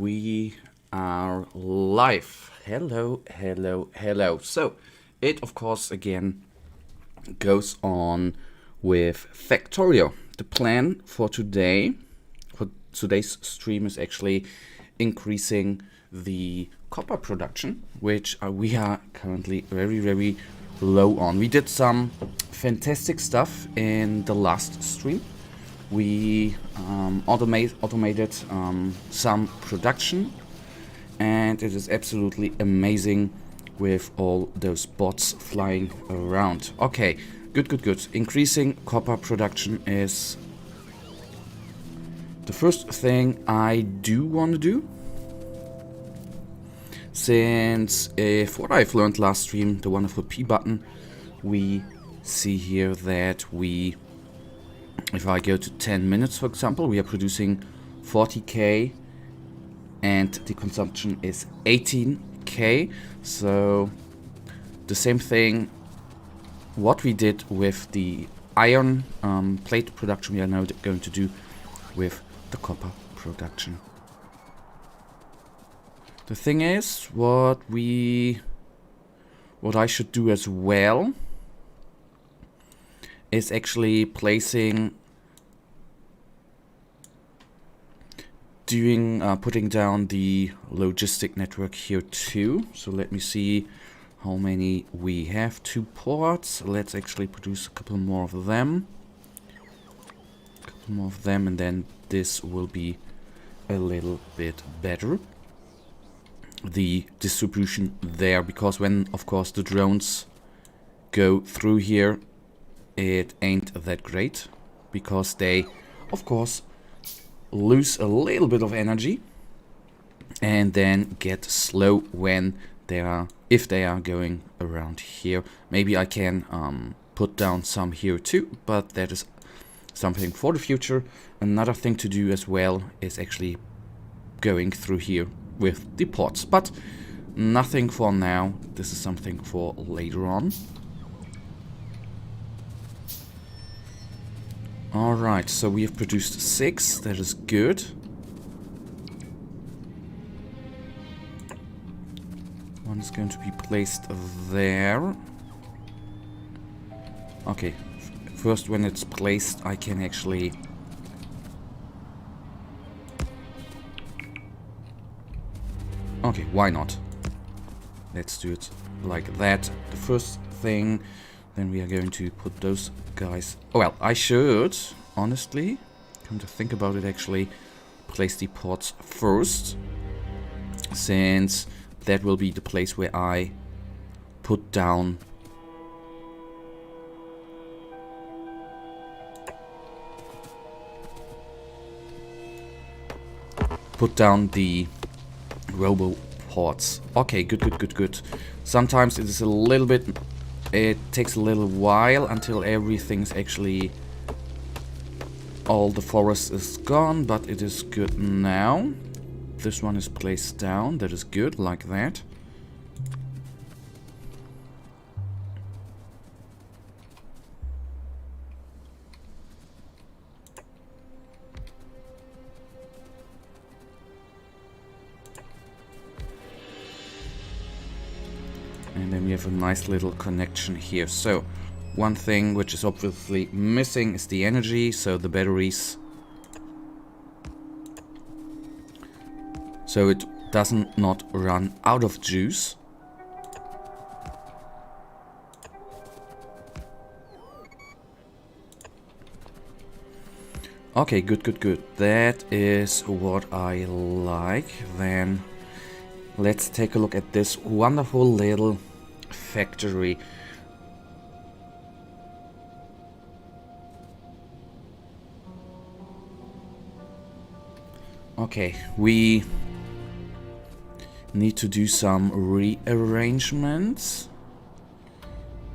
we are live. Hello, hello, hello. So, it of course again goes on with Factorio. The plan for today's stream is actually increasing the copper production, which we are currently very, very low on. We did some fantastic stuff in the last stream. We automated some production, and it is absolutely amazing with all those bots flying around. Okay, good. Increasing copper production is the first thing I do want to do. Since if what I've learned last stream, the wonderful P button, we see here that if I go to 10 minutes, for example, we are producing 40k and the consumption is 18k. So the same thing what we did with the iron plate production, we are now going to do with the copper production. The thing is, what I should do as well is actually putting down the logistic network here too. So let me see how many we have. 2 ports. Let's actually produce a couple more of them. And then this will be a little bit better, the distribution there, because when of course the drones go through here, it ain't that great, because they of course lose a little bit of energy and then get slow when if they are going around here. Maybe I can put down some here too, but that is something for the future. Another thing to do as well is actually going through here with the ports, but nothing for now. This is something for later on. Alright, so we have produced 6, that is good. One is going to be placed there. Okay, first when it's placed I can actually okay, why not? Let's do it like that. The first thing, then we are going to put those guys... Oh, well, I should, honestly, come to think about it, actually place the ports first, since that will be the place where I put down the robo ports. Okay, good. Sometimes it is a little bit... It takes a little while until everything's actually... all the forest is gone, but it is good now. This one is placed down, that is good, like that. And then we have a nice little connection here. So, one thing which is obviously missing is the energy, so the batteries. So it doesn't not run out of juice. Okay, good. That is what I like. Then let's take a look at this wonderful little factory. Okay, we need to do some rearrangements.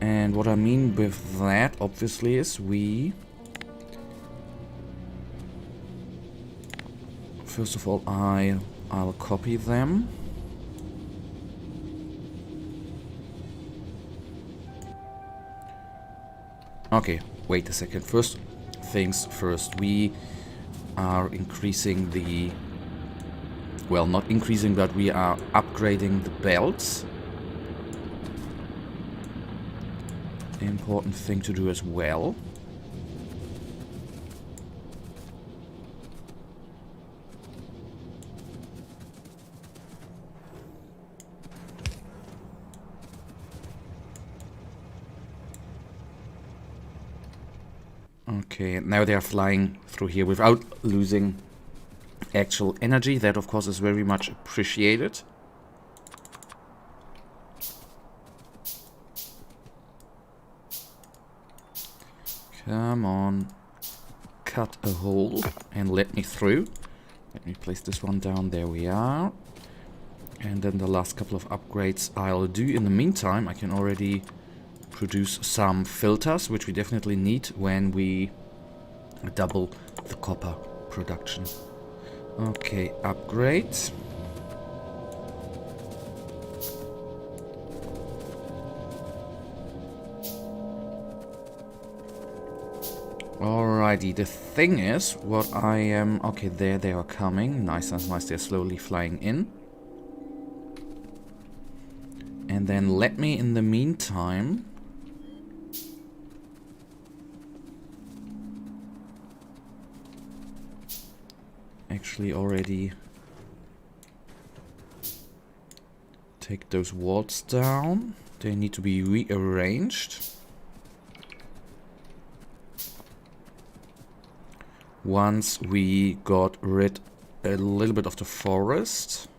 And what I mean with that, obviously, is first of all, I'll copy them. Okay, wait a second. First things first, we are increasing the Well, not increasing, but we are upgrading the belts. Important thing to do as well. Okay, and now they are flying through here without losing actual energy. That, of course, is very much appreciated. Come on. Cut a hole and let me through. Let me place this one down. There we are. And then the last couple of upgrades I'll do. In the meantime, I can already produce some filters, which we definitely need when we double the copper production. Okay, upgrade. Alrighty, the thing is, what I am... Okay, there they are coming. Nice and nice, they're slowly flying in. And then let me, in the meantime... actually already take those walls down. They need to be rearranged. Once we got rid a little bit of the forest.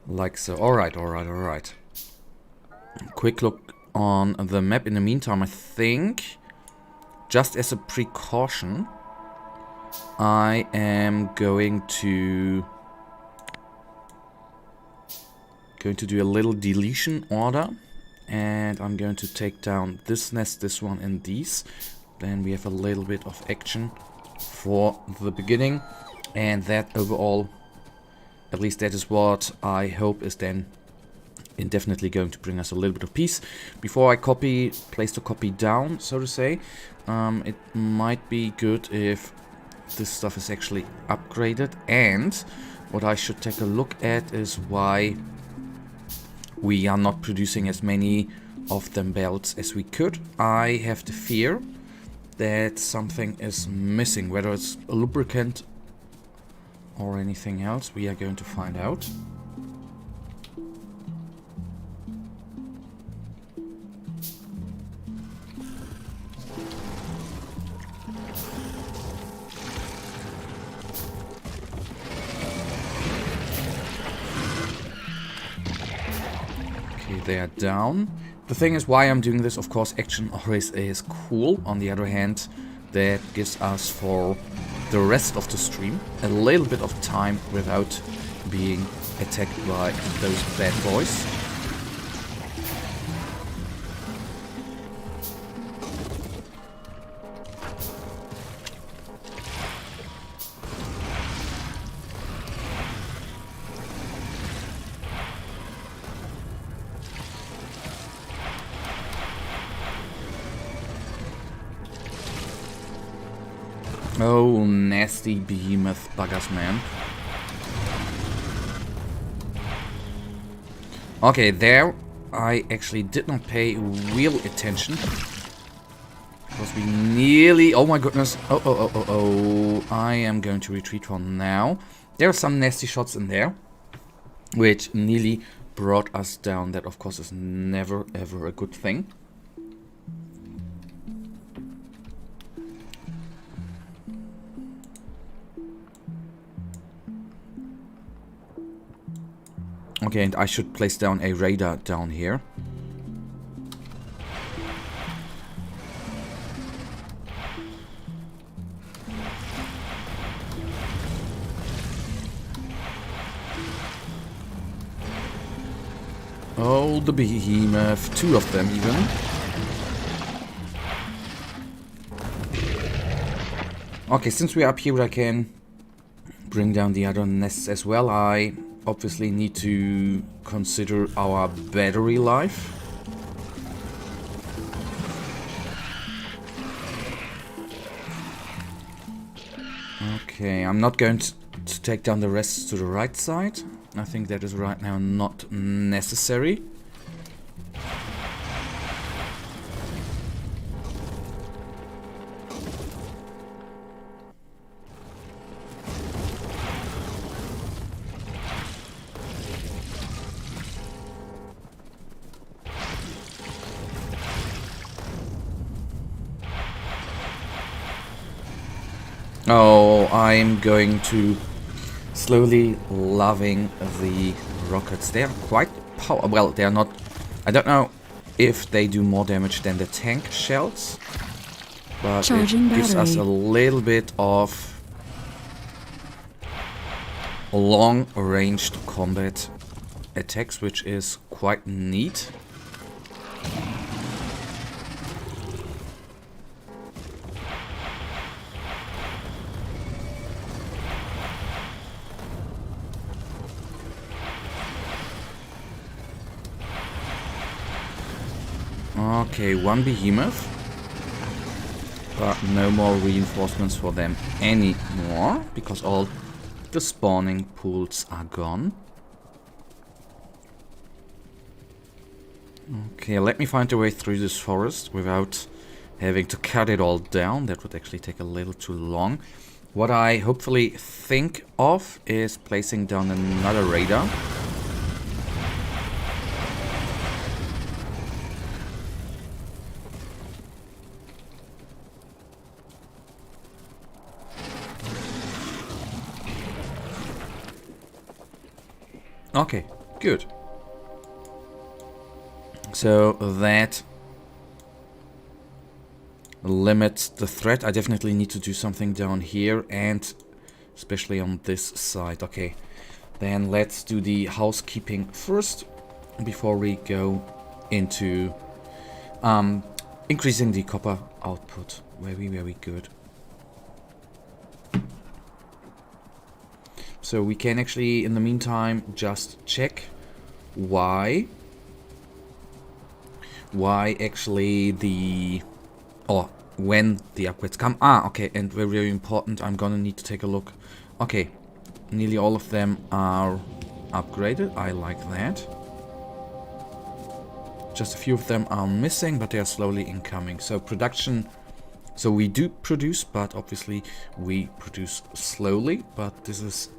Like so. Alright, alright, alright. Quick look on the map in the meantime. I think, just as a precaution, I am going to do a little deletion order. And I'm going to take down this nest, this one, and these. Then we have a little bit of action for the beginning. And that overall... at least that is what I hope is then indefinitely going to bring us a little bit of peace. Before I place the copy down, so to say, it might be good if this stuff is actually upgraded. And what I should take a look at is why we are not producing as many of them belts as we could. I have the fear that something is missing, whether it's a lubricant or anything else. We are going to find out. Okay, they are down. The thing is, why I'm doing this, of course, action always is cool. On the other hand, that gives us for the rest of the stream a little bit of time without being attacked by those bad boys. Oh, nasty behemoth buggers, man. Okay, there I actually did not pay real attention. Because we nearly... Oh my goodness. Oh. I am going to retreat for now. There are some nasty shots in there, which nearly brought us down. That, of course, is never ever a good thing. Okay, and I should place down a radar down here. Oh, the behemoth. 2 of them even. Okay, since we're up here, I can bring down the other nests as well. I obviously need to consider our battery life. Okay, I'm not going to take down the rest to the right side. I think that is right now not necessary. Oh, I'm going to slowly loving the rockets. They are quite powerful. Well, they are not. I don't know if they do more damage than the tank shells, but Charging it gives us battery. a little bit of long-ranged combat attacks, which is quite neat. Okay, one behemoth. But no more reinforcements for them anymore, because all the spawning pools are gone. Okay, let me find a way through this forest without having to cut it all down. That would actually take a little too long. What I hopefully think of is placing down another radar. Okay, good. So that limits the threat. I definitely need to do something down here and especially on this side. Okay, then let's do the housekeeping first before we go into increasing the copper output. Very, very good. So we can actually, in the meantime, just check why actually the, or when the upgrades come. Ah, okay, and very, very important, I'm gonna need to take a look. Okay, nearly all of them are upgraded. I like that. Just a few of them are missing, but they are slowly incoming. So production, so we do produce, but obviously we produce slowly, but this is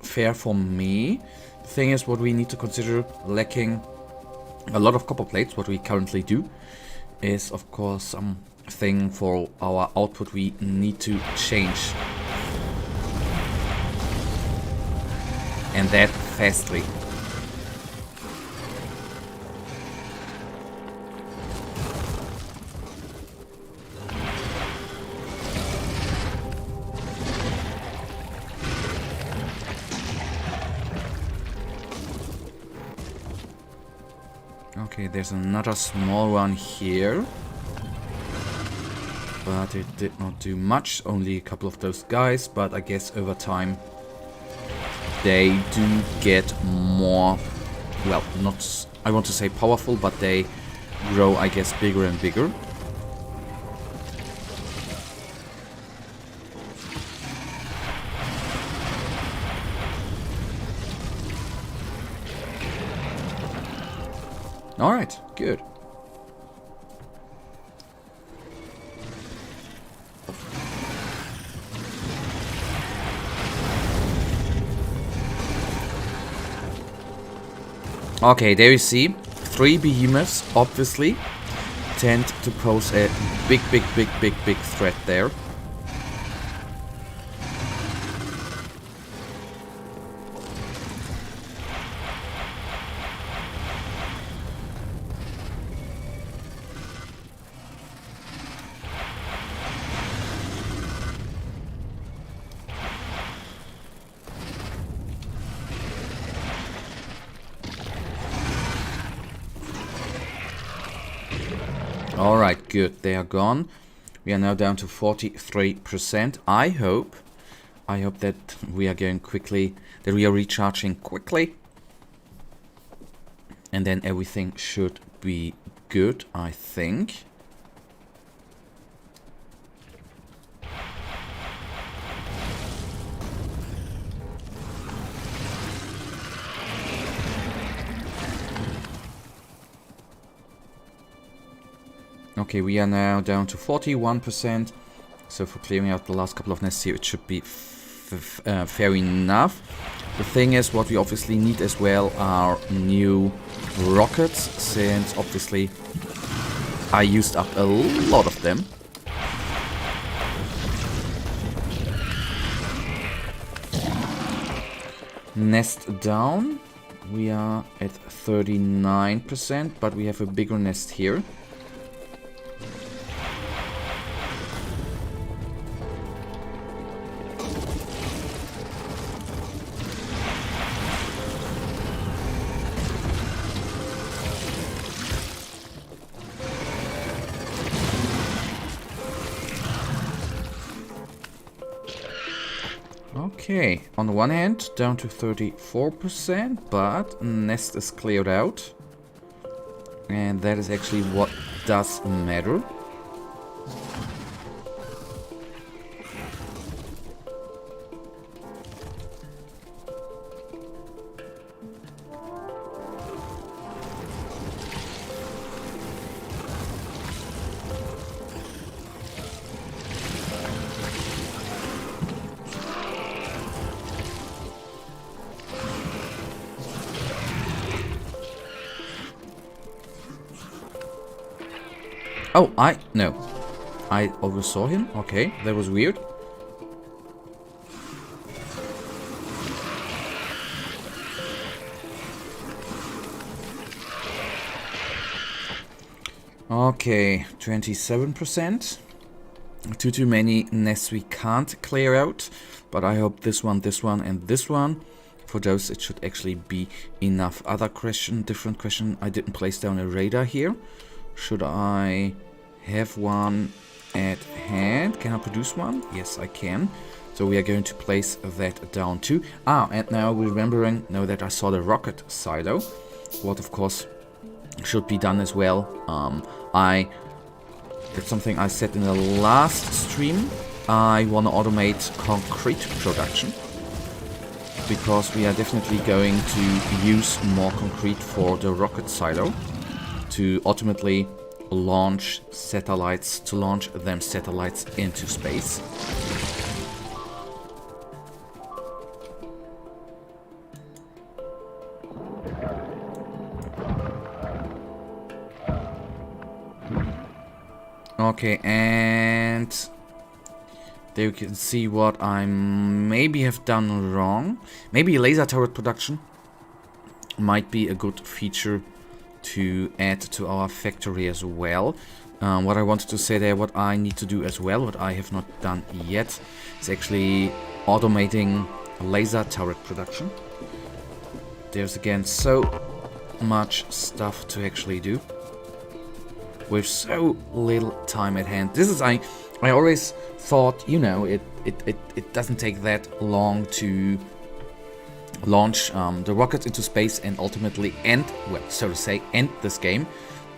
fair for me. The thing is, what we need to consider, lacking a lot of copper plates, what we currently do, is of course something for our output we need to change. And that fastly. Okay, there's another small one here. But it did not do much, only a couple of those guys, but I guess over time they do get more, well, not, I want to say powerful, but they grow, I guess, bigger and bigger. Alright, good. Okay, there you see, 3 behemoths obviously tend to pose a big threat there. Alright, good, they are gone. We are now down to 43%. I hope I hope that we are going quickly, that we are recharging quickly. And then everything should be good, I think. Okay, we are now down to 41%. So for clearing out the last couple of nests here, it should be fair enough. The thing is, what we obviously need as well are new rockets, since obviously I used up a lot of them. Nest down. We are at 39%, but we have a bigger nest here. Okay, on the one hand, down to 34%, but nest is cleared out. And that is actually what does matter. Oh, no. I oversaw him? Okay, that was weird. Okay, 27%. Too many nests we can't clear out. But I hope this one, and this one. For those, it should actually be enough. Other question, different question. I didn't place down a radar here. Should I have one at hand? Can I produce one? Yes, I can. So we are going to place that down too. And now remembering, now that I saw the rocket silo, what of course should be done as well. That's something I said in the last stream. I want to automate concrete production, because we are definitely going to use more concrete for the rocket silo to ultimately launch satellites, to launch them satellites into space. Okay, and there you can see what I maybe have done wrong. Maybe laser turret production might be a good feature to add to our factory as well. What I wanted to say there, what I need to do as well, what I have not done yet, is actually automating laser turret production. There's again so much stuff to actually do with so little time at hand. This is I always thought, you know, it doesn't take that long to launch the rockets into space and ultimately end, well, so to say, end this game.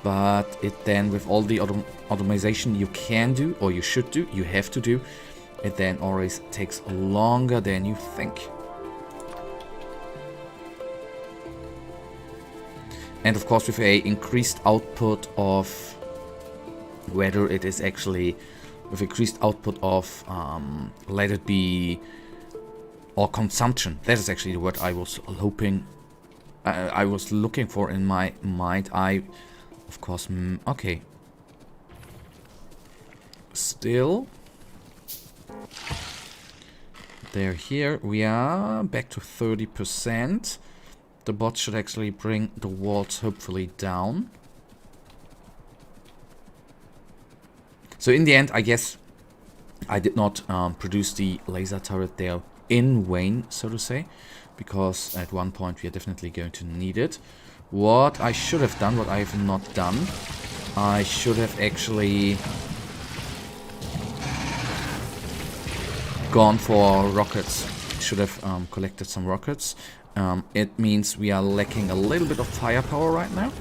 But it then, with all the automation you can do, or you should do, you have to do, it then always takes longer than you think. And of course, with a increased output of, whether it is actually with increased output of, let it be, or consumption. That is actually the word I was hoping, I was looking for in my mind. Of course, okay. Still, there, here we are back to 30%. The bot should actually bring the walls hopefully down. So in the end, I guess I did not produce the laser turret there in vain, so to say, because at one point we are definitely going to need it. What I should have done, what I have not done, I should have actually gone for rockets. Should have collected some rockets. It means we are lacking a little bit of firepower right now.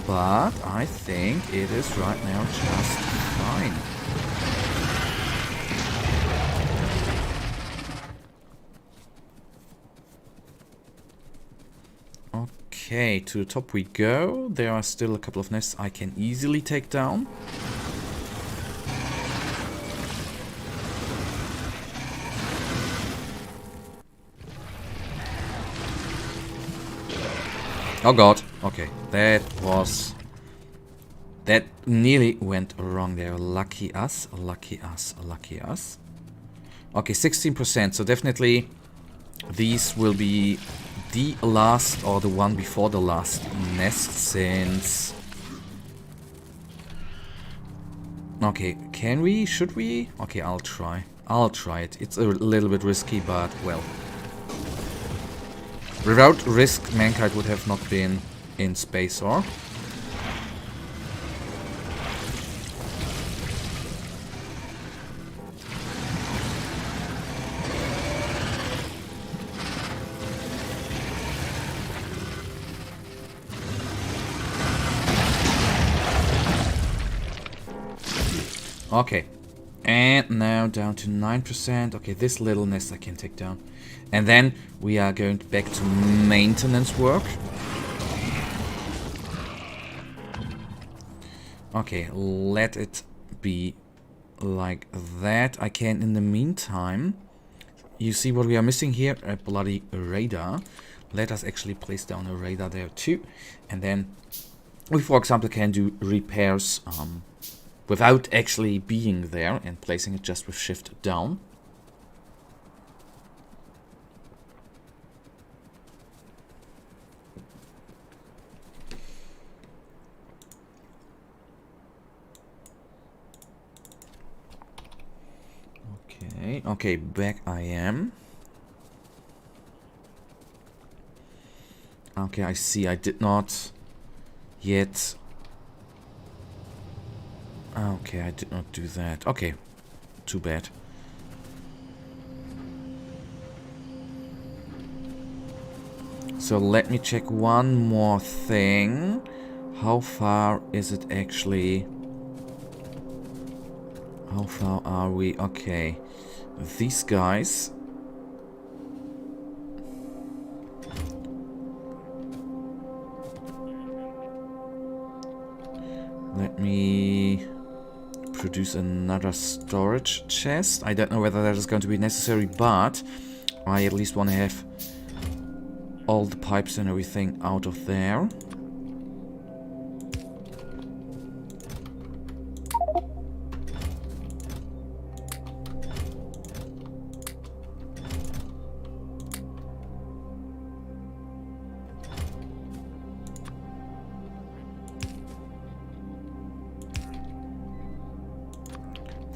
But I think it is right now just fine. Okay, to the top we go. There are still a couple of nests I can easily take down. Oh god, okay, that nearly went wrong there. Lucky us, lucky us, lucky us. Okay, 16%, so definitely these will be the last or the one before the last nest since... Okay, can we? Should we? Okay, I'll try. I'll try it. It's a little bit risky, but well... Without risk, mankind would have not been in space, or? Okay. And now down to 9%. Okay, this little nest I can take down. And then we are going back to maintenance work. Okay, let it be like that. I can, in the meantime, you see what we are missing here? A bloody radar. Let us actually place down a radar there too. And then we, for example, can do repairs without actually being there and placing it just with shift down. Okay, back I am. Okay, I see. I did not yet... Okay, I did not do that. Okay, too bad. So let me check one more thing. How far is it actually? How far are we? Okay. These guys... Let me produce another storage chest. I don't know whether that is going to be necessary, but I at least want to have all the pipes and everything out of there.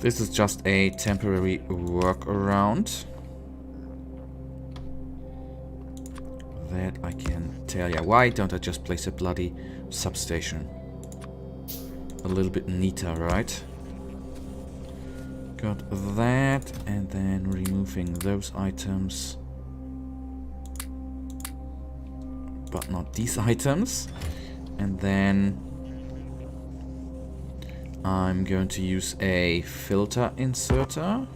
This is just a temporary workaround. That I can tell ya. Why don't I just place a bloody substation? A little bit neater, right? Got that, and then removing those items. But not these items. And then I'm going to use a filter inserter,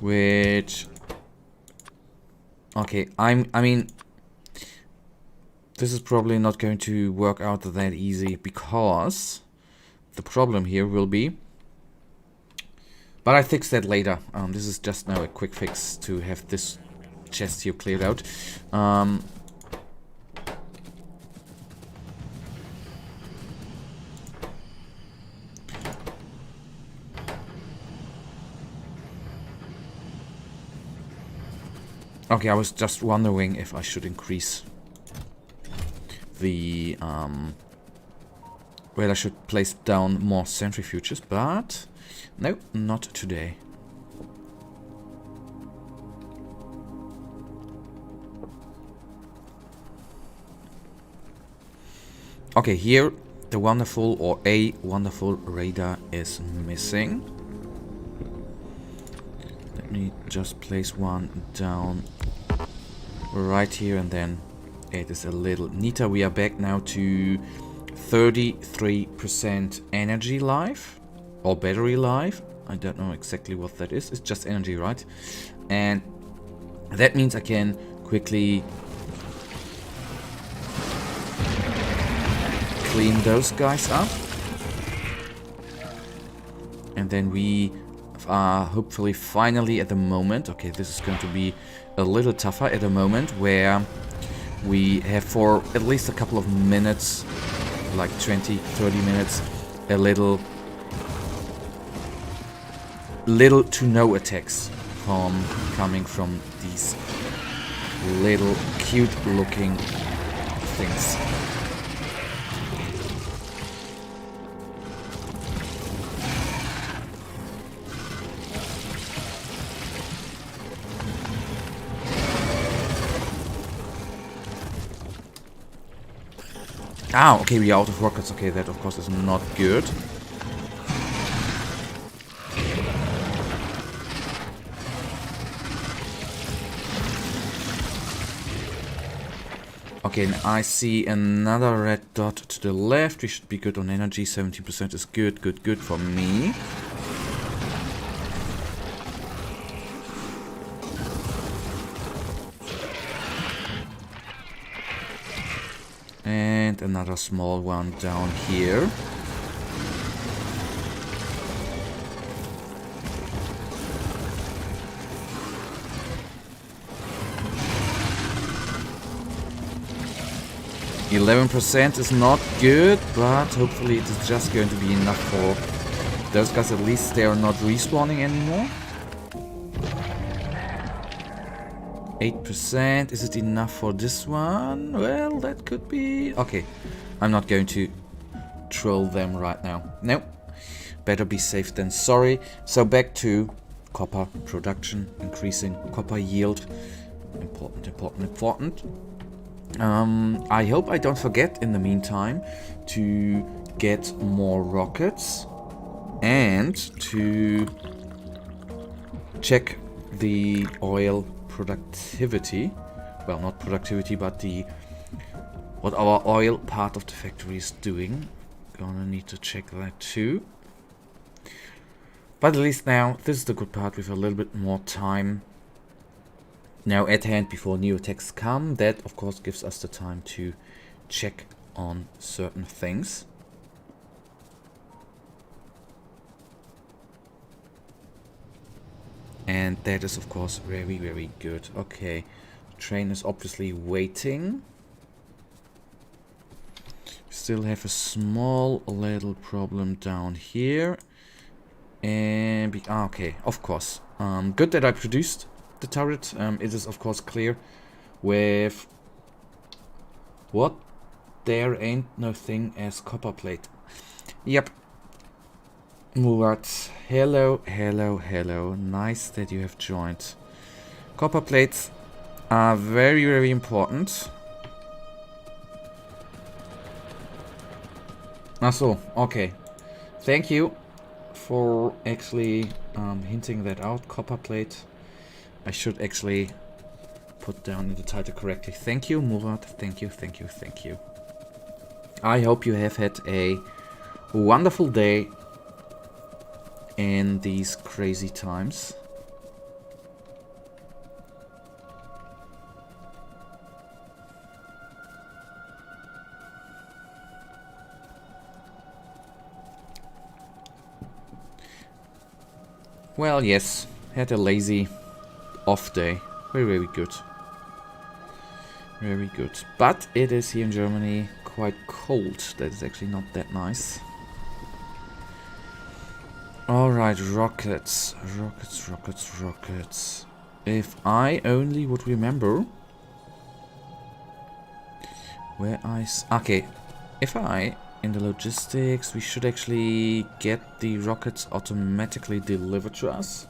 which... Okay, I mean, this is probably not going to work out that easy, because the problem here will be... But I fix that later. This is just now a quick fix to have this chest here cleared out. Okay, I was just wondering if I should increase the... Well, I should place down more centrifuges, but... No, not today. Okay, here the wonderful, or a wonderful radar is missing. just place one down right here, and then it is a little neater. We are back now to 33% energy life, or battery life. I don't know exactly what that is. It's just energy, right? And that means I can quickly clean those guys up. And then we are hopefully finally at the moment, okay, this is going to be a little tougher at the moment, where we have for at least a couple of minutes, like 20, 30 minutes, a little to no attacks coming from these little cute looking things. Ah, okay, we are out of rockets. Okay, that of course is not good. Okay, and I see another red dot to the left. We should be good on energy. 70% is good, good for me. And another small one down here. %11 is not good, but hopefully it is just going to be enough for those guys. At least they are not respawning anymore. 8%, is it enough for this one? Well, that could be... Okay, I'm not going to troll them right now. No, better be safe than sorry. So back to copper production, increasing copper yield. Important. I hope I don't forget in the meantime to get more rockets and to check the oil productivity. Well, not productivity, but what our oil part of the factory is doing. Gonna need to check that too. But at least now, this is the good part with a little bit more time now at hand before new attacks come. That of course gives us the time to check on certain things. And that is of course very, very good. Okay, the train is obviously waiting. Still have a small little problem down here. And okay, of course. Good that I produced the turret. It is of course clear with what? There ain't no thing as copper plate. Yep. Murat, hello. Nice that you have joined. Copper plates are very, very important. So, okay. Thank you for actually hinting that out. Copper plate. I should actually put down in the title correctly. Thank you, Murat. Thank you. I hope you have had a wonderful day in these crazy times. Well, yes, had a lazy off day. Very, very good. Very good. But it is here in Germany quite cold. That is actually not that nice. Alright, rockets. If I only would remember where okay, if in the logistics, we should actually get the rockets automatically delivered to us.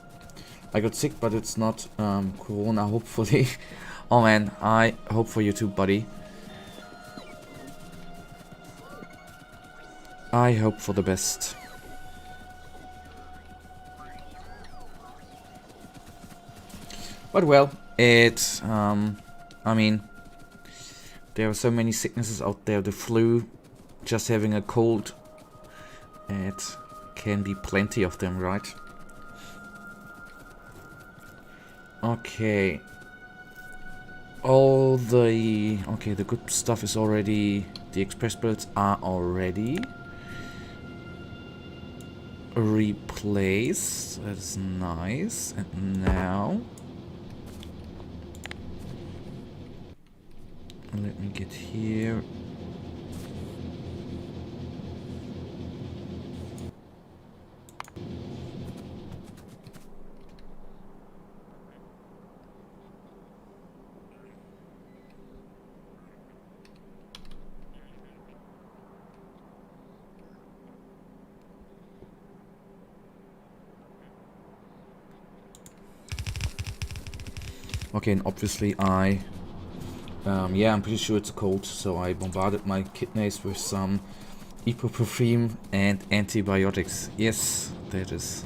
I got sick, but it's not Corona, hopefully. Oh man, I hope for you too, buddy. I hope for the best. But well, I mean, there are so many sicknesses out there. The flu, just having a cold, it can be plenty of them, right? Okay. The good stuff is already, the express bullets are already replaced. That is nice. And now, let me get here. Okay, and obviously yeah, I'm pretty sure it's a cold, so I bombarded my kidneys with some ibuprofen and antibiotics. Yes, that is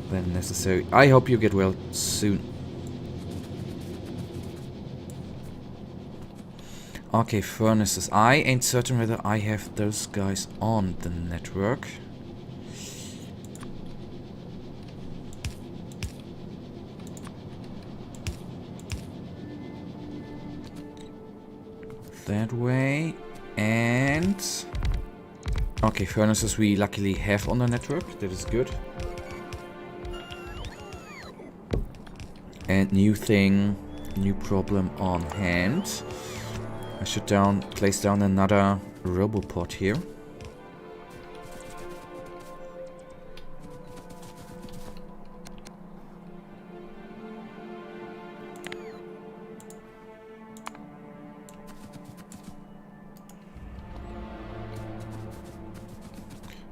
then necessary. I hope you get well soon. Okay, furnaces. I ain't certain whether I have those guys on the network. That way. And okay, furnaces we luckily have on the network. That is good. And new thing, new problem on hand. I should place down another robopod here.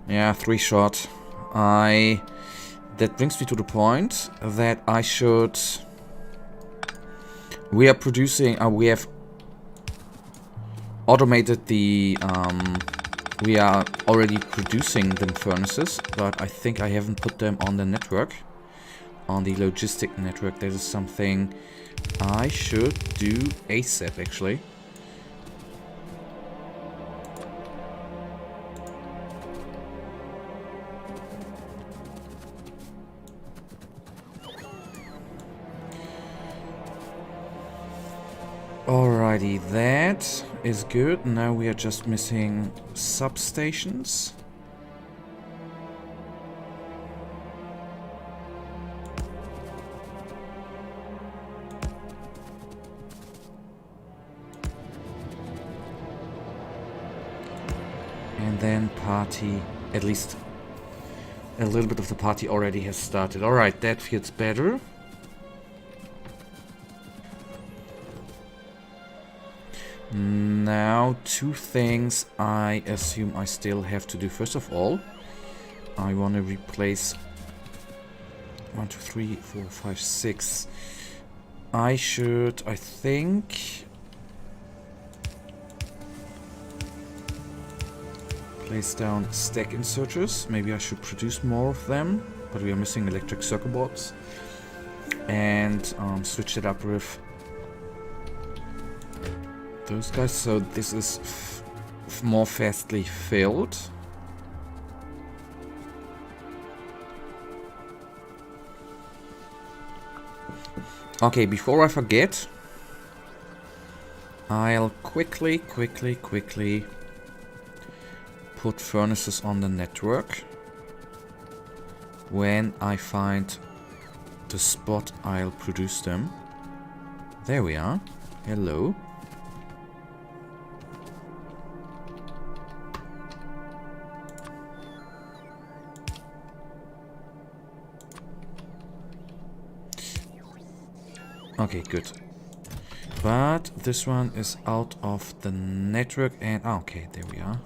Yeah, 3-shot. That brings me to the point that I should... We are producing... we have automated the... we are already producing them furnaces, but I think I haven't put them on the network. On the logistic network. That is something I should do ASAP, actually. Alrighty, that is good. Now we are just missing substations. And then party, at least a little bit of the party already has started. Alright, that feels better. Now, 2 things I assume I still have to do. First of all, I want to replace 1, 2, 3, 4, 5, 6. I think, place down stack inserters. Maybe I should produce more of them, but we are missing electric circuit boards. And switch it up with those guys, so this is more fastly filled. Okay, before I forget, I'll quickly put furnaces on the network. When I find the spot, I'll produce them. There we are. Hello. Okay, good. But this one is out of the network and... okay, there we are.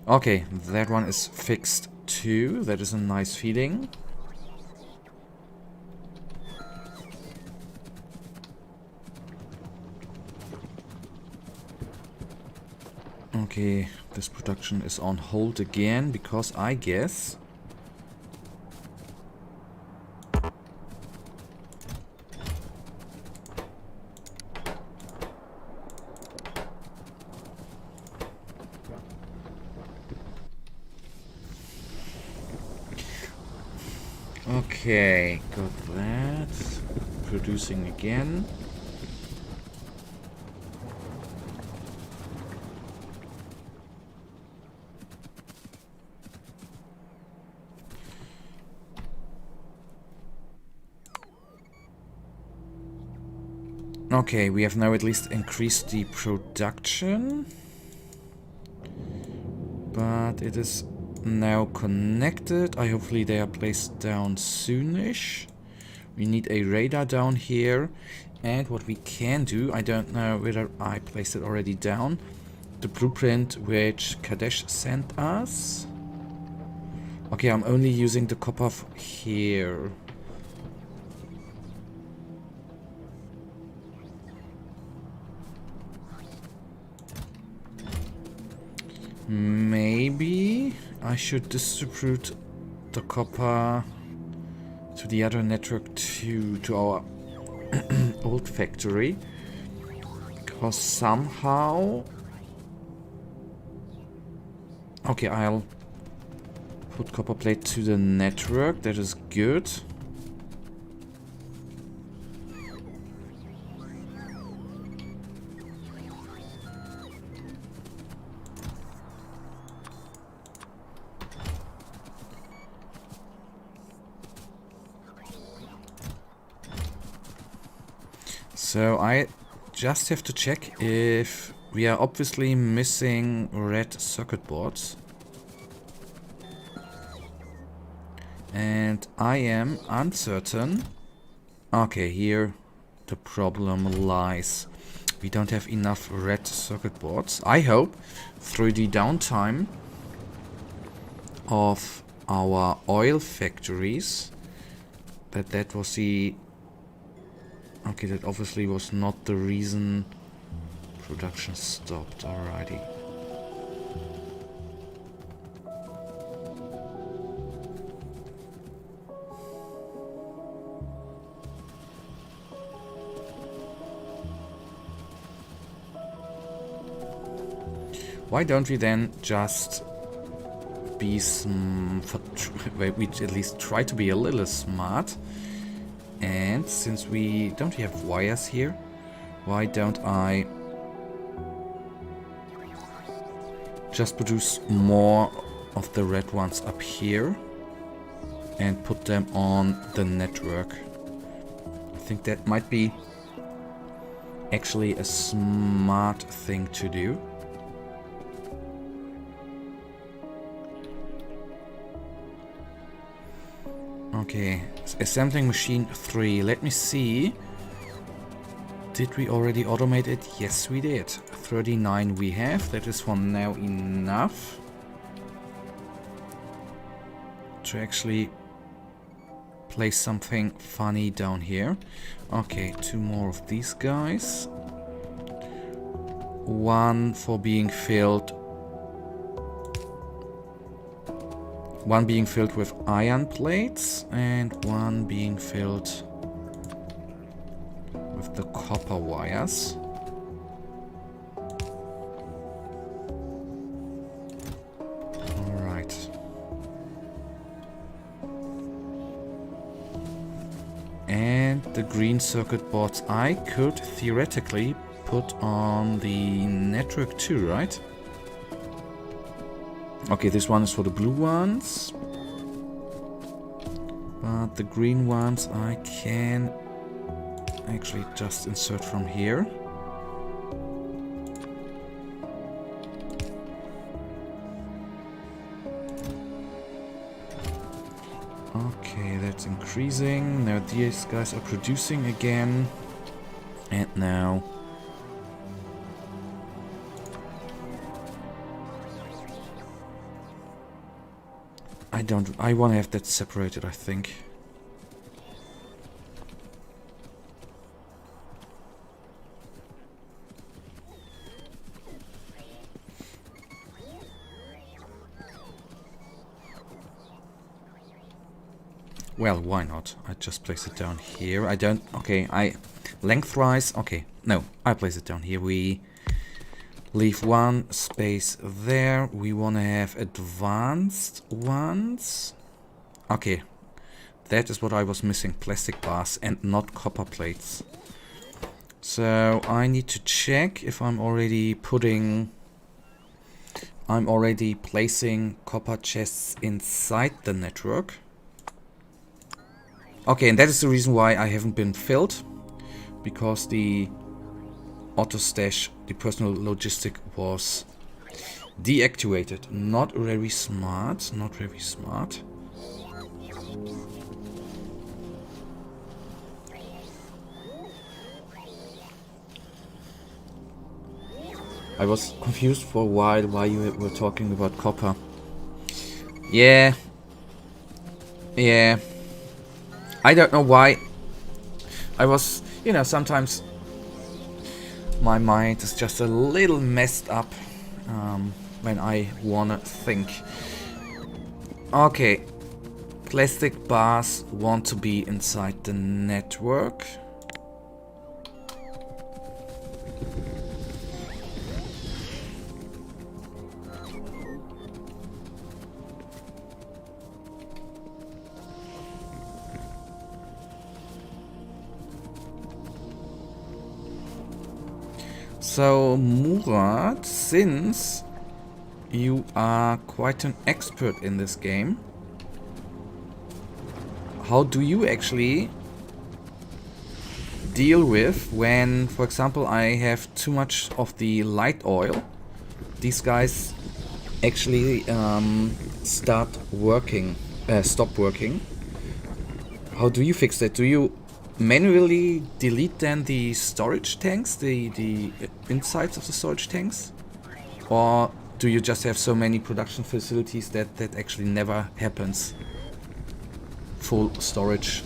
Okay, that one is fixed too. That is a nice feeling. Okay, this production is on hold again because I guess... Okay, got that. Producing again. Okay, we have now at least increased the production. But it is now connected. Hopefully they are placed down soonish. We need a radar down here. And what we can do, I don't know whether I placed it already down, the blueprint which Kadesh sent us. Okay, I'm only using the copper here. Maybe I should distribute the copper to the other network to our old factory, because somehow... Okay, I'll put copper plate to the network, that is good. So I just have to check if we are obviously missing red circuit boards. And I am uncertain. Okay, here the problem lies. We don't have enough red circuit boards. I hope through the downtime of our oil factories that was the... Okay, that obviously was not the reason production stopped. Alrighty. Why don't we then just be we at least try to be a little smart? And since we don't have wires here, why don't I just produce more of the red ones up here and put them on the network? I think that might be actually a smart thing to do. Okay, assembling machine 3. Let me see. Did we already automate it? Yes, we did. 39 we have. That is for now enough to actually place something funny down here. Okay, 2 more of these guys. 1 for being filled. 1 being filled with iron plates and 1 being filled with the copper wires. Alright. And the green circuit boards I could theoretically put on the network too, right? Okay, this one is for the blue ones. But the green ones I can actually just insert from here. Okay, that's increasing. Now these guys are producing again. And now... I want to have that separated, I think. Well, why not? I just place it down here. I don't... Okay, lengthwise... Okay, no, I place it down here. We leave one space there. We want to have advanced ones. Okay, that is what I was missing. Plastic bars and not copper plates. So I need to check if I'm already putting... I'm already placing copper chests inside the network. Okay, and that is the reason why I haven't been filled. Because the auto stash, the personal logistic, was deactivated. Not very smart, not very smart. I was confused for a while why you were talking about copper. Yeah. Yeah. I don't know why. I was, you know, sometimes my mind is just a little messed up when I wanna think. Okay. Plastic bars want to be inside the network. So, Murat, since you are quite an expert in this game, how do you actually deal with when, for example, I have too much of the light oil? These guys actually stop working. How do you fix that? Do you manually delete then the storage tanks, the insides of the storage tanks? Or do you just have so many production facilities that that actually never happens? Full storage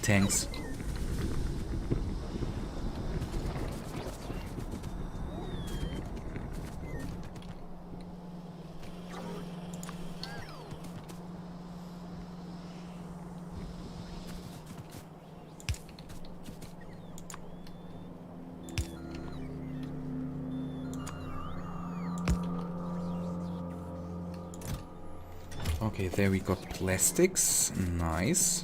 tanks. Okay, there we got plastics. Nice.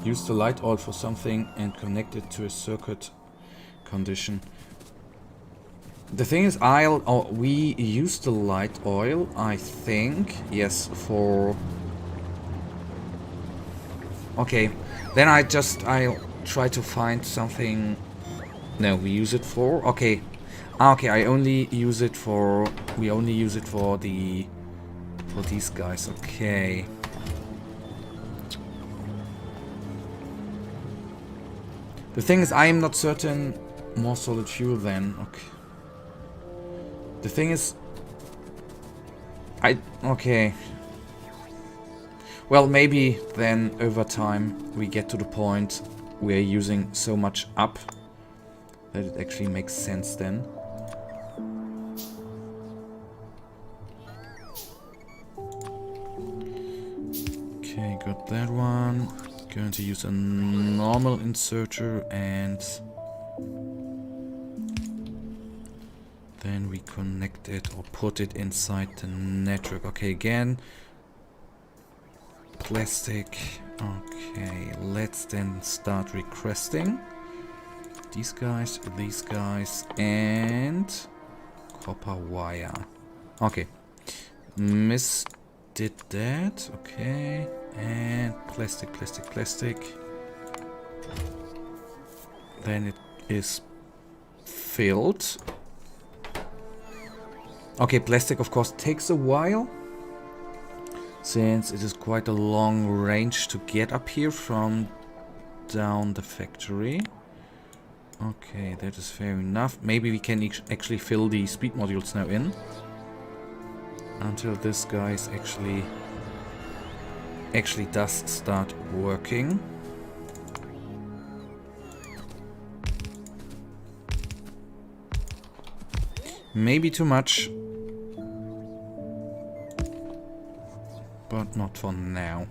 Use the light oil for something and connect it to a circuit condition. The thing is, we use the light oil, I think. Yes, for... Okay, then I'll try to find something... No, we use it for... Okay. Okay, we only use it for these guys. Okay. The thing is, I am not certain... More solid fuel then. Okay. The thing is... Okay. Well, maybe then over time we get to the point we're using so much up that it actually makes sense then. Okay, got that one. Going to use a normal inserter and then we connect it or put it inside the network. Okay, again. Plastic. Okay, let's then start requesting. These guys, and copper wire. Okay. Did that. Okay. And plastic. Then it is filled. Okay, plastic of course takes a while, since it is quite a long range to get up here from down the factory. Okay, that is fair enough. Maybe we can actually fill the speed modules now in. Until this guy is actually does start working. Maybe too much. But not for now.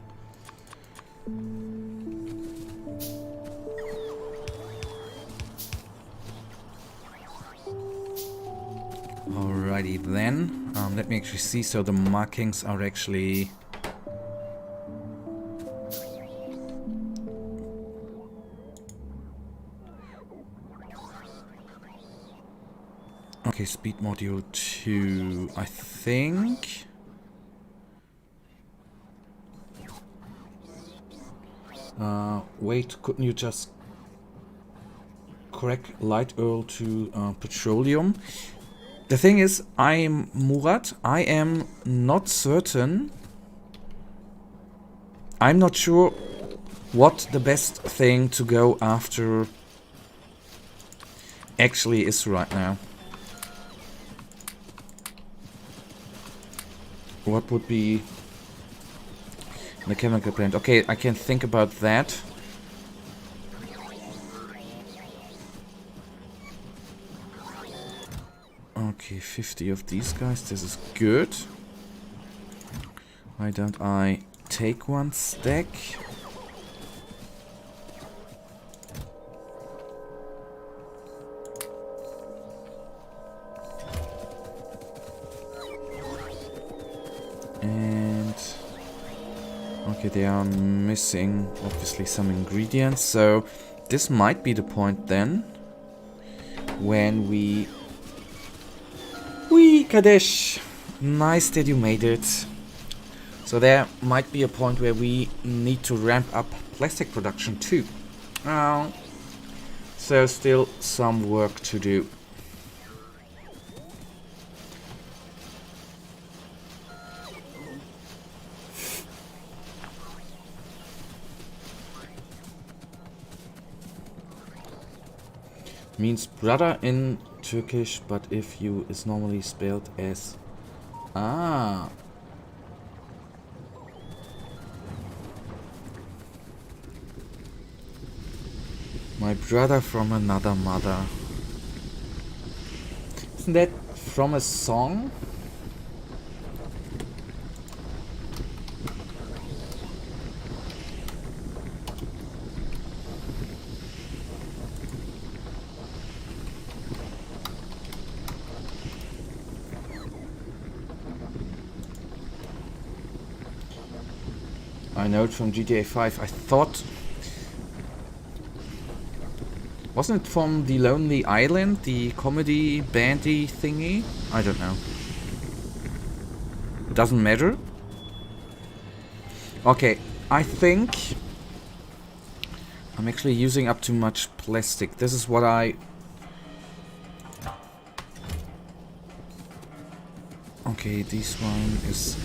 Alrighty then. Let me actually see. So the markings are actually... Okay, speed module 2, I think. Wait, couldn't you just correct light oil to petroleum? The thing is, I'm Murat. I am not certain. I'm not sure what the best thing to go after actually is right now. What would be the chemical plant? Okay, I can think about that. Okay, 50 of these guys. This is good. Why don't I take one stack? And okay, they are missing obviously some ingredients, so this might be the point then when we Kadesh, nice that you made it. So there might be a point where we need to ramp up plastic production too. So still some work to do. Means brother in Turkish, but if you is normally spelled as... Ah. My brother from another mother. Isn't that from a song? I know it from GTA 5. I thought... Wasn't it from The Lonely Island? The comedy bandy thingy? I don't know. It doesn't matter. Okay, I think... I'm actually using up too much plastic. This is what I... Okay, this one is...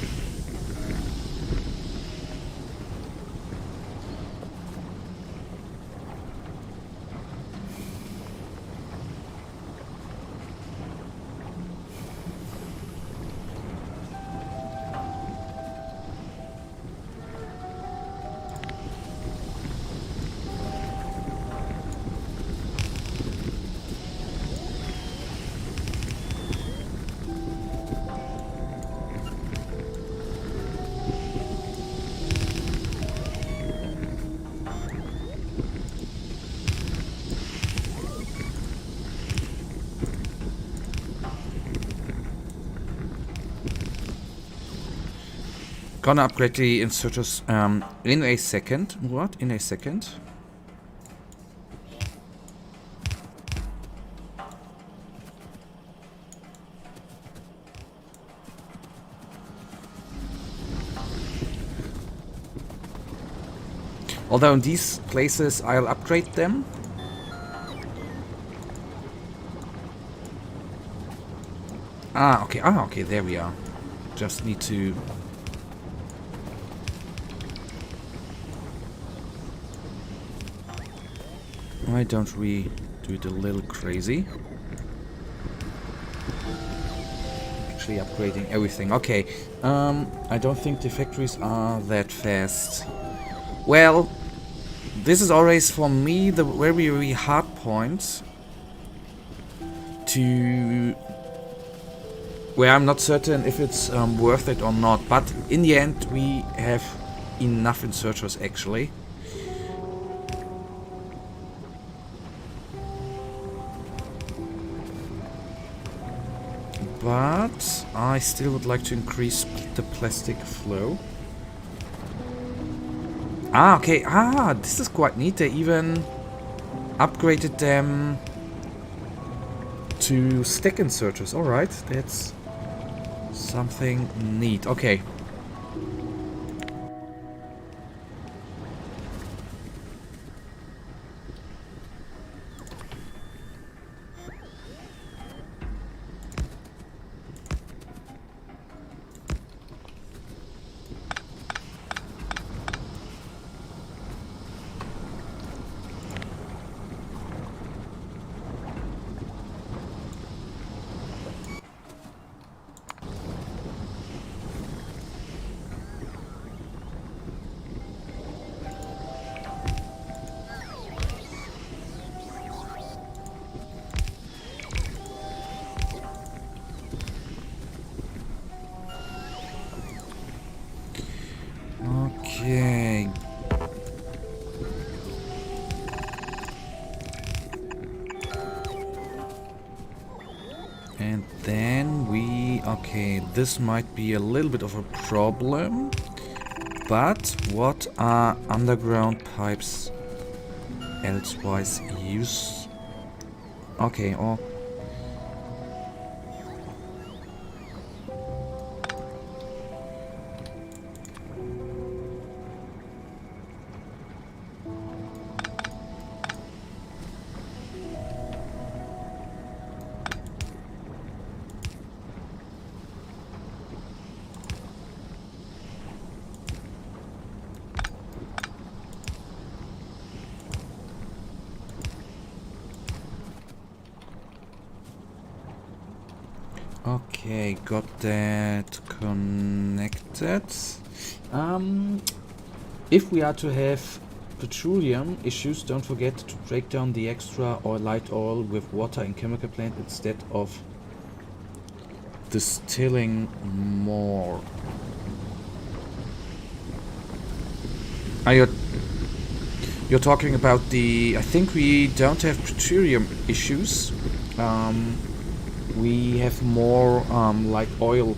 Gonna upgrade the inserters in a second. What? In a second. Although in these places I'll upgrade them. Ah, okay. Ah, okay. There we are. Just need to... Why don't we do it a little crazy? Actually upgrading everything. Okay. I don't think the factories are that fast. Well, this is always for me the very, very hard point to where I'm not certain if it's worth it or not. But in the end, we have enough inserters actually. But I still would like to increase the plastic flow. Ah, okay. Ah, this is quite neat. They even upgraded them to stack inserters. Alright, that's something neat. Okay. Okay. And then we... Okay, this might be a little bit of a problem. But what are underground pipes elsewise used? Okay, or... Okay, got that connected. If we are to have petroleum issues, don't forget to break down the extra or light oil with water in chemical plant instead of distilling more. Are you're talking about the... I think we don't have petroleum issues. We have more like oil.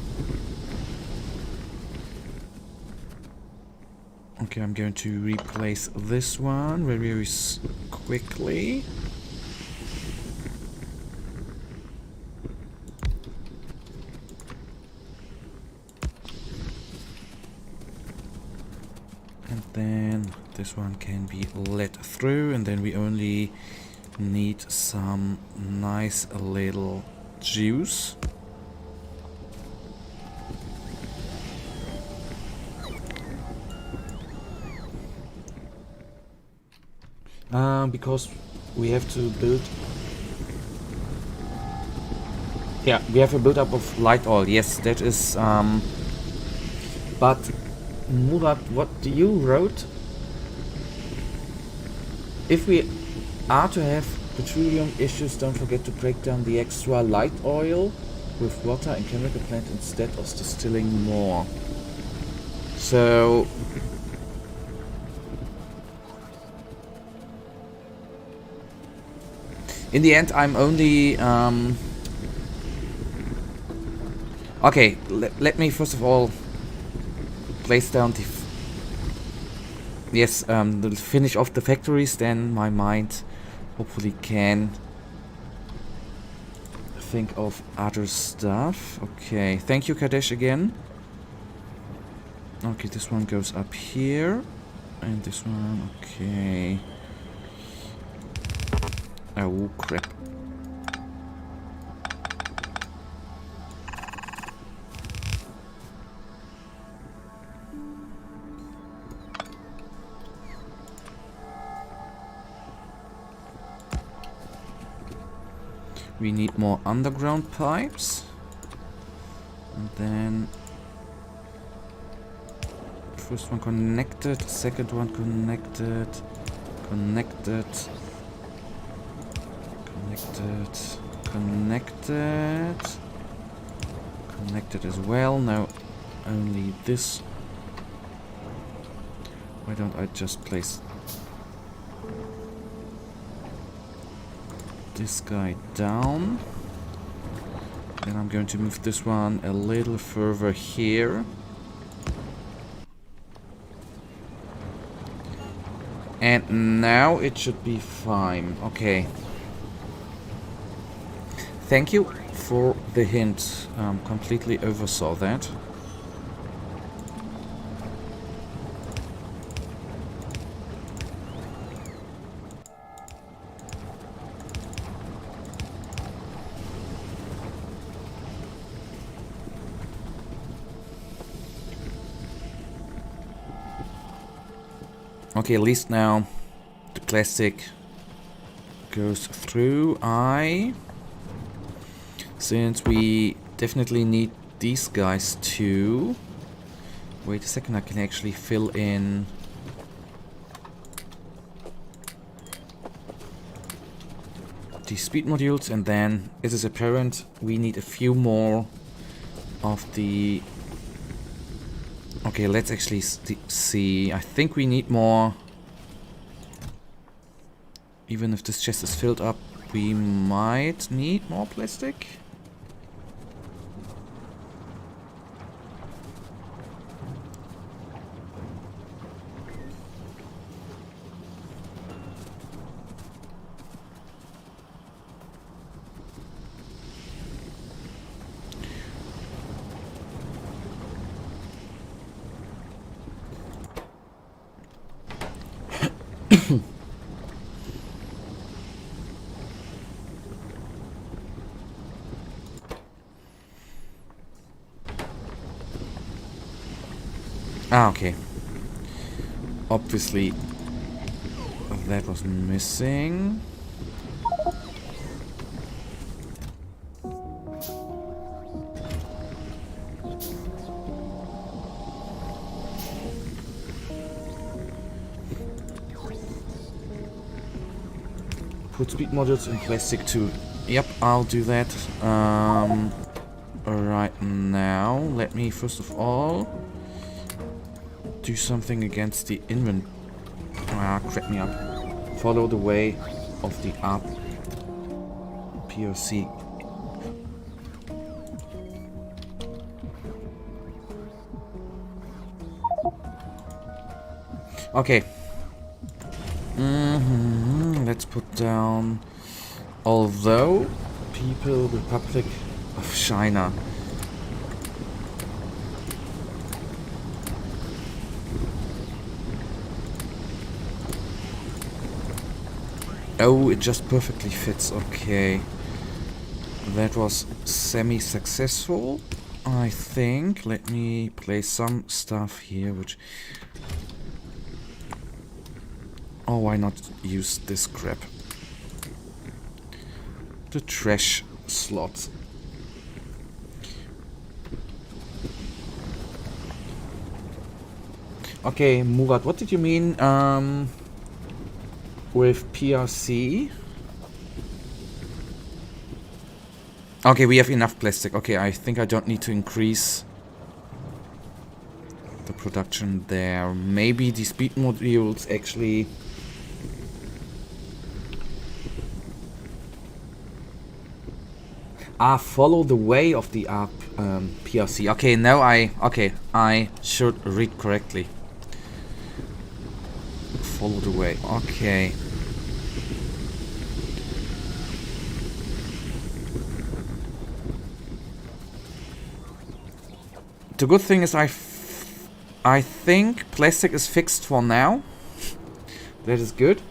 Okay, I'm going to replace this one very quickly. And then this one can be let through, and then we only need some nice little juice. Because we have to build... Yeah, we have a build-up of light oil. Yes, that is... But, Murat, what you wrote... If we are to have petroleum issues, don't forget to break down the extra light oil with water and chemical plant instead of distilling more. So... In the end, I'm only... Okay, let me first of all place down the... Yes, finish off the factories, then my mind hopefully can think of other stuff. Okay, thank you, Kadesh, again. Okay, this one goes up here. And this one, okay. Oh, crap. We need more underground pipes. And then... First one connected, second one connected, connected. Connected, connected as well. Now only this. Why don't I just place this guy down? Then I'm going to move this one a little further here. And now it should be fine. Okay. Thank you for the hint. Completely oversaw that. Okay, at least now the plastic goes through. Since we definitely need these guys too. Wait a second, I can actually fill in the speed modules, and then it is apparent we need a few more of the... Okay, let's actually see. I think we need more. Even if this chest is filled up, we might need more plastic. Ah, okay. Obviously, that was missing. Put speed modules in plastic too. Yep, I'll do that. Right now, let me first of all do something against the invent. Ah, crap me up. Follow the way of the up POC. Okay. Let's put down. Although People Republic of China. Oh, it just perfectly fits. Okay. That was semi-successful, I think. Let me place some stuff here, which... Oh, why not use this crap? The trash slot. Okay, Murat, what did you mean with PRC? Okay, we have enough plastic. Okay, I think I don't need to increase the production there. Maybe the speed modules actually... follow the way of the PRC. Okay, now I should read correctly. Follow the way. Okay. The good thing is I think plastic is fixed for now. That is good.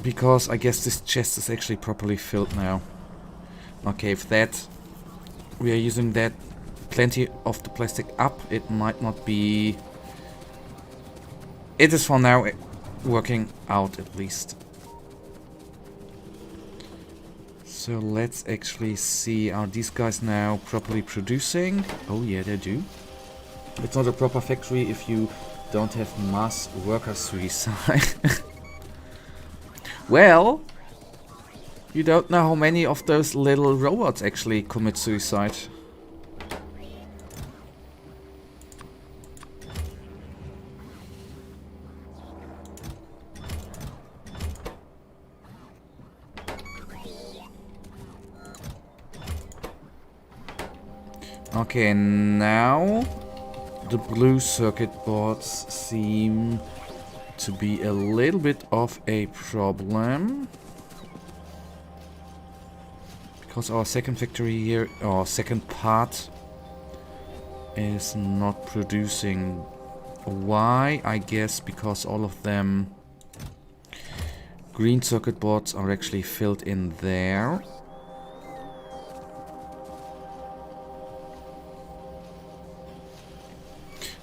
Because I guess this chest is actually properly filled now. Okay, if that... We are using that plenty of the plastic up, it might not be... It is for now working out at least. So let's actually see, are these guys now properly producing? Oh yeah, they do. It's not a proper factory if you don't have mass workers to reside. Well, You don't know how many of those little robots actually commit suicide. Okay, now the blue circuit boards seem to be a little bit of a problem. Because our second factory here, our second part, is not producing. Why? I guess because all of them green circuit boards are actually filled in there.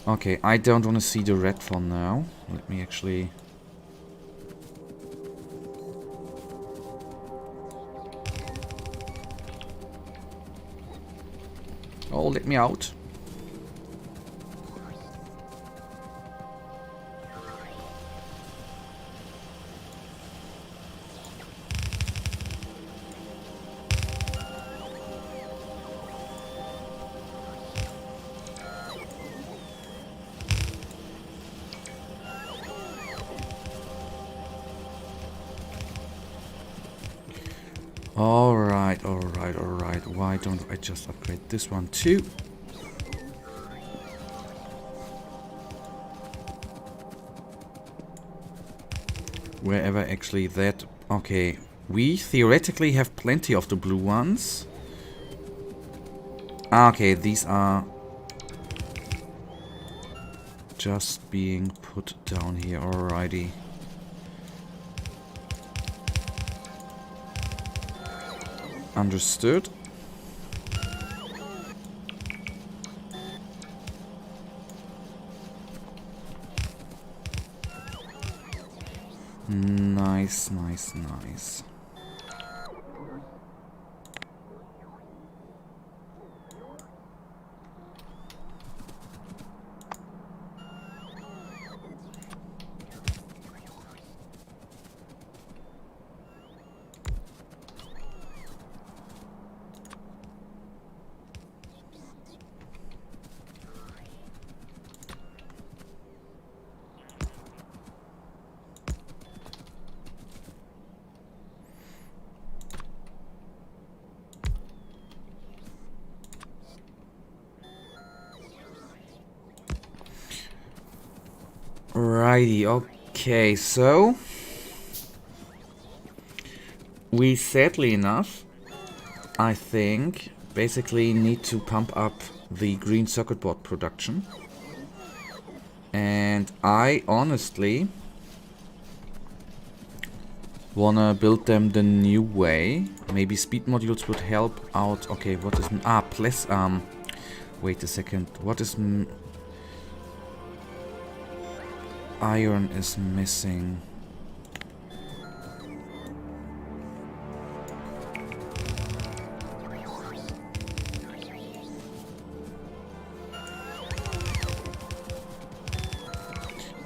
Okay, I don't want to see the red for now. Let me actually... Oh, let me out. Alright, alright, alright. Why don't I just upgrade this one too? Wherever actually that... Okay, we theoretically have plenty of the blue ones. Okay, these are just being put down here, alrighty. Understood. Nice, nice, nice. Righty, okay, so we sadly enough, I think, basically need to pump up the green circuit board production. And I honestly wanna build them the new way. Maybe speed modules would help out. Okay, what is... plus, wait a second, what is... Iron is missing.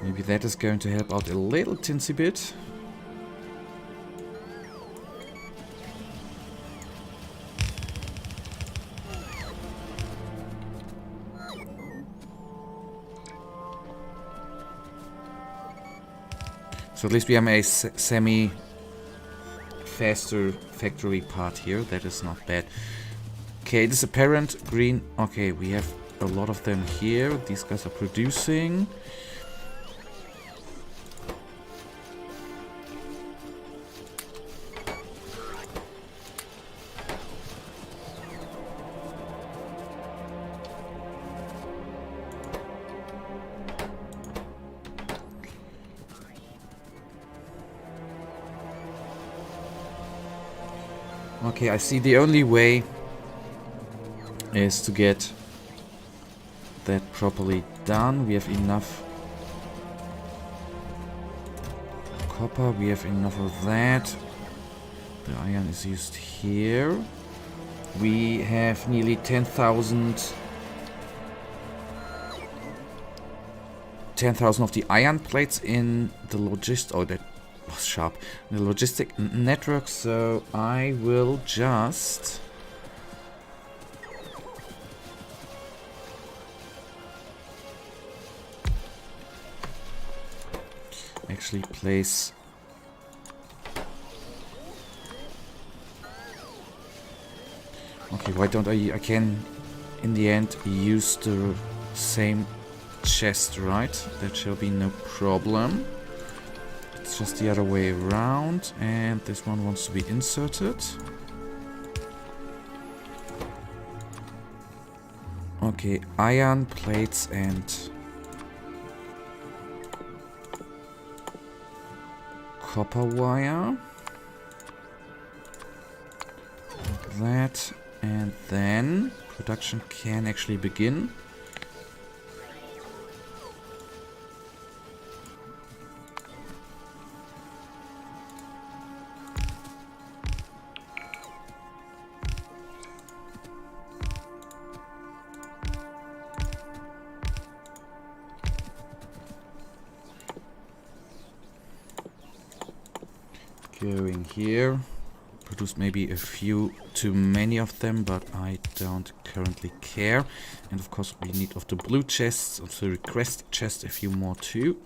Maybe that is going to help out a little tinsy bit. So at least we have a semi-faster factory part here. That is not bad. Okay, this apparent green... Okay, we have a lot of them here. These guys are producing. Okay, I see the only way is to get that properly done. We have enough copper, we have enough of that. The iron is used here. We have nearly 10,000 of the iron plates in the logist. Oh, that sharp. The logistic network, so I will just actually place okay, why don't I can in the end use the same chest, right? That shall be no problem. It's just the other way around, and this one wants to be inserted. Okay, iron plates and copper wire. Like that, and then production can actually begin. Going here. Produce maybe a few too many of them, but I don't currently care. And of course we need of the blue chests, of the request chest, a few more too.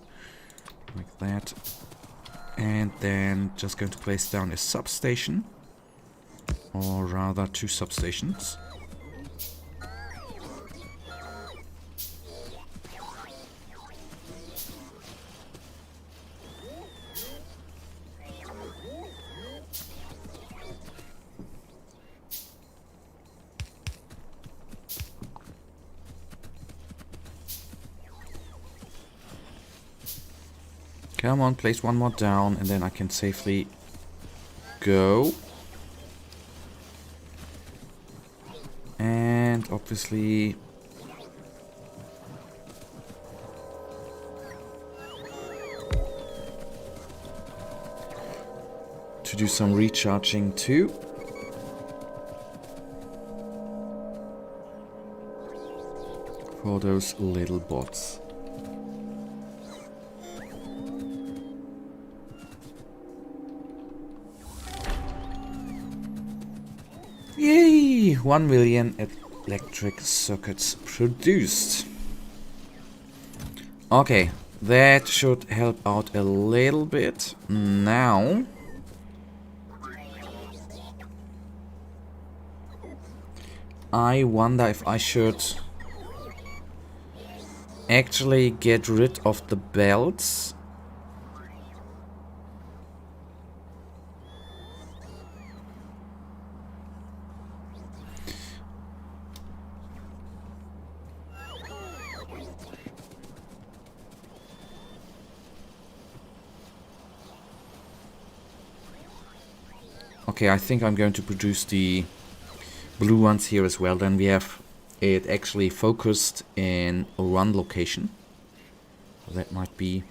Like that. And then just going to place down a substation. Or rather 2 substations. Come on, place one more down, and then I can safely go. And obviously to do some recharging too. For those little bots. Yay! 1 million electric circuits produced. Okay, that should help out a little bit. Now I wonder if I should actually get rid of the belts. Okay, I think I'm going to produce the blue ones here as well. Then we have it actually focused in one location. That might be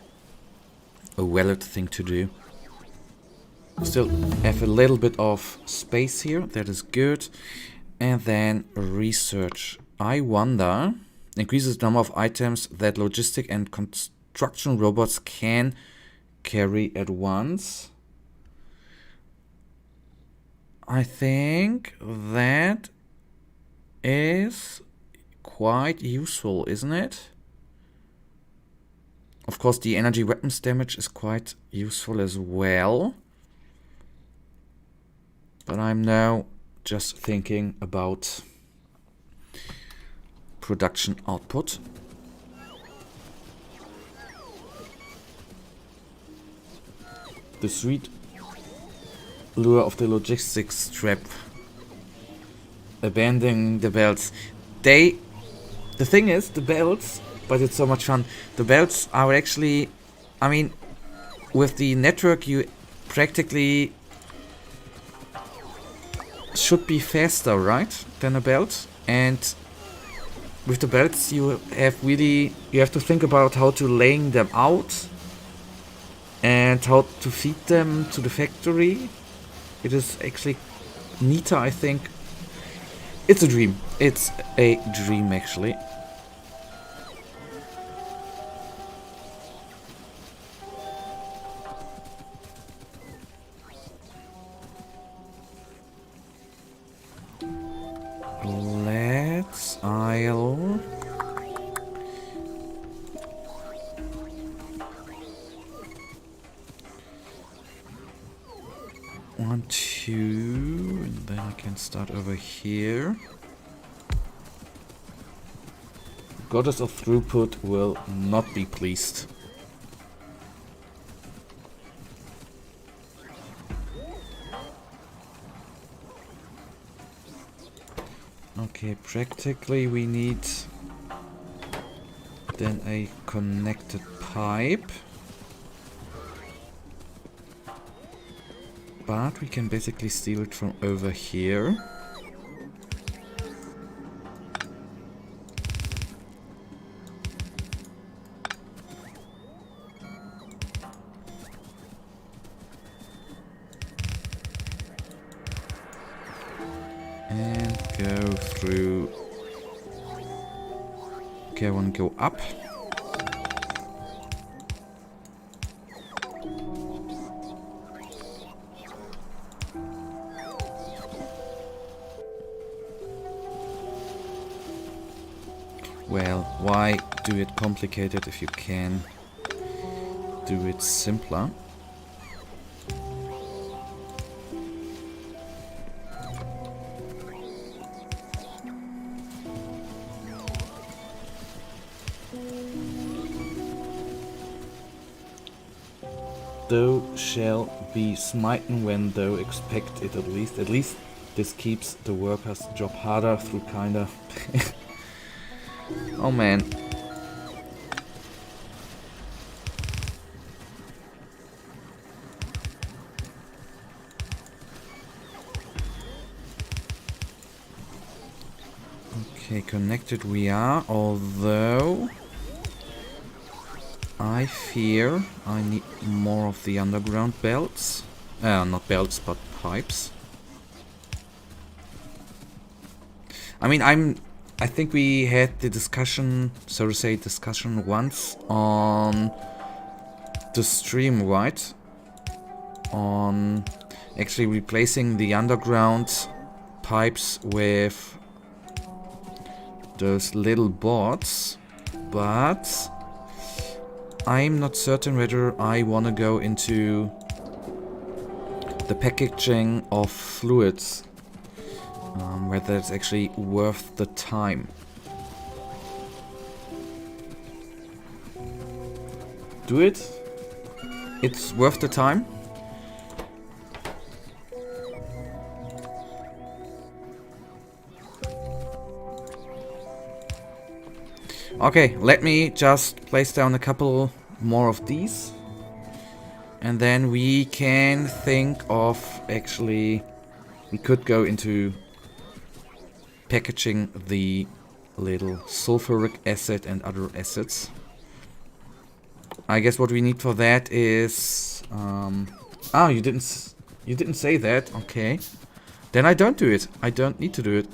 a valid thing to do. Still have a little bit of space here. That is good. And then research. I wonder, increases the number of items that logistic and construction robots can carry at once. I think that is quite useful, isn't it? Of course, the energy weapons damage is quite useful as well. But I'm now just thinking about production output. The sweet lure of the logistics trap. Abandoning the belts. The thing is, the belts, but it's so much fun. The belts are actually, I mean, with the network you practically should be faster, right, than a belt. And with the belts you have to think about how to laying them out and how to feed them to the factory. It is actually neater, I think. It's a dream. It's a dream, actually. I'll... One, two, and then I can start over here. Goddess of Throughput will not be pleased. Okay, practically we need then a connected pipe. But we can basically steal it from over here. And go through. Okay, I want to go up. Well, why do it complicated if you can do it simpler? Thou shall be smitten when thou expect it at least. At least this keeps the worker's job harder through kinda... Oh man. Okay, connected we are, although I fear I need more of the underground belts. Not belts, but pipes. I mean, I think we had the discussion, so to say, once on the stream, right? On actually replacing the underground pipes with those little boards, but I'm not certain whether I want to go into the packaging of fluids. Whether it's actually worth the time. Do it? It's worth the time? Okay, let me just place down a couple more of these. And then we can think of actually... We could go into packaging the little sulfuric acid and other acids. I guess what we need for that is... Ah, you didn't say that. Okay. Then I don't do it. I don't need to do it.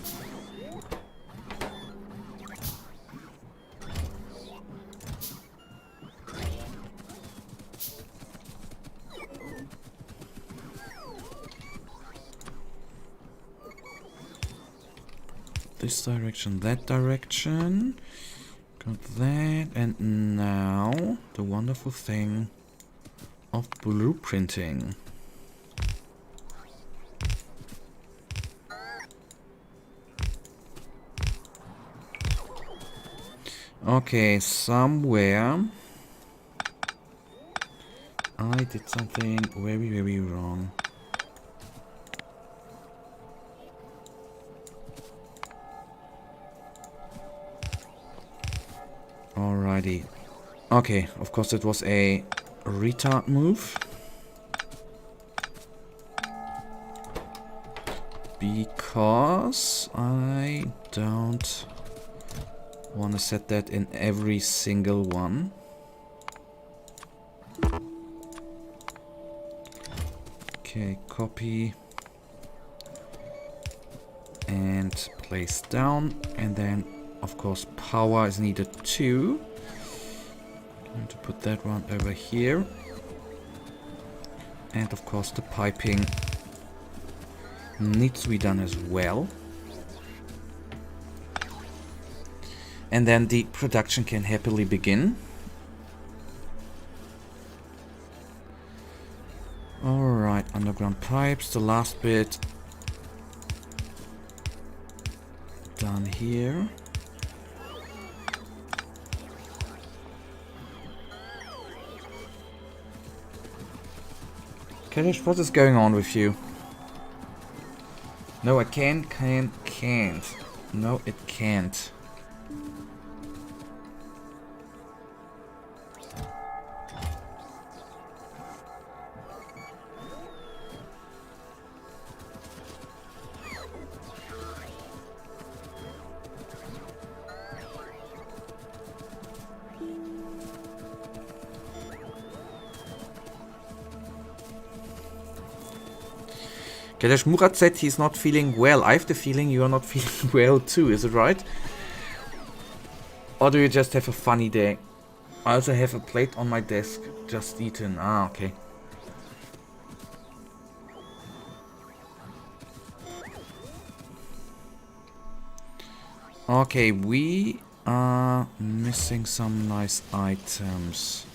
This direction, that direction. Got that. And now the wonderful thing of blueprinting. Okay, somewhere I did something very, very wrong. Alrighty. Okay, of course it was a retard move. Because I don't want to set that in every single one. Okay, copy. And place down. And then, of course, power is needed too. I'm going to put that one over here. And of course the piping needs to be done as well. And then the production can happily begin. Alright, underground pipes, the last bit done here. Kadish, what is going on with you? No, I can't. No, it can't. Kadish, Murat said he's not feeling well. I have the feeling you are not feeling well too, is it right? Or do you just have a funny day? I also have a plate on my desk, just eaten. Ah, okay. Okay, we are missing some nice items.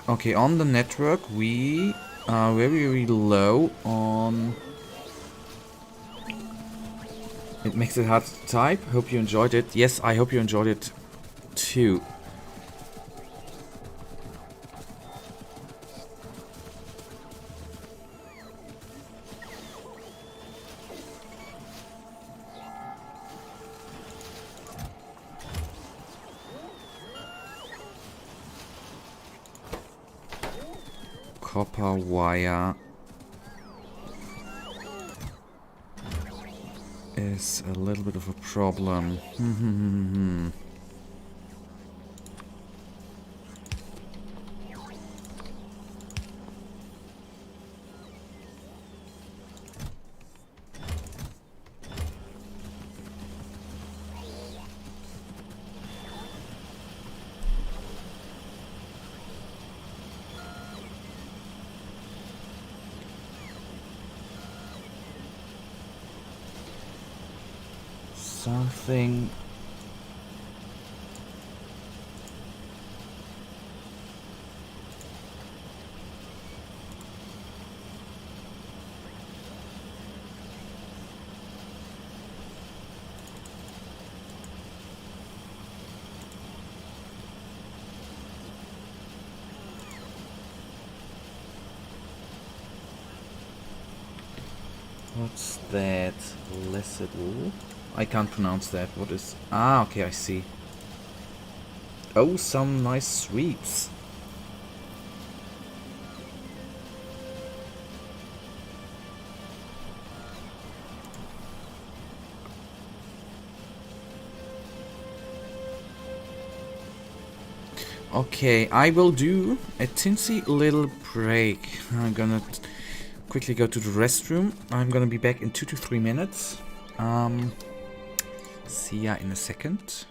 Okay, on the network we are very, very low on... It makes it hard to type. Hope you enjoyed it. Yes, I hope you enjoyed it too. Copper wire is a little bit of a problem. Something... What's that? Lessedl? I can't pronounce that. What is... Ah, okay, I see. Oh, some nice sweets. Okay, I will do a teensy little break. I'm gonna quickly go to the restroom. I'm gonna be back in 2 to 3 minutes. See ya in a second.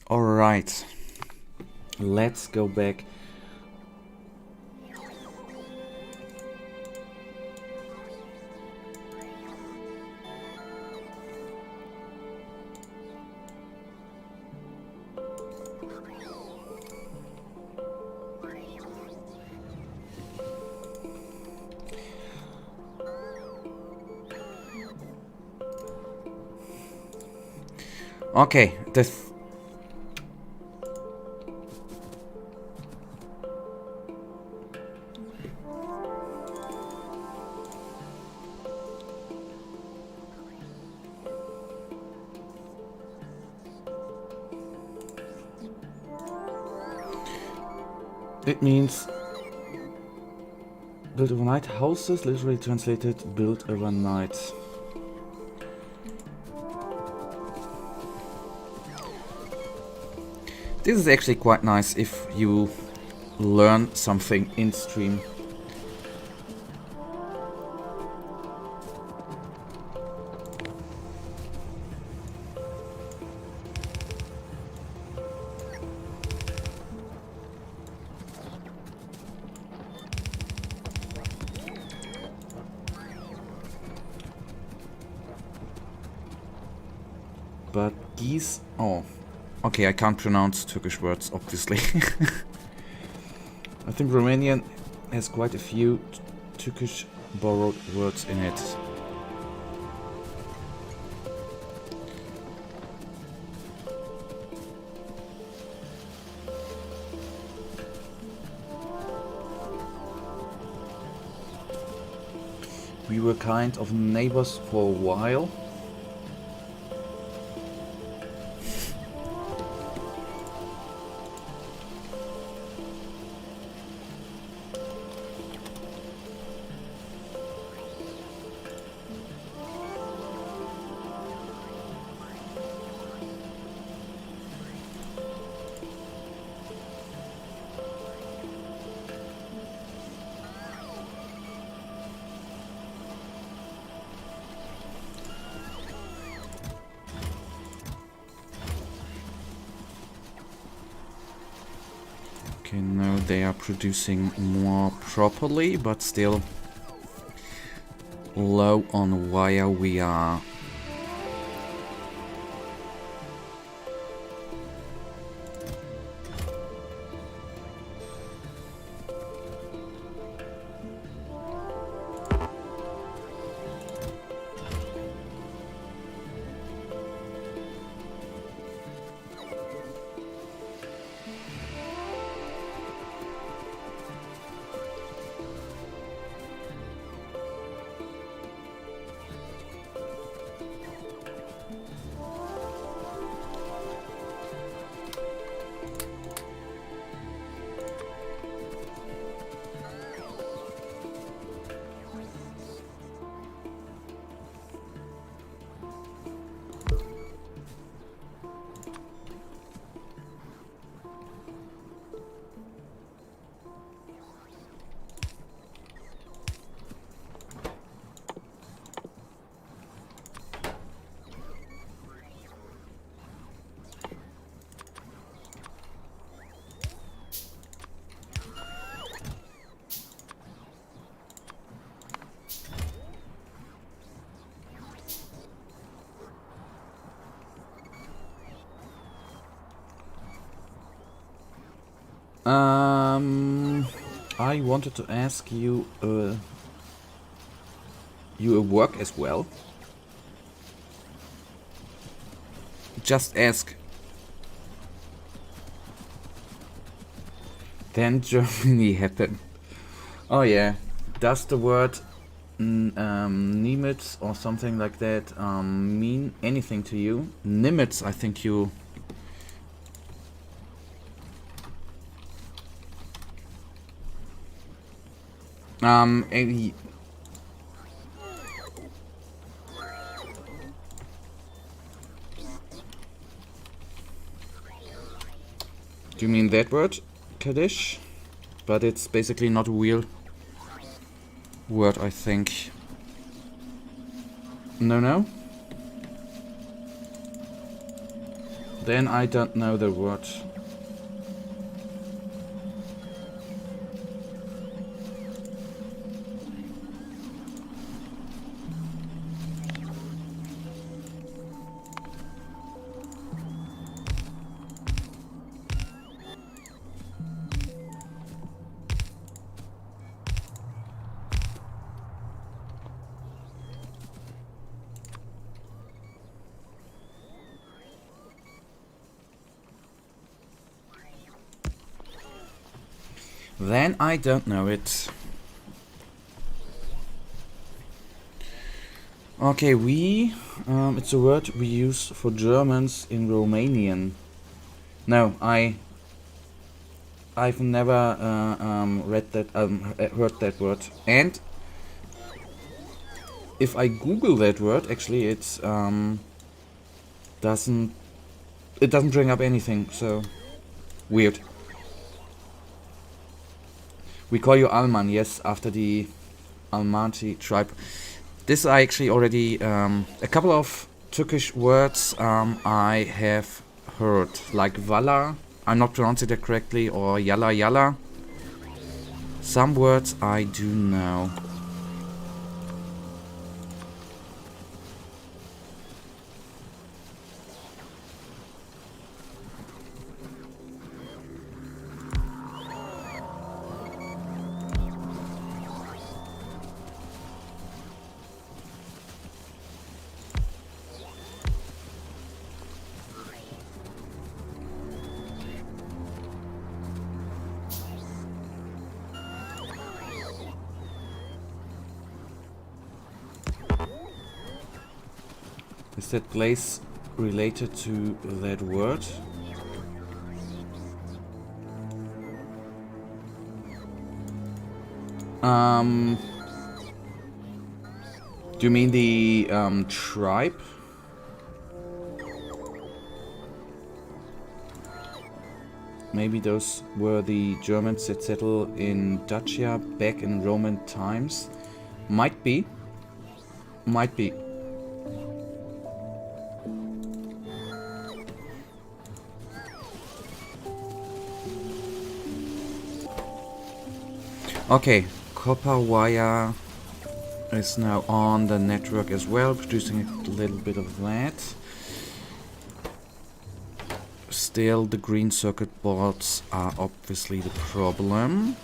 Alright. Let's go back. Okay, it means build overnight houses, literally translated build overnight. This is actually quite nice if you learn something in stream. But these... oh. Okay, I can't pronounce Turkish words, obviously. I think Romanian has quite a few Turkish borrowed words in it. We were kind of neighbors for a while. Okay, now they are producing more properly, but still low on wire we are. I wanted to ask you, you work as well? Just ask. Then Germany happened. Oh yeah. Does the word Nimitz or something like that mean anything to you? Nimitz, I think you... do you mean that word, Kaddish? But it's basically not a real word, I think. No? Then I don't know the word. Then I don't know it. Okay, it's a word we use for Germans in Romanian. No, I've never heard that word. And if I Google that word, actually, doesn't bring up anything. So weird. We call you Alman, yes, after the Almaty tribe. This I actually already a couple of Turkish words I have heard, like Vala. I'm not pronouncing it correctly, or Yala Yala. Some words I do know. Is that place related to that word? Do you mean the tribe? Maybe those were the Germans that settled in Dacia back in Roman times? Might be. Might be. Okay, copper wire is now on the network as well, producing a little bit of that. Still, the green circuit boards are obviously the problem.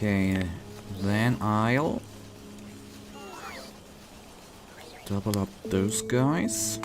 Okay, then I'll double up those guys.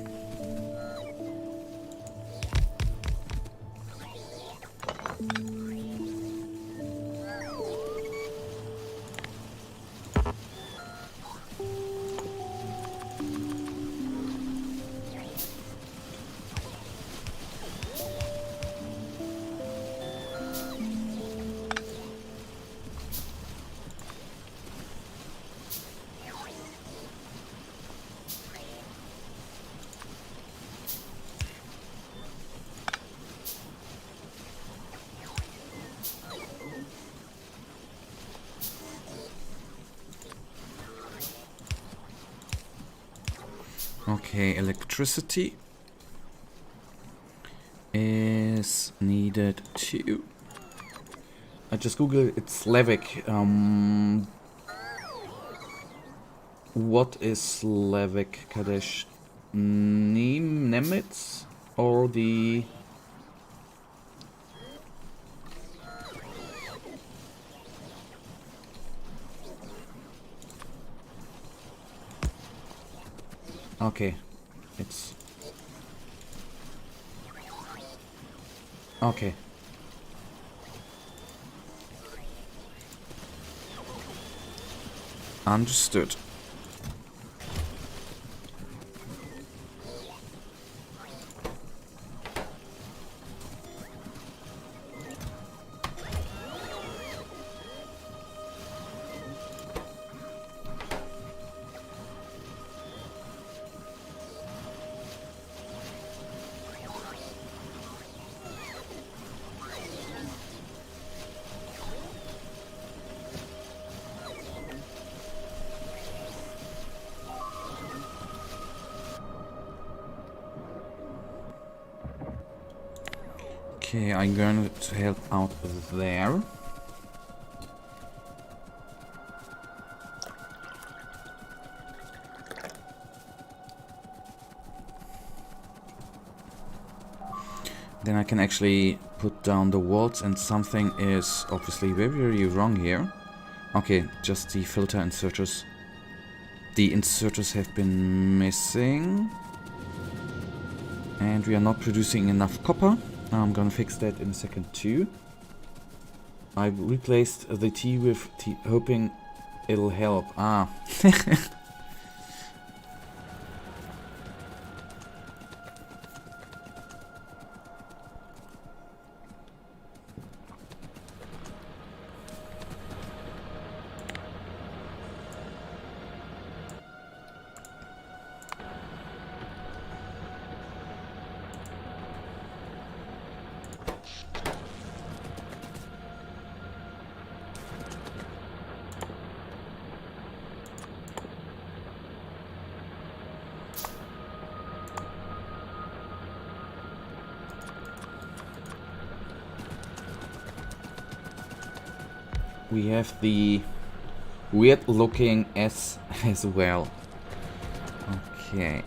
Okay, electricity is needed too. I just googled it's Slavic. What is Slavic, Kadesh? Nemitz or the... Okay, It's... Okay. Understood. Okay, I'm going to help out there. Then I can actually put down the walls, and something is obviously very wrong here. Okay, just the filter inserters. The inserters have been missing. And we are not producing enough copper. I'm gonna fix that in a second too. I replaced the T with T, hoping it'll help. Ah. We have the weird looking S as well. Okay.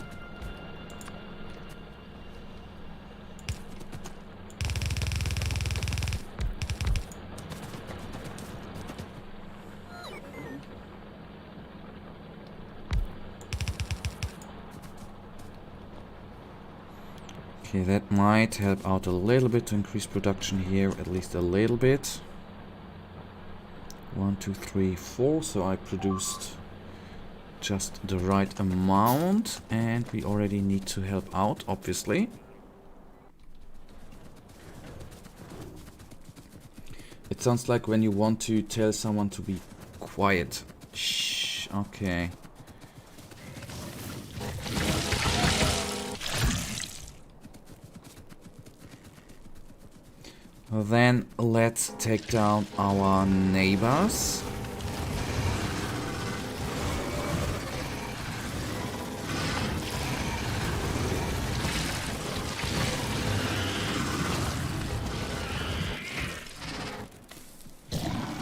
Okay, that might help out a little bit to increase production here, at least a little bit. 1, 2, 3, 4, so I produced just the right amount, and we already need to help out, obviously. It sounds like when you want to tell someone to be quiet. Shh, okay. Then let's take down our neighbors.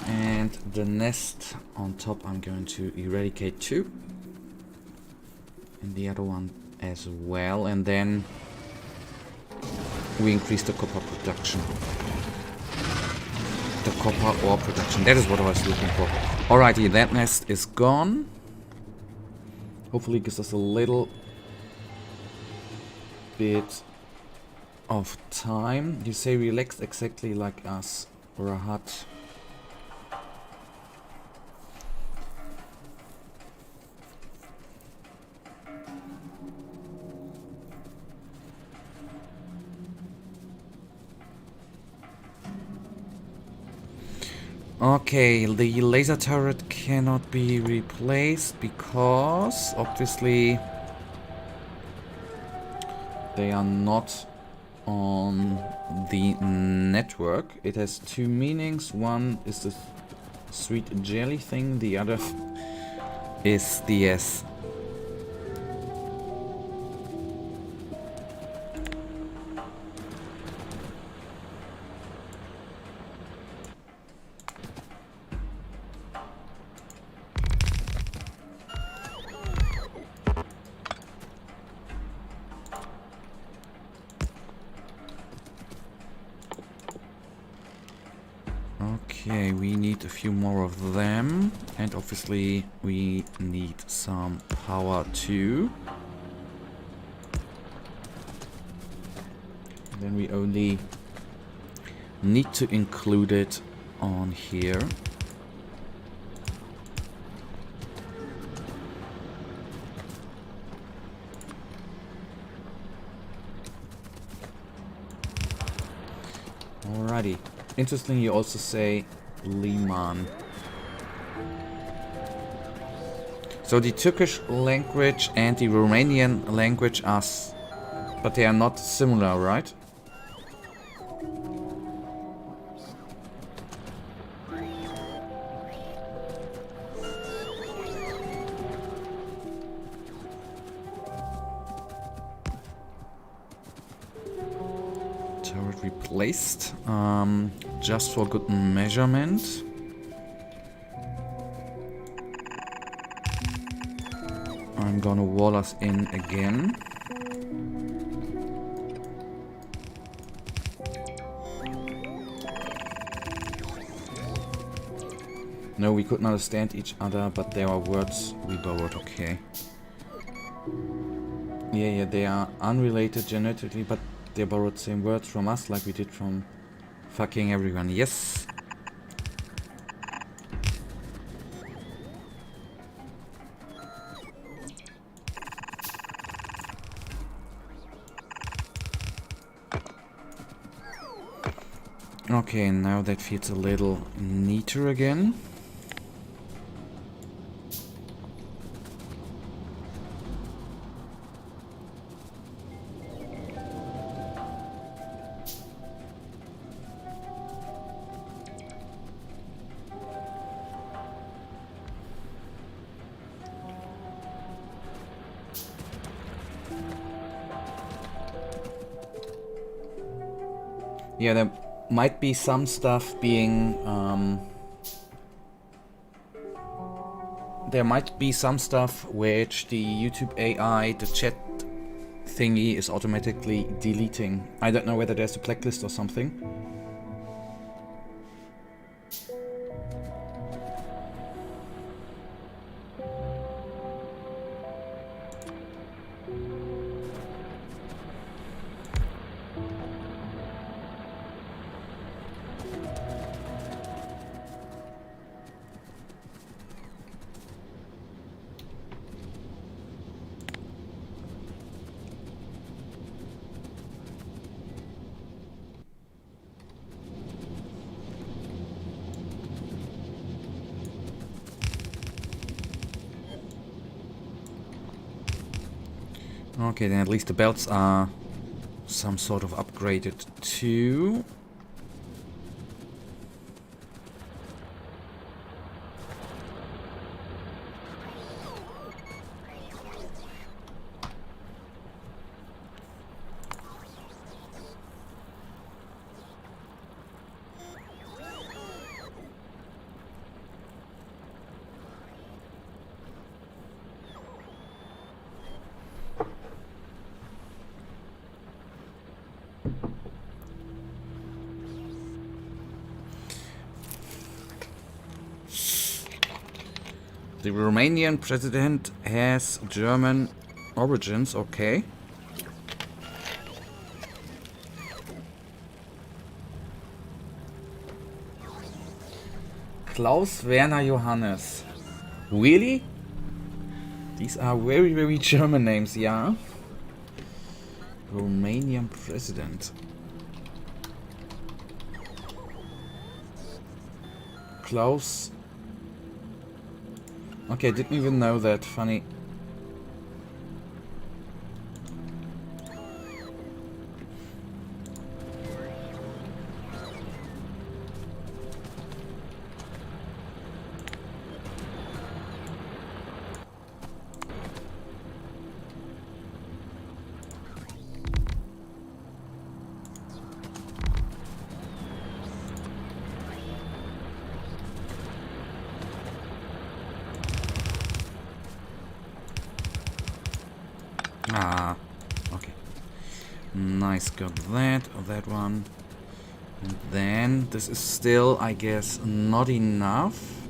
And the nest on top I'm going to eradicate too. And the other one as well. And then we increase the copper production. The copper ore production. That is what I was looking for. Alrighty, that nest is gone. Hopefully gives us a little bit of time. You say relaxed exactly like us, or a hut. Okay, the laser turret cannot be replaced because obviously they are not on the network. It has two meanings. One is the sweet jelly thing, the other is the S. Okay, we need a few more of them, and obviously we need some power too. Then we only need to include it on here. Alrighty. Interesting, you also say Liman. So the Turkish language and the Romanian language are, but they are not similar, right? Turret replaced, just for good measurement. I'm gonna wall us in again. No, we couldn't understand each other, but there are words we borrowed, okay. Yeah, they are unrelated genetically, but they borrowed same words from us like we did from fucking everyone. Yes. Okay, now that feels a little neater again. Yeah, there might be some stuff being there might be some stuff which the YouTube AI, the chat thingy, is automatically deleting. I don't know whether there's a blacklist or something. Okay, then at least the belts are some sort of upgraded too. The Romanian president has German origins, okay. Klaus Werner Johannes. Really? These are very, very German names, yeah. Romanian president. Klaus. Okay, didn't even know that. Funny. Ah, okay. Nice, got that one. And then, this is still, I guess, not enough.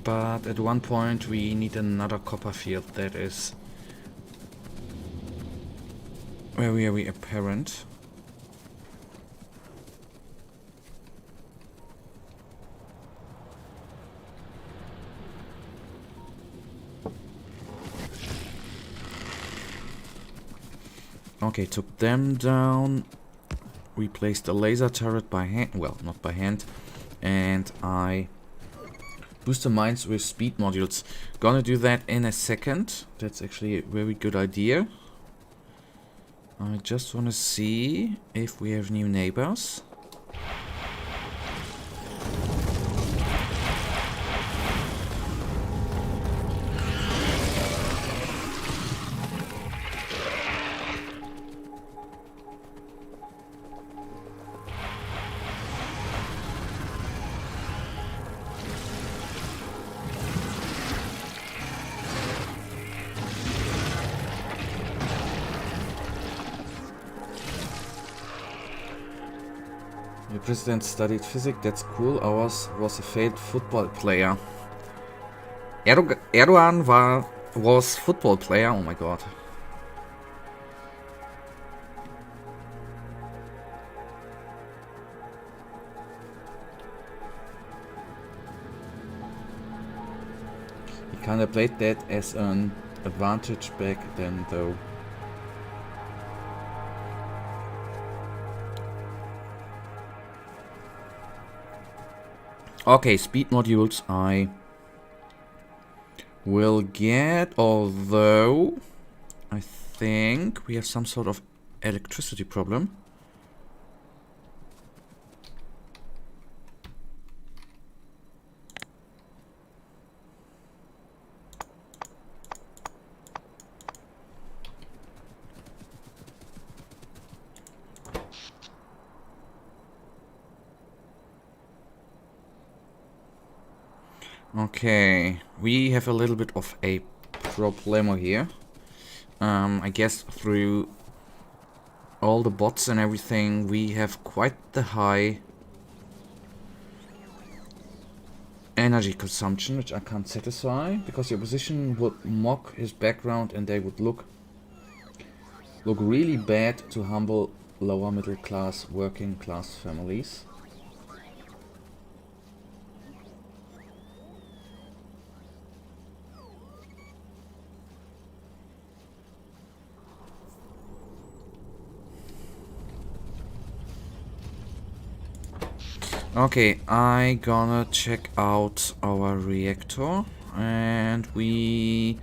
but at one point we need another copper field that is very, very apparent. Okay, took them down. Replaced the laser turret by hand. Well, not by hand. And I boost the mines with speed modules. Gonna do that in a second. That's actually a very good idea. I just want to see if we have new neighbors. The president studied physics, that's cool. Ours was a failed football player. Erdogan was football player, oh my god. He kinda played that as an advantage back then though. Okay, speed modules I will get, although I think we have some sort of electricity problem. Okay, we have a little bit of a problemo here. I guess through all the bots and everything, we have quite the high energy consumption, which I can't satisfy, because the opposition would mock his background and they would look really bad to humble lower middle class, working class families. Okay, I gonna check out our reactor, and we...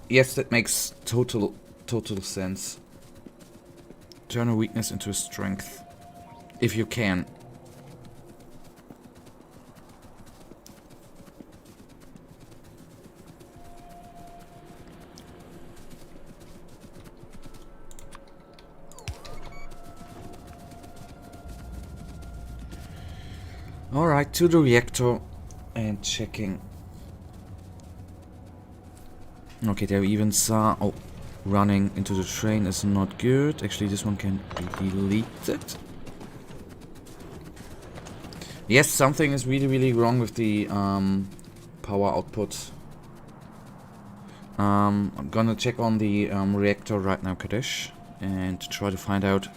Yes, that makes total sense. Turn a weakness into a strength, if you can. Alright, to the reactor and checking. Okay, there we even saw... Oh, running into the train is not good. Actually, this one can be deleted. Yes, something is really wrong with the power output. I'm gonna check on the reactor right now, Kadesh, and try to find out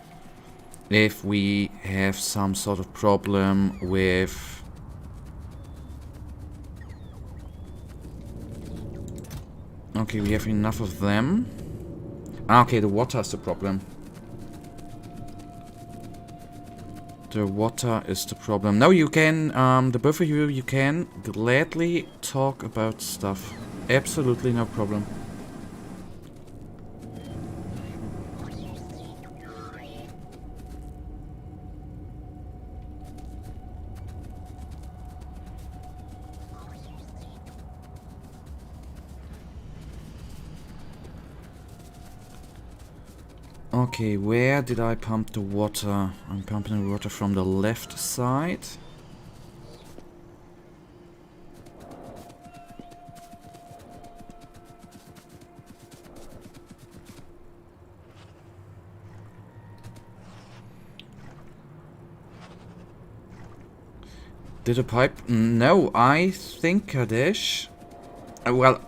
if we have some sort of problem with... Okay, we have enough of them. Okay, the water is the problem. The water is the problem. Now you can, the both of you can gladly talk about stuff. Absolutely no problem. Okay, where did I pump the water? I'm pumping the water from the left side. Did a pipe? No, I think Kadesh. Well,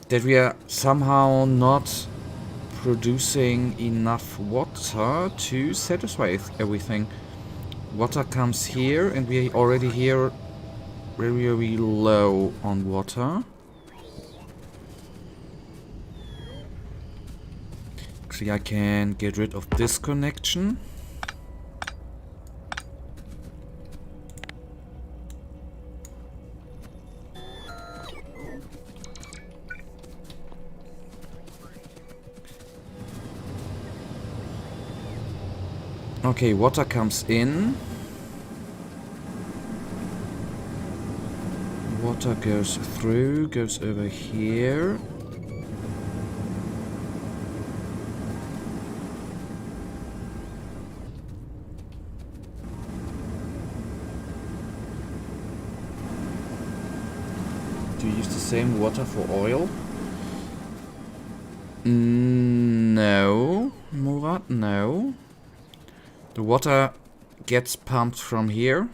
that we are somehow not producing enough water to satisfy everything. Water comes here, and we already here very, very low on water. Actually, I can get rid of this connection. Okay, water comes in. Water goes through, goes over here. Do you use the same water for oil? No, Murat, no. The water gets pumped from here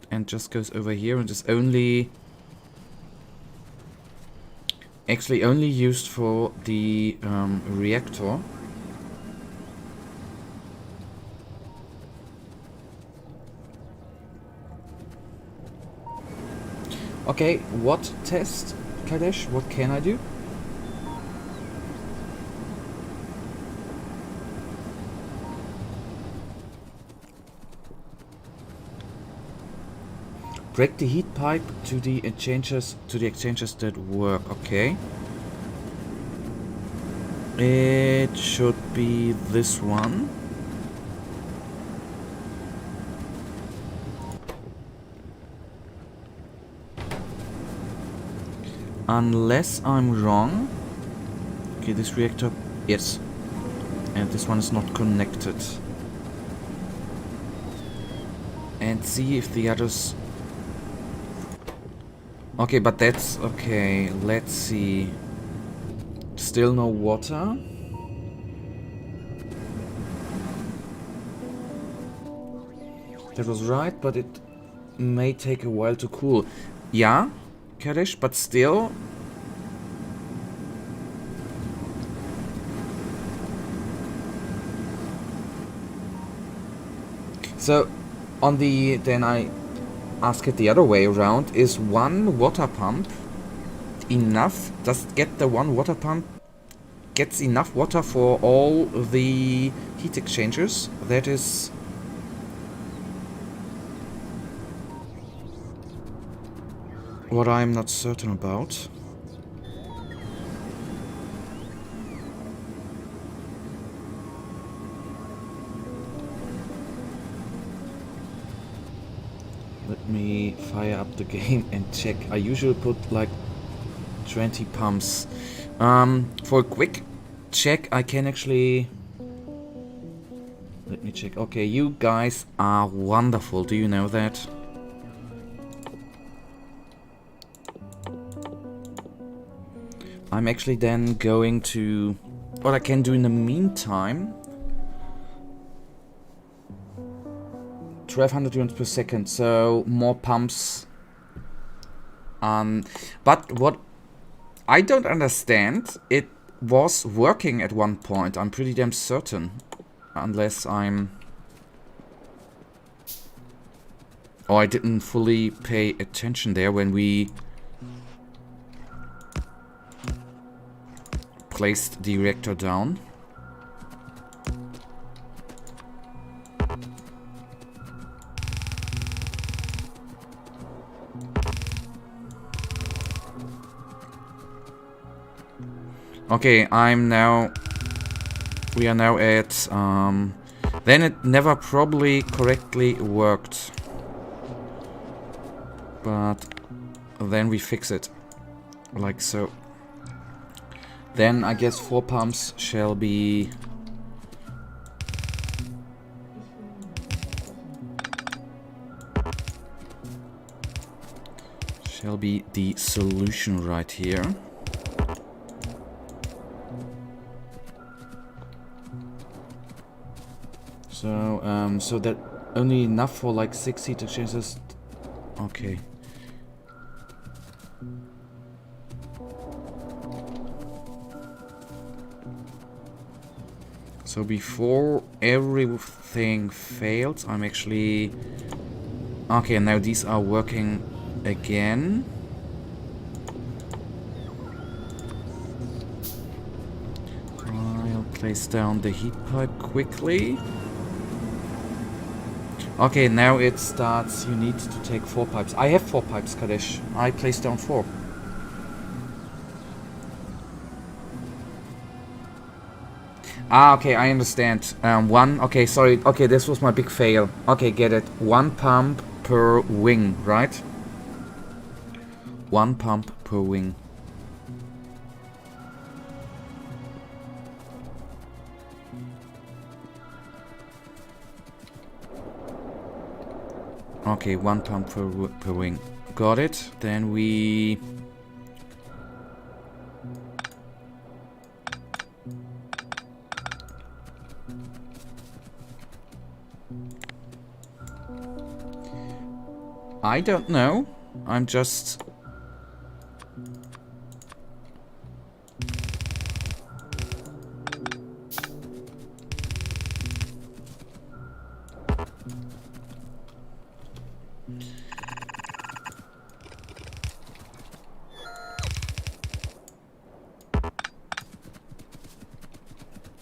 and just goes over here and is only actually only used for the reactor. Okay, what test, Kadesh? What can I do? Break the heat pipe to the exchanges that work. Okay. It should be this one. Unless I'm wrong. Okay, this reactor, yes. And this one is not connected. And see if the others... Okay, but that's... Okay, let's see. Still no water. That was right, but it may take a while to cool. Yeah, Kadesh, but still... So, on the... Then I ask it the other way around. Is one water pump enough? Does get the one water pump gets enough water for all the heat exchangers? That is... what I'm not certain about. Let me fire up the game and check. I usually put like 20 pumps. For a quick check, I can actually... Let me check. Okay, you guys are wonderful. Do you know that? I'm actually then going to... What I can do in the meantime... 1200 units per second, so more pumps. But what I don't understand, it was working at one point, I'm pretty damn certain. Unless I'm... Oh, I didn't fully pay attention there when we... placed the reactor down. Okay, we are now at, then it never probably correctly worked. But then we fix it. Like so. Then I guess 4 pumps shall be... shall be the solution right here. So that only enough for like 6 heat exchangers. Okay. So before everything fails, I'm actually... Okay, now these are working again. I'll place down the heat pipe quickly. Okay, now it starts. You need to take 4 pipes. I have 4 pipes, Kadesh. I placed down 4. Ah, okay, I understand. One, okay, sorry. Okay, this was my big fail. Okay, get it. 1 pump per wing, right? 1 pump per wing. Okay, 1 pump per wing. Got it. Then we... I don't know. I'm just...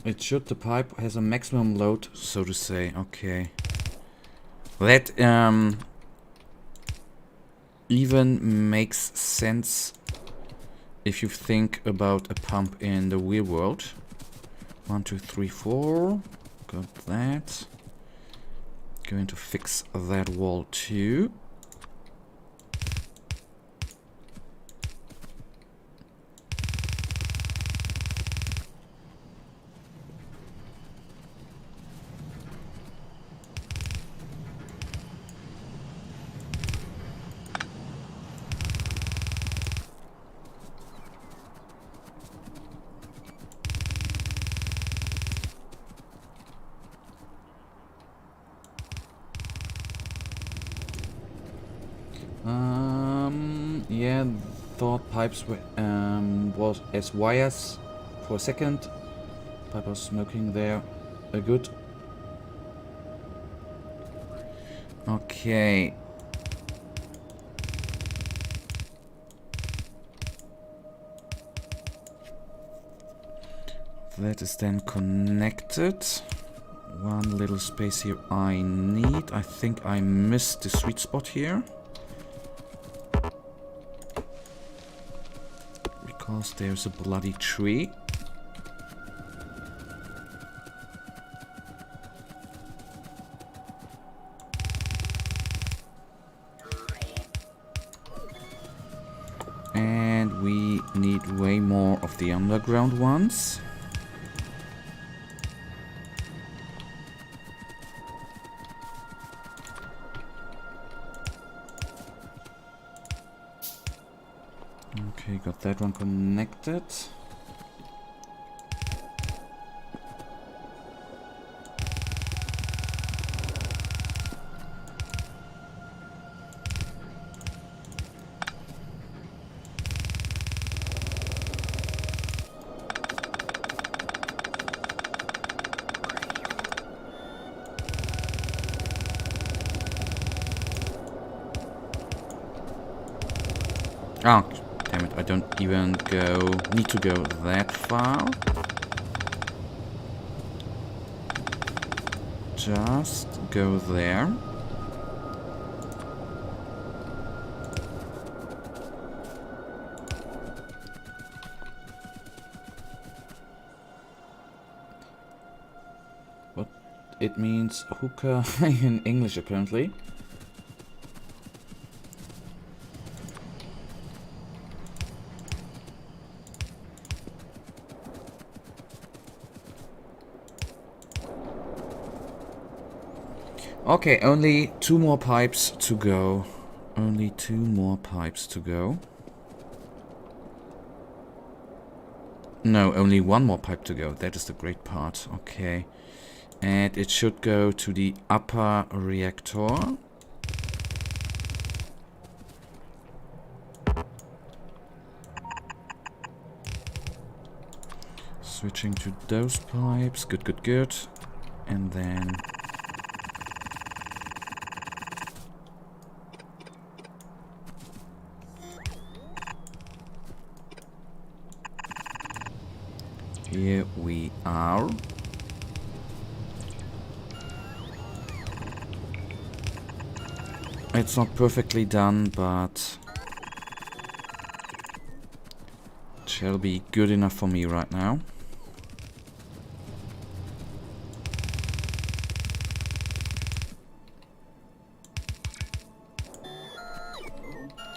It should, the pipe has a maximum load, so to say. Okay. That even makes sense if you think about a pump in the real world. 1, 2, 3, 4. Got that. Going to fix that wall too. Yeah, thought pipes were, was as wires for a second. Pipe was smoking there. Good. Okay. That is then connected. One little space here I need. I think I missed the sweet spot here. Because there's a bloody tree. And we need way more of the underground ones. Okay, got that one connected. Oh, damn it, I don't even need to go that far. Just go there. What it means hookah in English apparently. Okay, only 2 more pipes to go. Only 2 more pipes to go. No, only 1 more pipe to go. That is the great part. Okay. And it should go to the upper reactor. Switching to those pipes. Good, good, good. And then... here we are. It's not perfectly done, but it shall be good enough for me right now.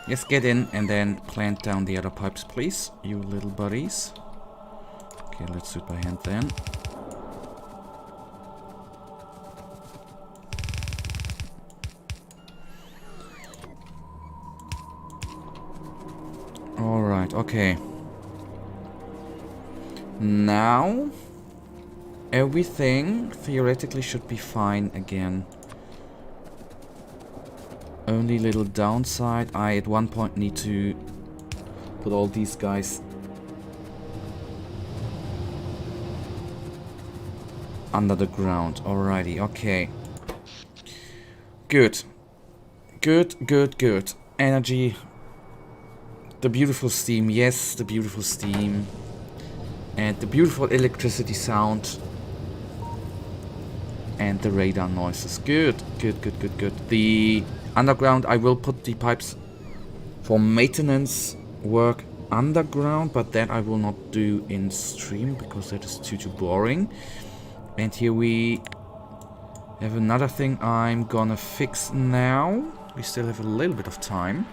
Yes, get in and then plant down the other pipes, please, you little buddies. Okay, let's do it by hand then. Alright, okay. Now, everything theoretically should be fine again. Only little downside, I at one point need to put all these guys under the ground. Alrighty, okay. Good. Good, good, good. Energy. The beautiful steam, yes, the beautiful steam. And the beautiful electricity sound. And the radar noises. Good, good, good, good, good. The underground, I will put the pipes for maintenance work underground, but that I will not do in stream because that is too boring. And here we have another thing I'm gonna fix now. We still have a little bit of time.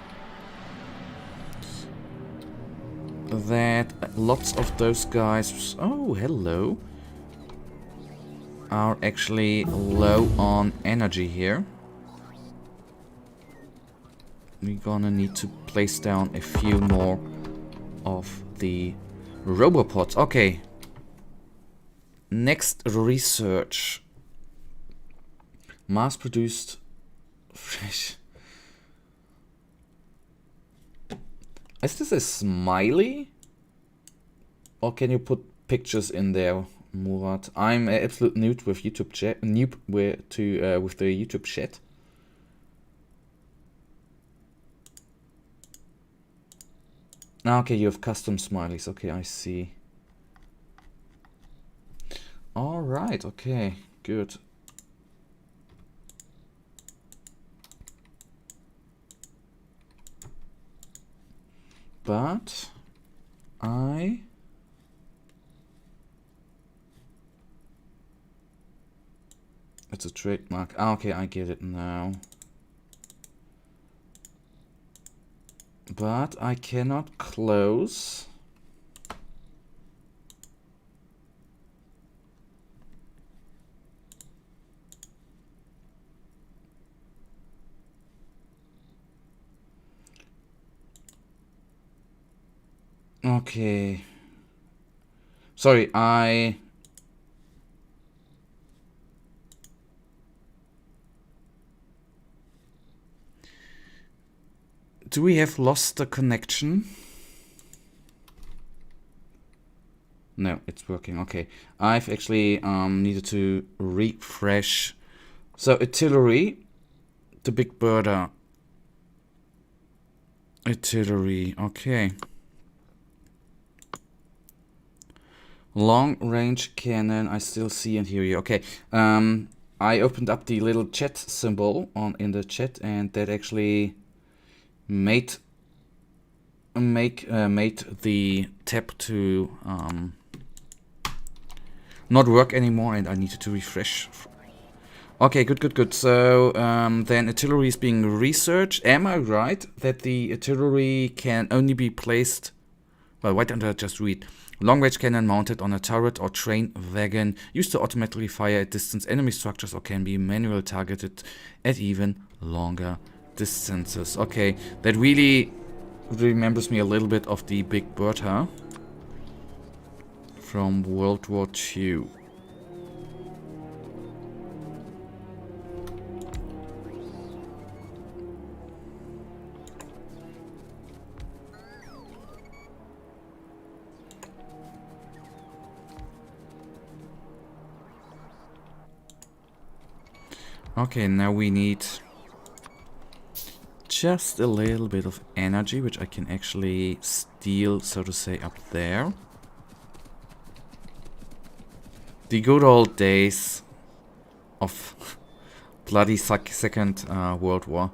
That lots of those guys, oh hello, are actually low on energy here. We're gonna need to place down a few more of the robopods. Okay. Next research. Mass-produced fresh. Is this a smiley? Or can you put pictures in there, Murat? I'm an absolute noob with YouTube chat. With the YouTube chat. Okay, you have custom smileys. Okay, I see. All right. Okay. Good. But it's a trademark. Ah, okay, I get it now. But I cannot close. Okay. Sorry, do we have lost the connection? No, it's working. Okay. I've actually needed to refresh. So artillery, the big birder. Artillery, okay. Long range cannon, I still see and hear you. Okay. I opened up the little chat symbol in the chat, and that actually made the tab to not work anymore, and I needed to refresh. Okay, good, good, good. So then artillery is being researched. Am I right that the artillery can only be placed? Well, why don't I just read? Long-range cannon mounted on a turret or train wagon, used to automatically fire at distance enemy structures, or can be manually targeted at even longer distances. Okay, that really remembers me a little bit of the Big Bertha from World War II. Okay, now we need just a little bit of energy, which I can actually steal, so to say, up there. The good old days of bloody Second World War.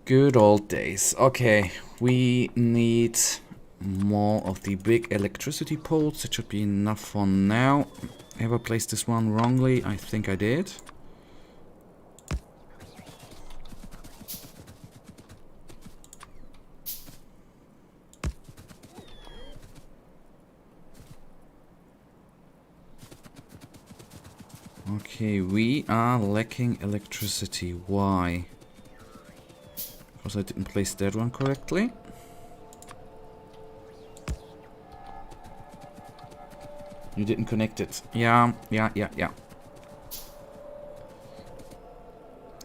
Good old days. Okay, we need more of the big electricity poles. It should be enough for now. Have I placed this one wrongly? I think I did. Okay, we are lacking electricity. Why? Because I didn't place that one correctly. You didn't connect it. Yeah.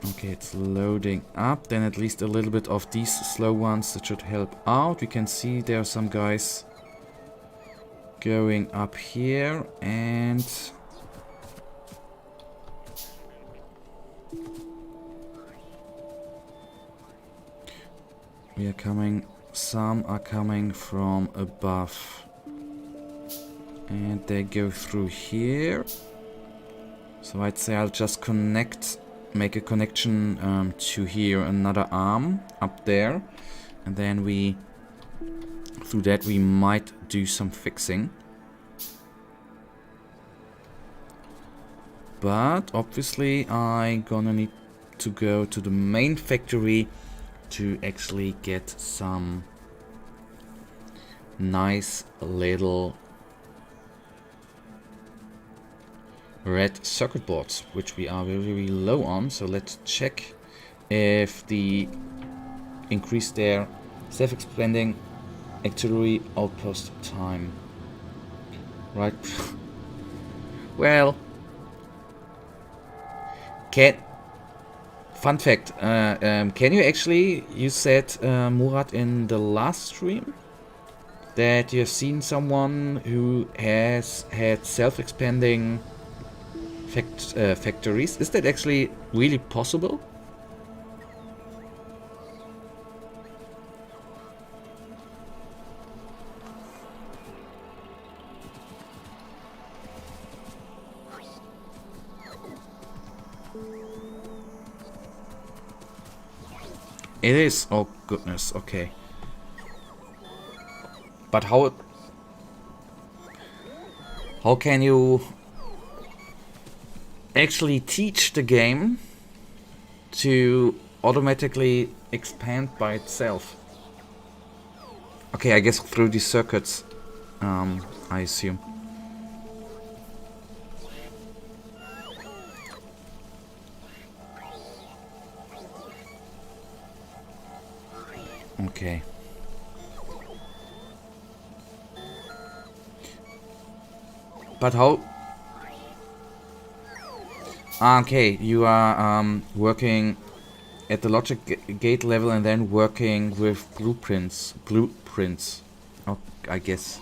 Okay, it's loading up. Then at least a little bit of these slow ones that should help out. We can see there are some guys going up here and... we are coming, some are coming from above. And they go through here. So I'd say I'll just make a connection to here, another arm up there. And then through that we might do some fixing. But obviously I'm gonna need to go to the main factory to actually get some nice little red circuit boards, which we are very, very low on. So let's check if the increase their self-expanding artillery outpost time. Right. Well, fun fact, can you actually, you said, Murat, in the last stream that you've seen someone who has had self-expanding factories. Is that actually really possible? It is. Oh goodness. Okay. But how can you actually teach the game to automatically expand by itself? Okay, I guess through these circuits, I assume. Okay. But how? Okay, you are working at the logic gate level and then working with blueprints. Oh, I guess.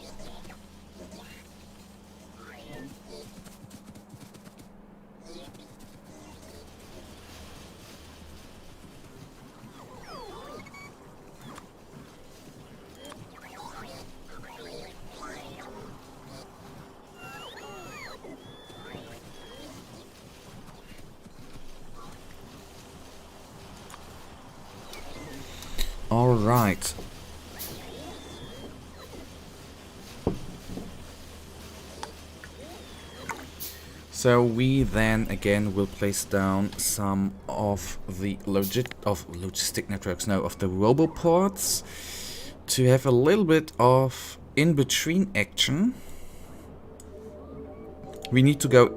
All right. So we then again will place down some of the logistic networks, no, of the roboports, to have a little bit of in-between action. We need to go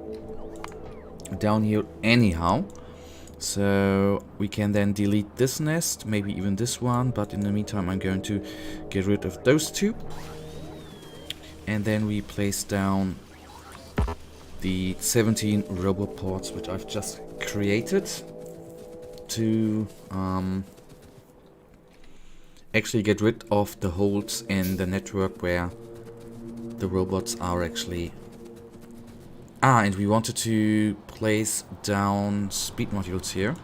down here anyhow. So we can then delete this nest, maybe even this one, but in the meantime I'm going to get rid of those two. And then we place down the 17 roboports which I've just created to actually get rid of the holes in the network where the robots are actually... and we wanted to place down speed modules here.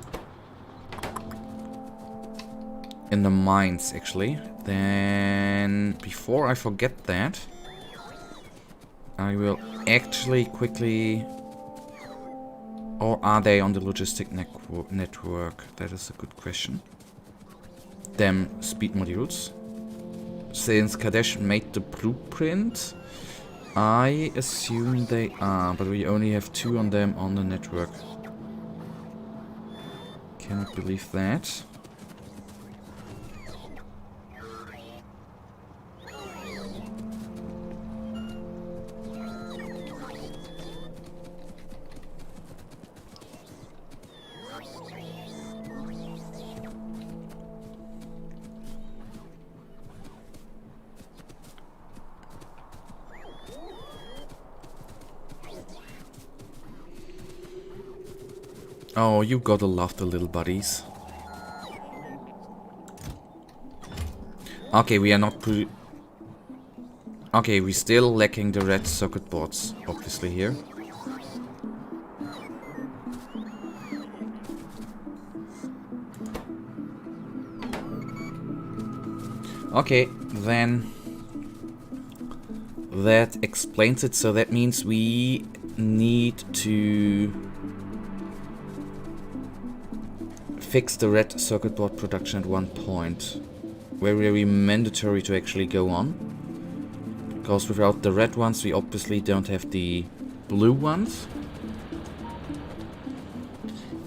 In the mines, actually. Then, before I forget that, I will actually quickly... Or are they on the logistic network? That is a good question. Them speed modules. Since Kadesh made the blueprint, I assume they are, but we only have 2 on them on the network. Cannot believe that. Oh, you gotta love the little buddies. Okay, we are not okay, we're still lacking the red circuit boards, obviously, here. Okay, then... that explains it, so that means we need to... fix the red circuit board production at one point. Very mandatory to actually go on. Because without the red ones, we obviously don't have the blue ones.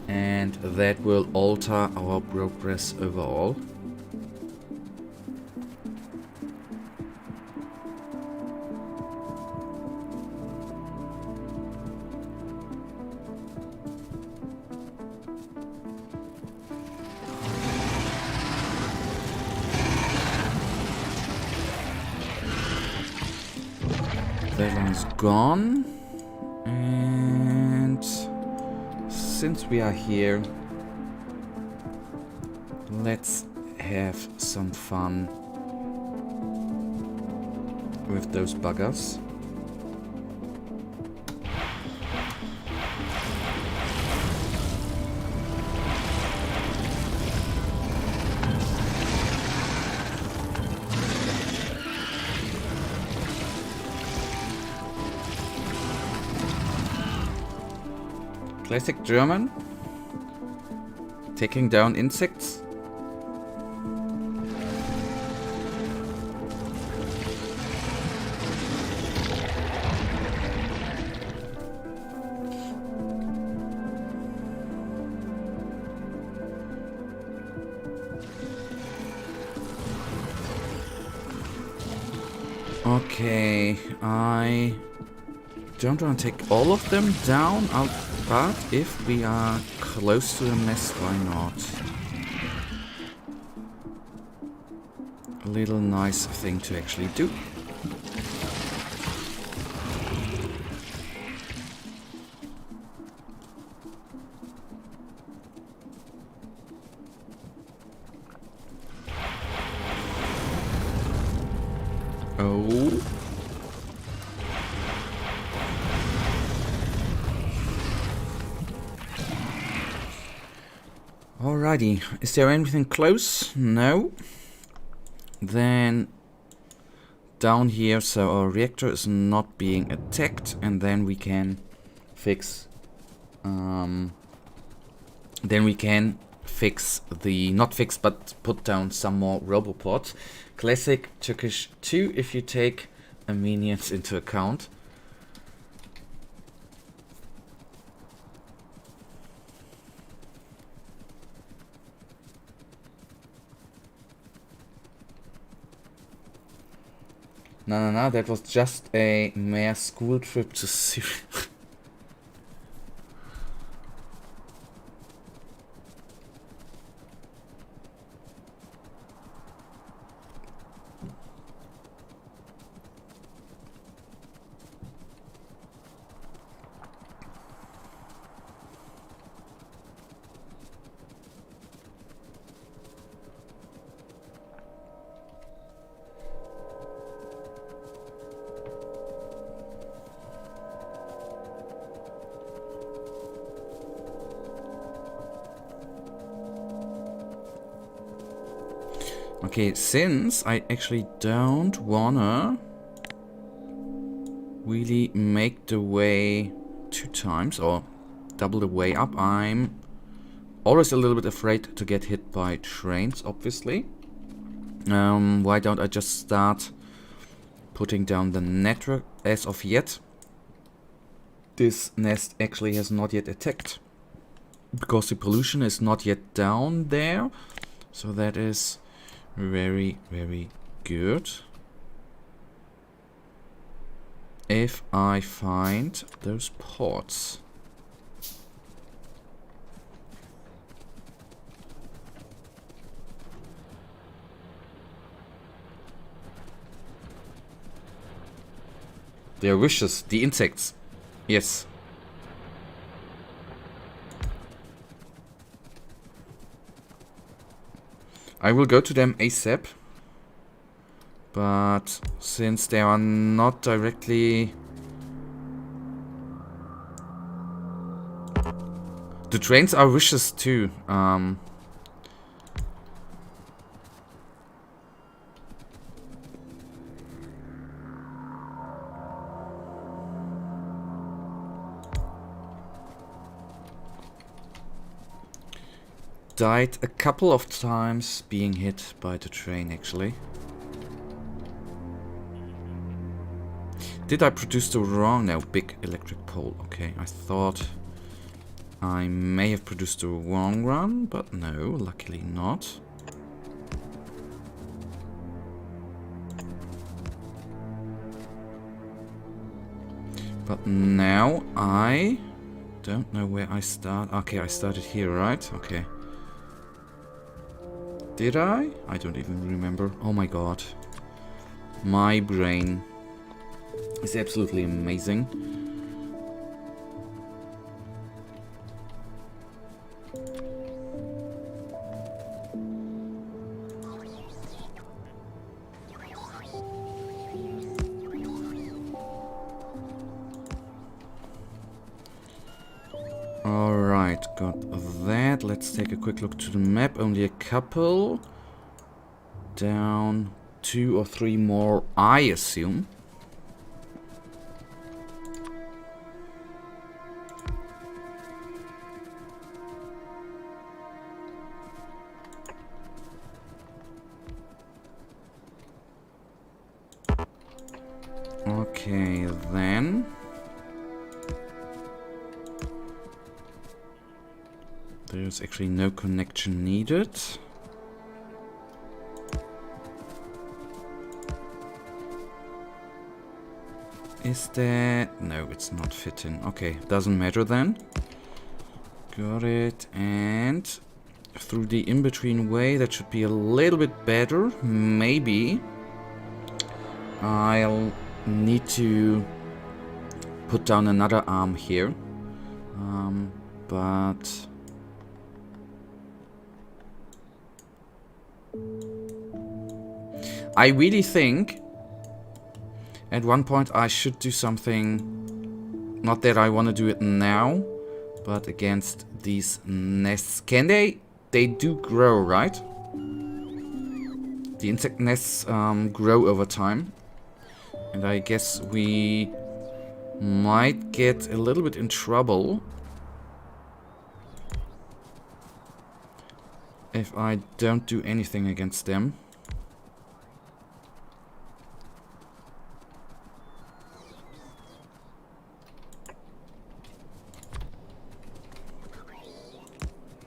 And that will alter our progress overall. That one's gone. And since we are here, let's have some fun with those buggers. Classic German. Taking down insects. Okay, I don't want to take all of them down, but if we are close to the nest, why not? A little nice thing to actually do. Oh. Alrighty, is there anything close? No. Then down here, so our reactor is not being attacked, and then we can fix not fix, but put down some more robopods. Classic Turkish 2 if you take Armenians into account. No, that was just a mere school trip to Syria. Okay, since I actually don't wanna really make the way 2 times or double the way up, I'm always a little bit afraid to get hit by trains, obviously. Why don't I just start putting down the network as of yet? This nest actually has not yet attacked because the pollution is not yet down there. So that is very, very good. If I find those ports. They're vicious, the insects. Yes. I will go to them ASAP. But since they are not directly... The trains are vicious too. Died a couple of times being hit by the train, actually. Did I produce the wrong... No, big electric pole. Okay, I thought I may have produced the wrong one, but no, luckily not. But now I don't know where I start. Okay, I started here, right? Okay. Did I? I don't even remember. Oh my god. My brain is absolutely amazing. Alright, got that. Let's take a quick look to the map. Only a couple. Down 2 or 3 more, I assume. Okay, then. There's actually no connection needed. Is that... No, it's not fitting. Okay, doesn't matter then. Got it. And through the in-between way, that should be a little bit better. Maybe I'll need to put down another arm here. But... I really think at one point I should do something, not that I want to do it now, but against these nests. Can they? They do grow, right? The insect nests grow over time. And I guess we might get a little bit in trouble if I don't do anything against them.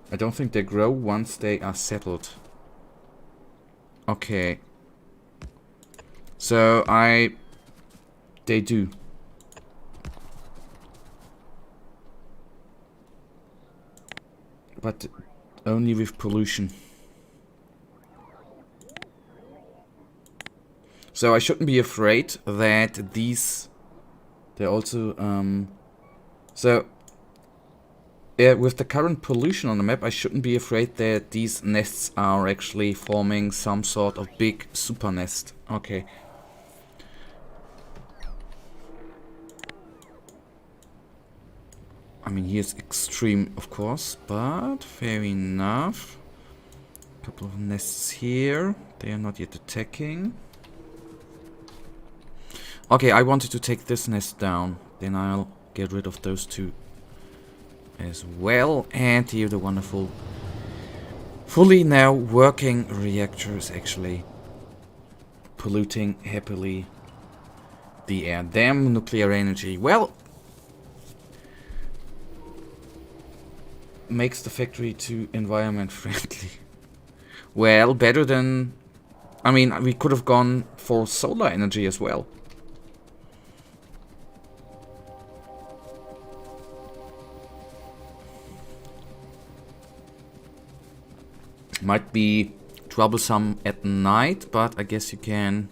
I don't think they grow once they are settled. Okay. So they do. But only with pollution. So I shouldn't be afraid that these... They're also... with the current pollution on the map, I shouldn't be afraid that these nests are actually forming some sort of big super nest. Okay. I mean, here's extreme, of course, but fair enough. Couple of nests here. They are not yet attacking. Okay, I wanted to take this nest down. Then I'll get rid of those two as well. And here the wonderful, fully now working reactor is actually polluting happily the air. Damn nuclear energy. Well, makes the factory too environment friendly. Well, better than... I mean, we could have gone for solar energy as well. Might be troublesome at night, but I guess you can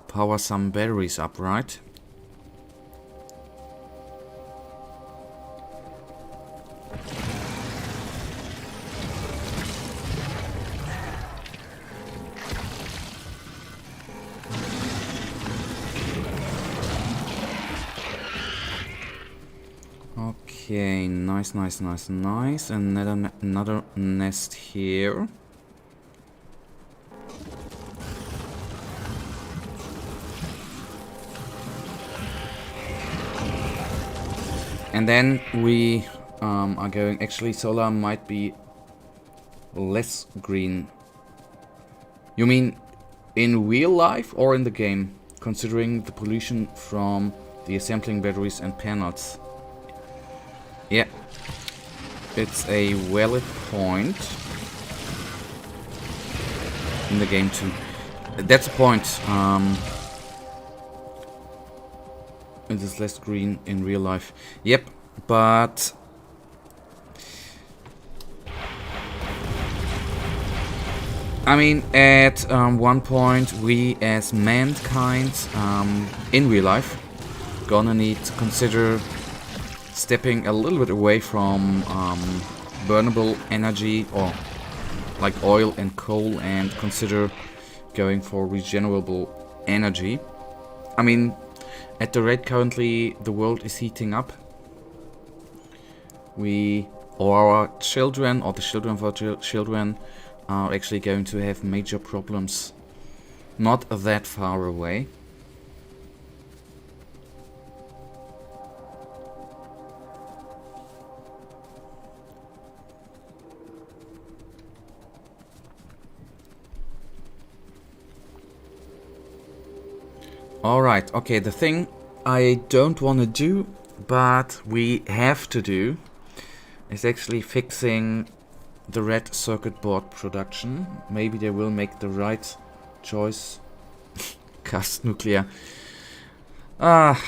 power some batteries up, right? Okay, nice, nice, nice, nice. Another nest here. And then we are going... Actually, solar might be less green. You mean in real life or in the game? Considering the pollution from the assembling batteries and panels. Yeah, it's a valid point. In the game too. That's a point. It is less green in real life. Yep, but... I mean, at one point, we as mankind, in real life, gonna need to consider stepping a little bit away from burnable energy, or like oil and coal, and consider going for regenerable energy. I mean, at the rate currently the world is heating up, we, or our children, or the children of our children, are actually going to have major problems not that far away. Alright, okay, the thing I don't want to do, but we have to do, is actually fixing the red circuit board production. Maybe they will make the right choice. Cast nuclear. I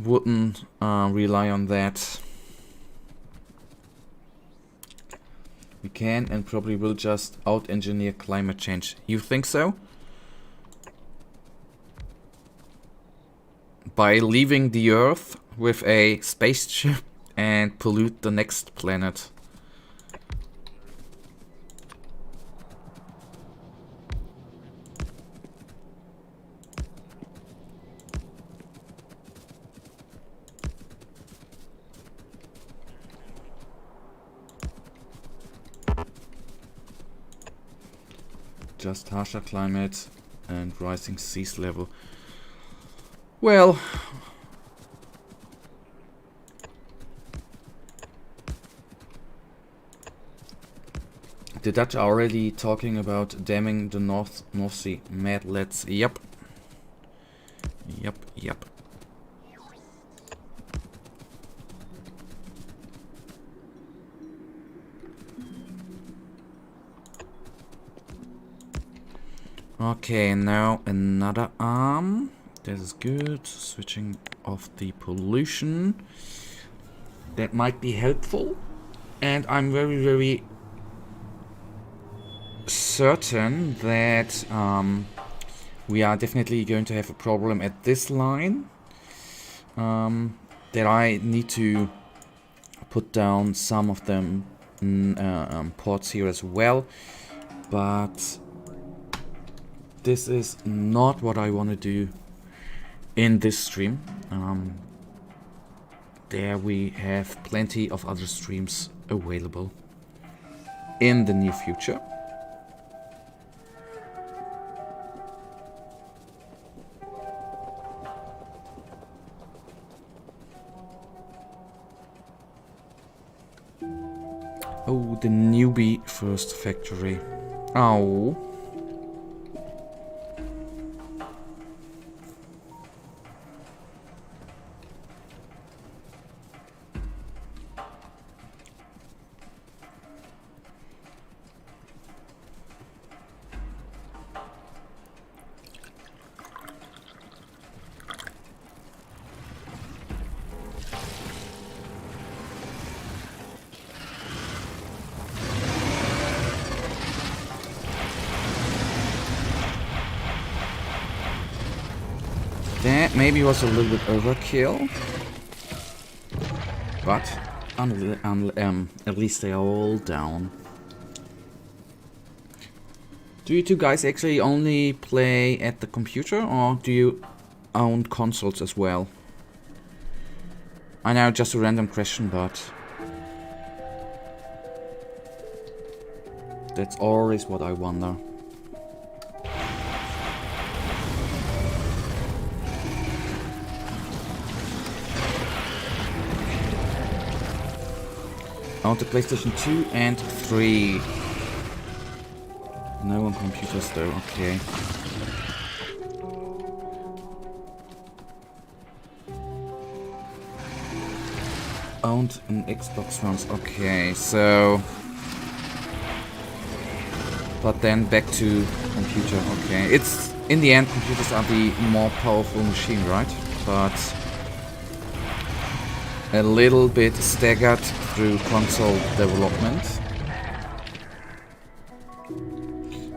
wouldn't rely on that. We can and probably will just out-engineer climate change. You think so? By leaving the Earth with a spaceship and pollute the next planet. Just harsher climate and rising sea level. Well, the Dutch are already talking about damming the North Sea. Mad lads. Yep. Yep, yep. Okay, now another arm. This is good. Switching off the pollution. That might be helpful. And I'm very, very certain that we are definitely going to have a problem at this line. That I need to put down some of them ports here as well. But this is not what I want to do. in this stream. There we have plenty of other streams available in the near future. Oh, the newbie first factory. Oh. That maybe was a little bit overkill, but at least they are all down. Do you two guys actually only play at the computer, or do you own consoles as well? I know, just a random question, but that's always what I wonder. On the PlayStation 2 and 3. No on computers though, okay. Owned an Xbox once, okay, so... But then back to computer, okay. It's, in the end, computers are the more powerful machine, right? But... a little bit staggered through console development.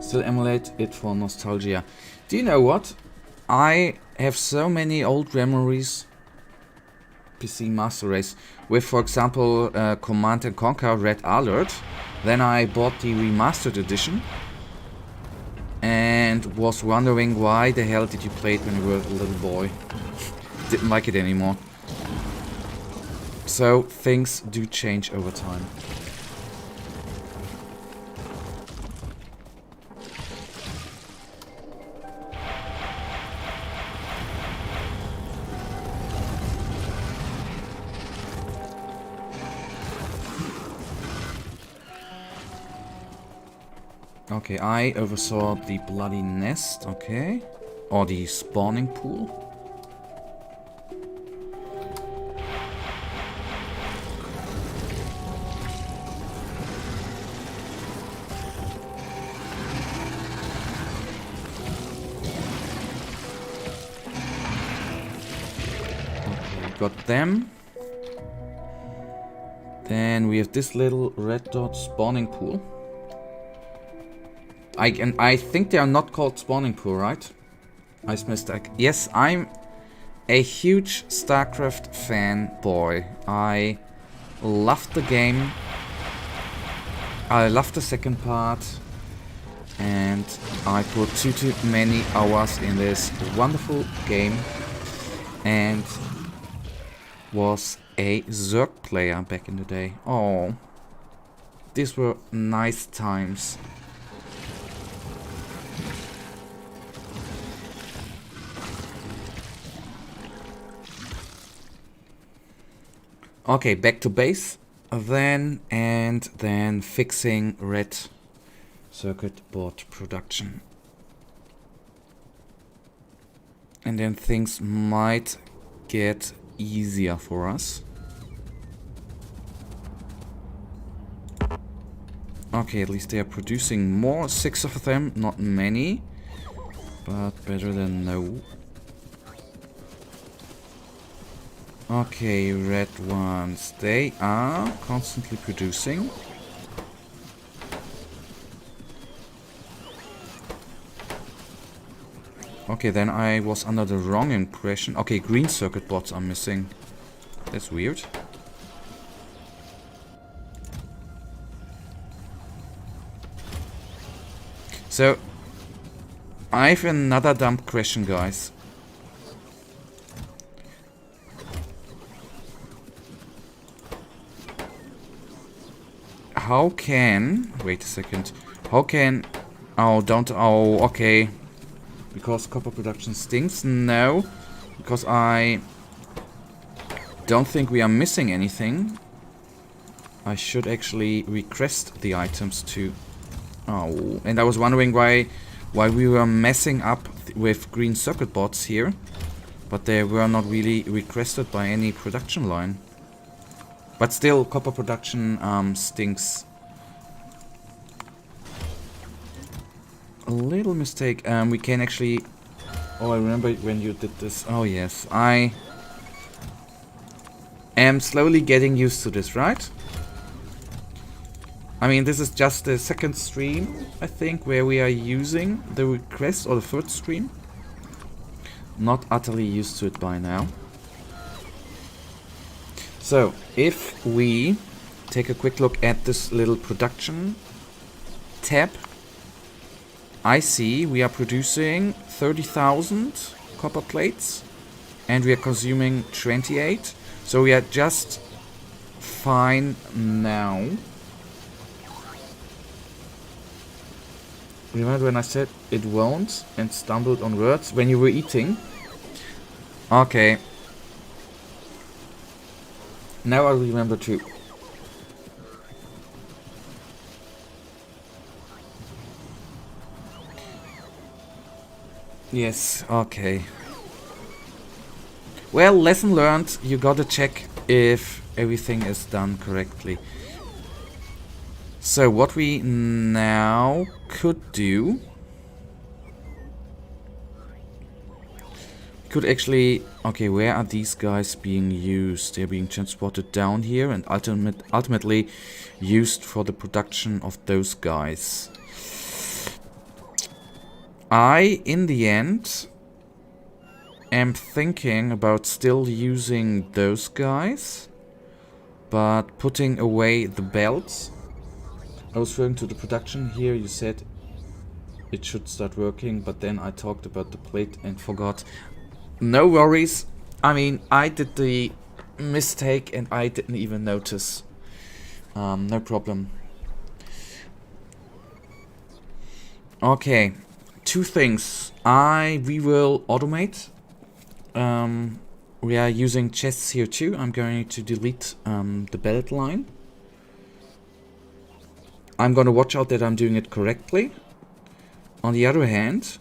Still emulate it for nostalgia. Do you know what? I have so many old memories. PC Master Race with, for example, Command and Conquer Red Alert. Then I bought the remastered edition and was wondering why the hell did you play it when you were a little boy. Didn't like it anymore. So, things do change over time. Okay, I oversaw the bloody nest, okay. Or the spawning pool. Got them. Then we have this little red dot spawning pool. I think they are not called spawning pool, right? I mistake. Yes, I'm a huge StarCraft fanboy. I love the game. I love the second part. And I put too many hours in this wonderful game. And was a Zerg player back in the day. Oh, these were nice times. Okay, back to base then, and then fixing red circuit board production. And then things might get easier for us. Okay, at least they are producing more. 6 of them, not many, but better than no. Okay, red ones. They are constantly producing. Okay, then I was under the wrong impression. Okay, green circuit boards are missing. That's weird. So, I have another dumb question, guys. how can... Wait a second. How can... Oh, don't... Oh, okay. Because copper production stinks? No. Because I don't think we are missing anything. I should actually request the items to... Oh, and I was wondering why we were messing up with green circuit boards here. But they were not really requested by any production line. But still, copper production stinks. A little mistake. We can actually... Oh, I remember when you did this. Oh, yes. I am slowly getting used to this, right? I mean, this is just the second stream, I think, where we are using the request, or the third stream. Not utterly used to it by now. So, if we take a quick look at this little production tab, I see we are producing 30,000 copper plates and we are consuming 28. So we are just fine now. Remember when I said it won't and stumbled on words when you were eating? Okay. Now I remember too. Yes, okay. Well, lesson learned. You gotta check if everything is done correctly. So what we now could do... Could actually... Okay, where are these guys being used? They're being transported down here and ultimately used for the production of those guys. I, in the end, am thinking about still using those guys, but putting away the belts. I was referring to the production here. You said it should start working, but then I talked about the plate and forgot. No worries. I mean, I did the mistake and I didn't even notice. No problem. Okay. Two things. We will automate. We are using chests here too. I'm going to delete the belt line. I'm going to watch out that I'm doing it correctly. On the other hand,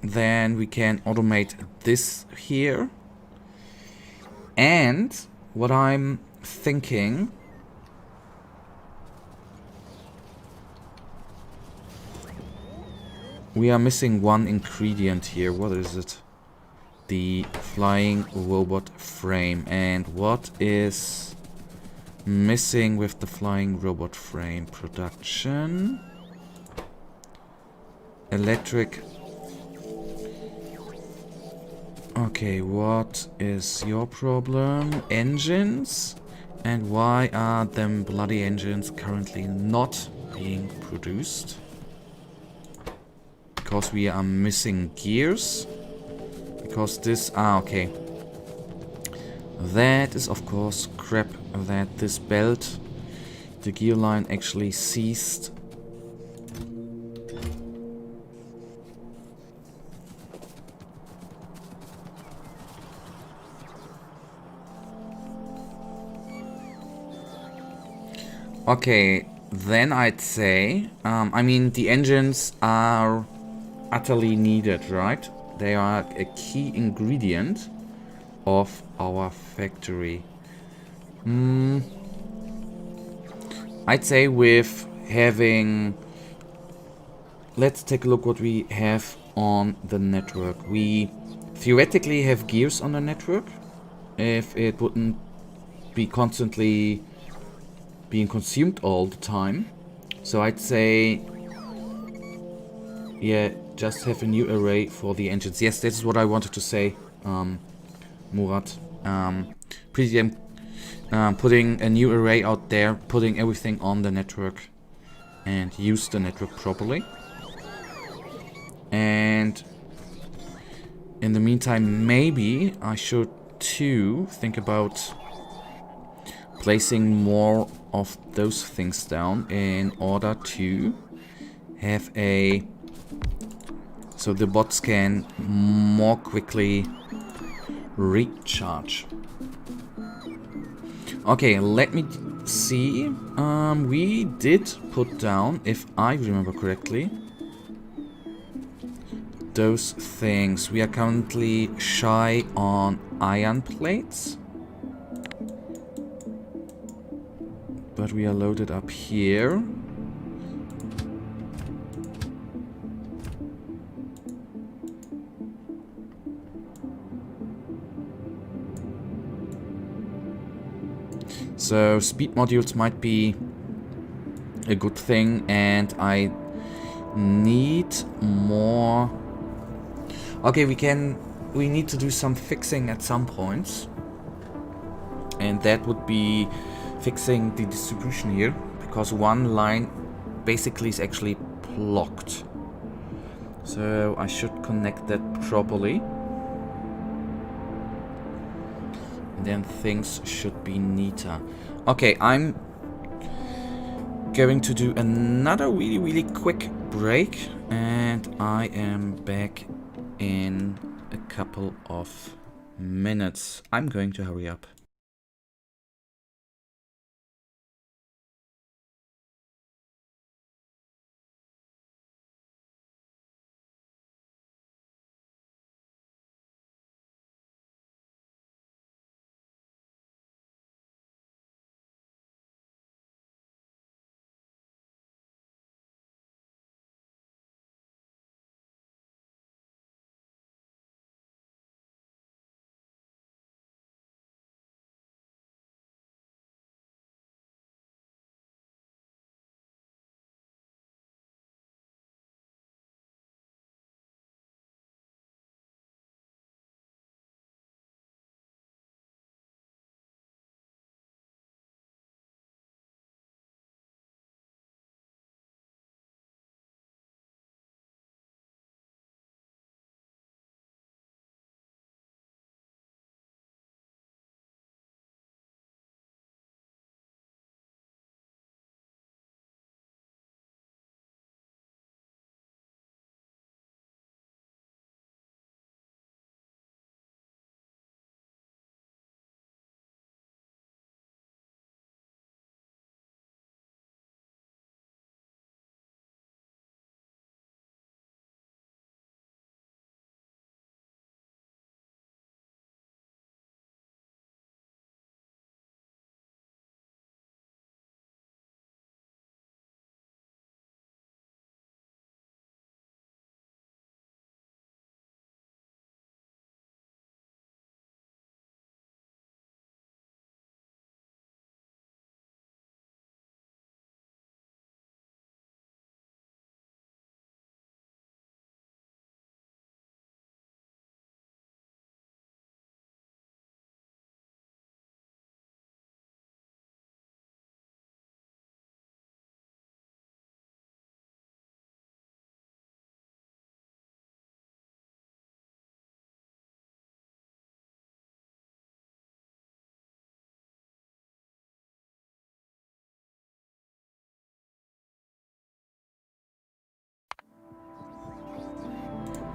then we can automate this here. And what I'm thinking... We are missing one ingredient here. What is it? The flying robot frame. And what is missing with the flying robot frame? Production. Electric. Okay, what is your problem? Engines? And why are them bloody engines currently not being produced? Because we are missing gears. Because this... okay. That is of course crap that this belt, the gear line actually ceased. Okay, then I'd say, I mean, the engines are utterly needed, right? They are a key ingredient of our factory. I'd say with having... Let's take a look what we have on the network. We theoretically have gears on the network. If it wouldn't be constantly being consumed all the time. So I'd say... Yeah, just have a new array for the engines. Yes, this is what I wanted to say, Murat. Putting a new array out there, putting everything on the network and use the network properly. And in the meantime, maybe I should too think about placing more of those things down in order to have a... so the bots can more quickly recharge. Okay, let me see. We did put down, if I remember correctly, those things. We are currently shy on iron plates, but we are loaded up here. So speed modules might be a good thing, and I need more. Okay, we need to do some fixing at some points, and that would be fixing the distribution here, because one line basically is actually blocked. So I should connect that properly, and then things should be neater. Okay, I'm going to do another really quick break, and I am back in a couple of minutes. I'm going to hurry up.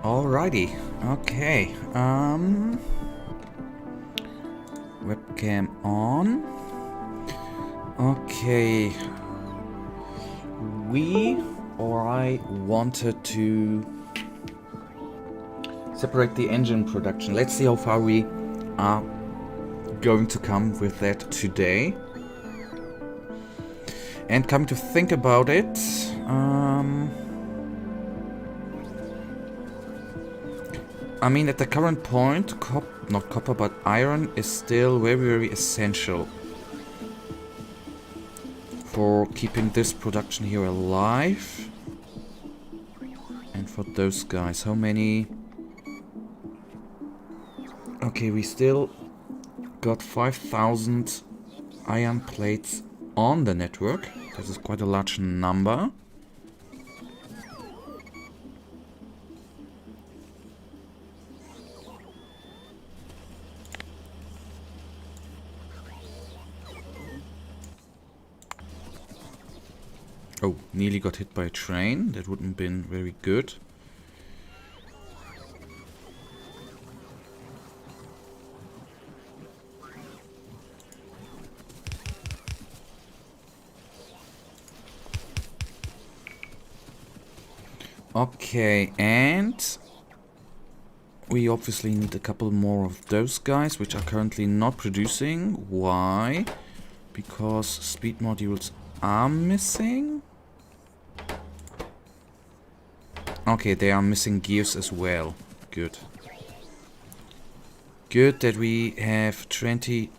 Alrighty, okay. Webcam on. Okay. I wanted to separate the engine production. Let's see how far we are going to come with that today. And come to think about it, I mean, at the current point, not copper, but iron is still very essential for keeping this production here alive. And for those guys, how many? Okay, we still got 5,000 iron plates on the network. This is quite a large number. Oh, nearly got hit by a train. That wouldn't have been very good. Okay, and we obviously need a couple more of those guys, which are currently not producing. Why? Because speed modules are missing. Okay, they are missing gears as well. Good. Good that we have 20...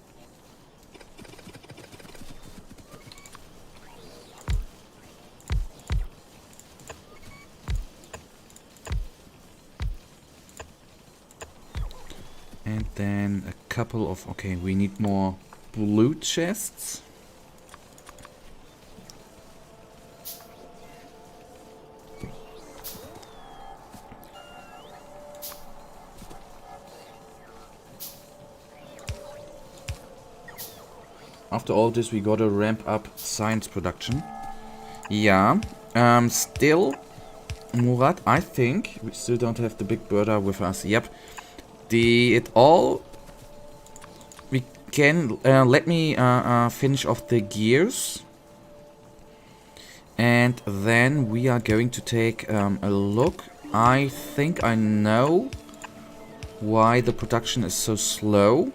And then a couple of... Okay, we need more blue chests. After all this, we gotta ramp up science production. Yeah. Still, Murat, I think we still don't have the big birder with us. Yep. We can let me finish off the gears, and then we are going to take a look. I think I know why the production is so slow,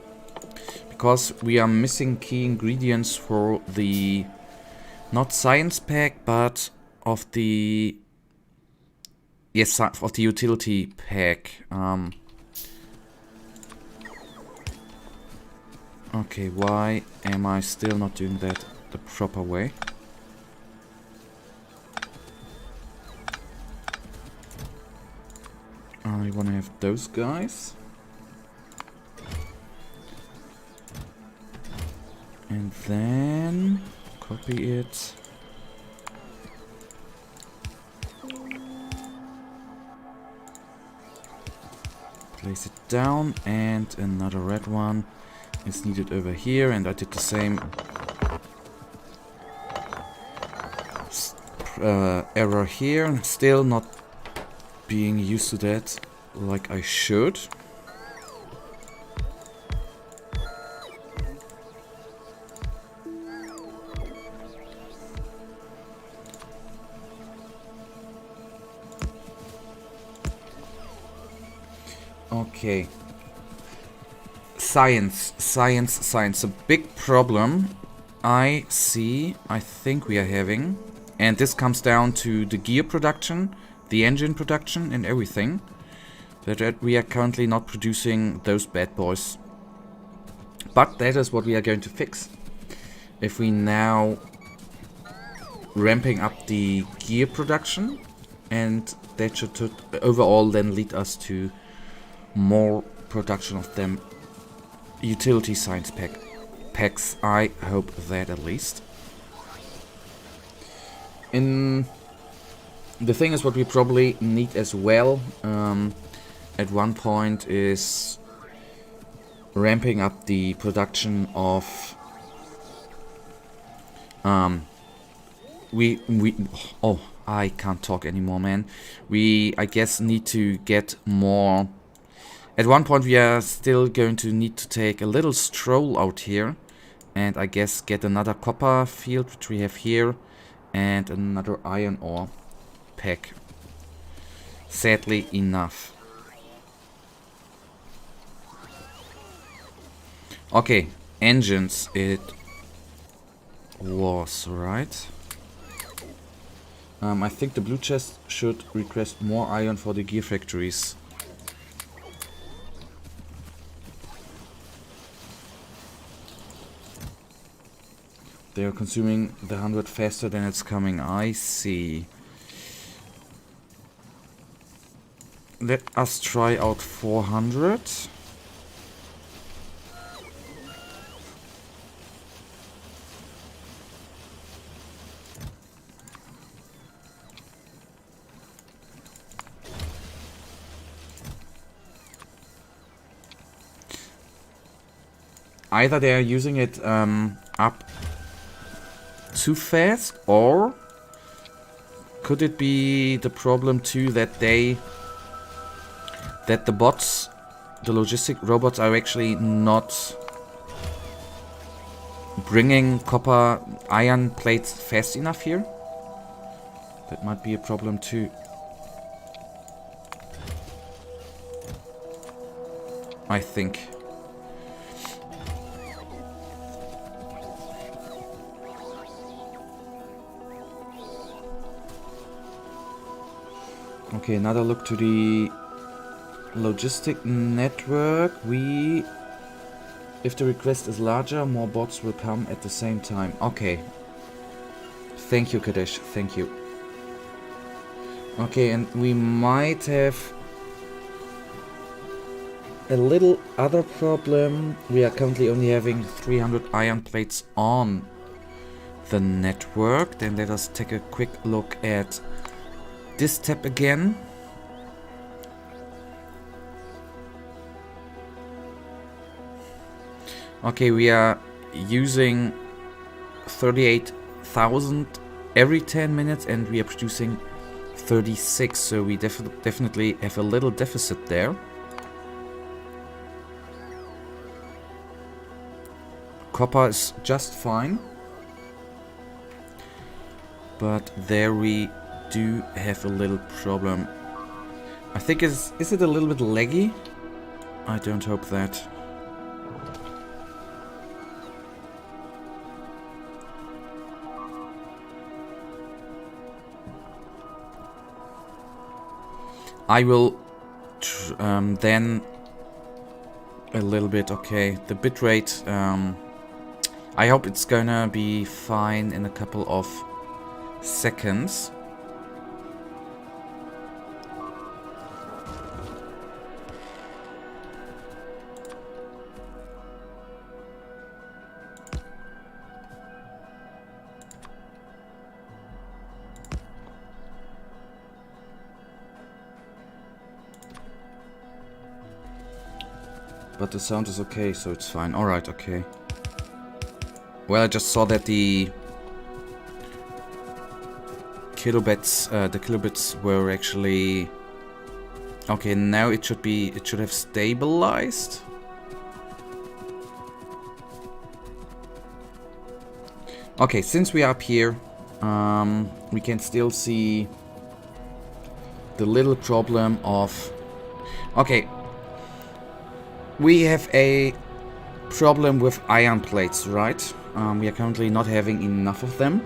because we are missing key ingredients for the not science pack, but of the of the utility pack. Okay, why am I still not doing that the proper way? I want to have those guys. And then copy it. Place it down, and another red one is needed over here, and I did the same error here. Still not being used to that like I should. Okay. Science. A big problem I think we are having. And this comes down to the gear production, the engine production, and everything. That we are currently not producing those bad boys. But that is what we are going to fix. If we now ramping up the gear production, and that should overall then lead us to more production of them utility science packs. I hope that at least. The thing is, what we probably need as well at one point is ramping up the production of I can't talk anymore, man. I guess need to get more. At one point we are still going to need to take a little stroll out here, and I guess get another copper field, which we have here, and another iron ore pack. Sadly enough. Okay, engines it was, right? I think the blue chest should request more iron for the gear factories. They are consuming the 100 faster than it's coming. I see. Let us try out 400. Either they are using it up too fast, or could it be the problem too that the bots, the logistic robots, are actually not bringing copper iron plates fast enough here? That might be a problem too. I think. Okay, another look to the logistic network. If the request is larger, more bots will come at the same time. Okay. Thank you, Kadesh. Thank you. Okay, and we might have a little other problem. We are currently only having 300 iron plates on the network. Then let us take a quick look at this tab again. Okay, we are using 38,000 every 10 minutes and we are producing 36, so we definitely have a little deficit there. Copper is just fine, but there we do have a little problem. I think is it a little bit laggy? I don't hope that. I will then a little bit, okay, the bitrate, I hope it's gonna be fine in a couple of seconds. But the sound is okay, so it's fine. Alright, okay. Well, I just saw that the kilobits were actually... Okay, now it should have stabilized. Okay, since we are up here, we can still see the little problem of... Okay. We have a problem with iron plates, right? We are currently not having enough of them.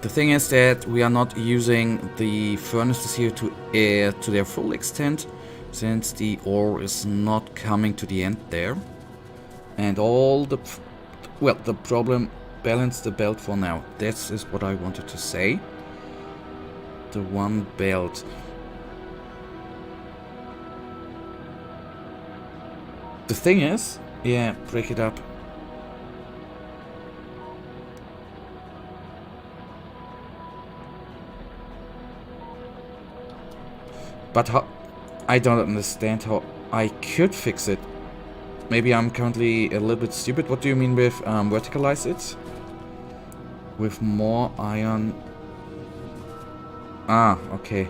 The thing is that we are not using the furnaces here to their full extent, since the ore is not coming to the end there. And all the... Well, the problem... Balance the belt for now. That is what I wanted to say. The one belt... The thing is, yeah, break it up. But how... I don't understand how I could fix it. Maybe I'm currently a little bit stupid. What do you mean with verticalize it? With more iron... Ah, okay.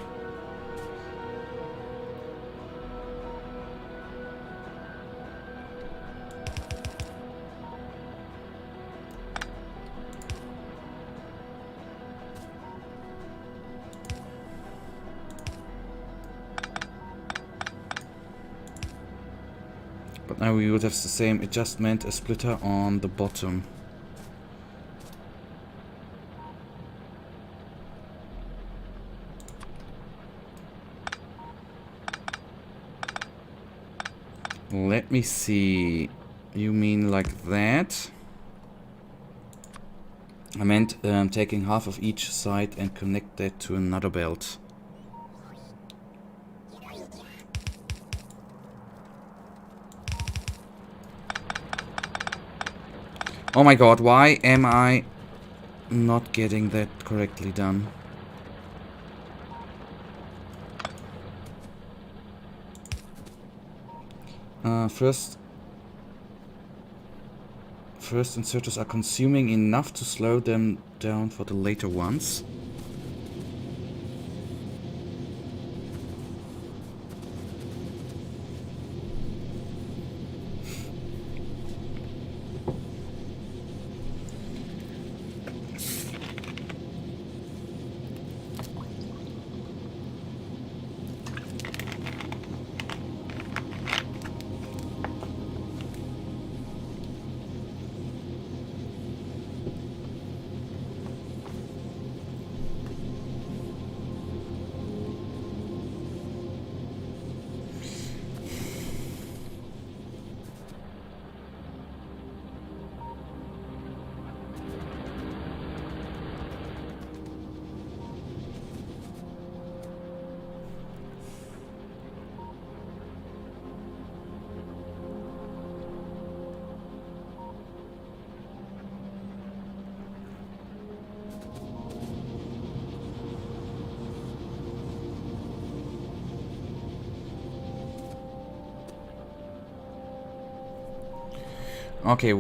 But now we would have the same adjustment, a splitter on the bottom. Let me see. You mean like that? I meant taking half of each side and connect that to another belt. Oh my god, why am I not getting that correctly done? First inserters are consuming enough to slow them down for the later ones. Okay.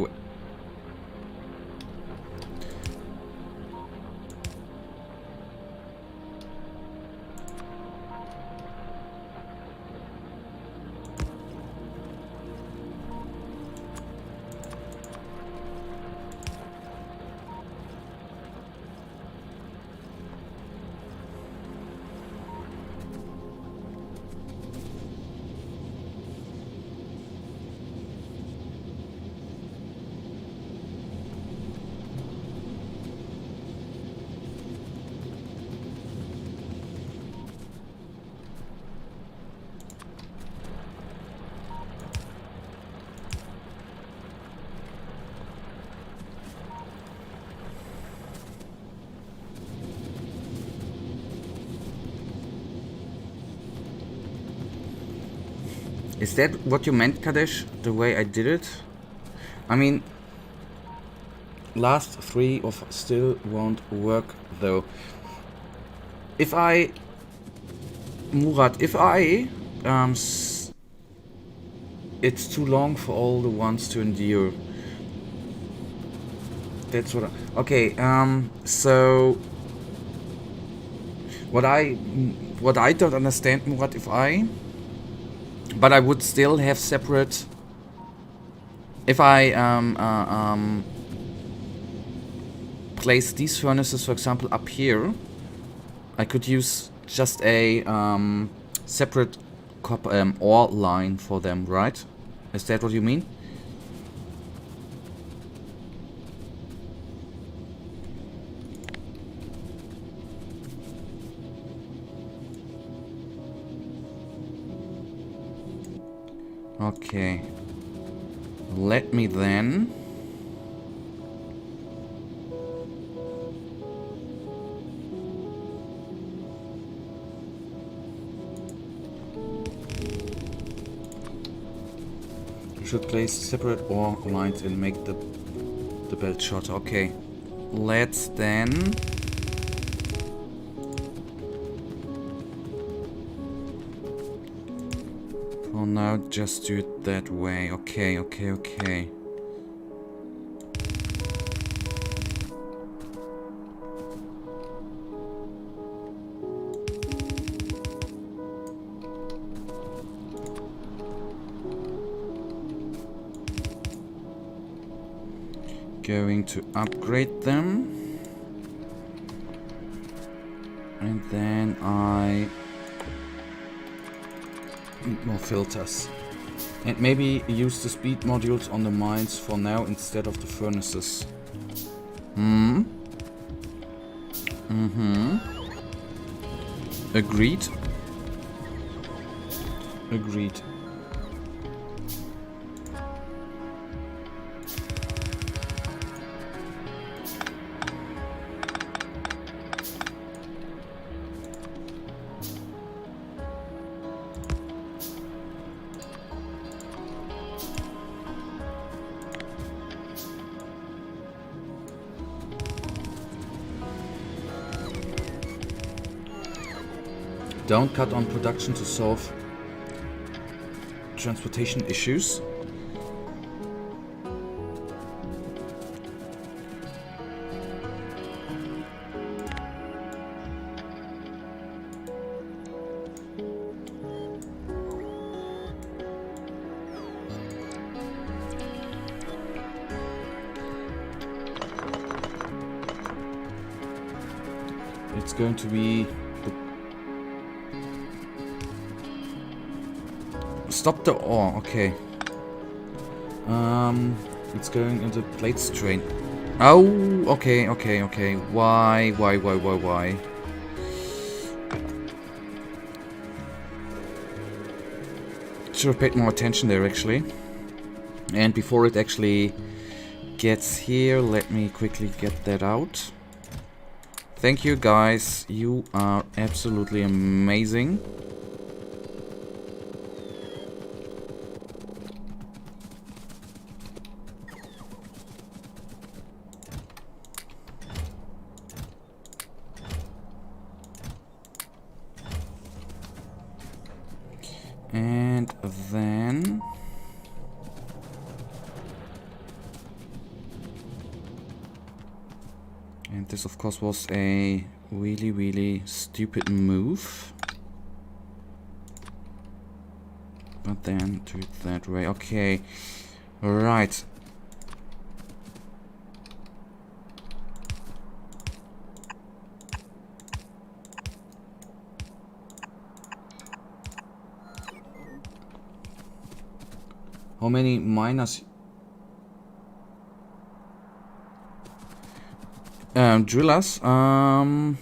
Is that what you meant, Kadesh? The way I did it? I mean, last three of still won't work though. If I, Murat, if I, it's too long for all the ones to endure. That's what I, okay, so what I don't understand, Murat, but I would still have separate, if I place these furnaces, for example, up here, I could use just a separate ore line for them, right? Is that what you mean? Okay. Let me then... should place separate ore lines and make the belt shorter. Okay. Let's then... for now, just do it that way. Okay, okay, okay. Going to upgrade them. And then I need more filters. And maybe use the speed modules on the mines for now instead of the furnaces. Agreed. Agreed. Don't cut on production to solve transportation issues. It's going to be... Stop the ore, okay. It's going into plate strain. Oh, okay, okay, okay. Why? Should have paid more attention there, actually. And before it actually gets here, let me quickly get that out. Thank you, guys. You are absolutely amazing. And then This of course was a really stupid move. But then do it that way. Okay. Alright. How many miners? Drillers. 1,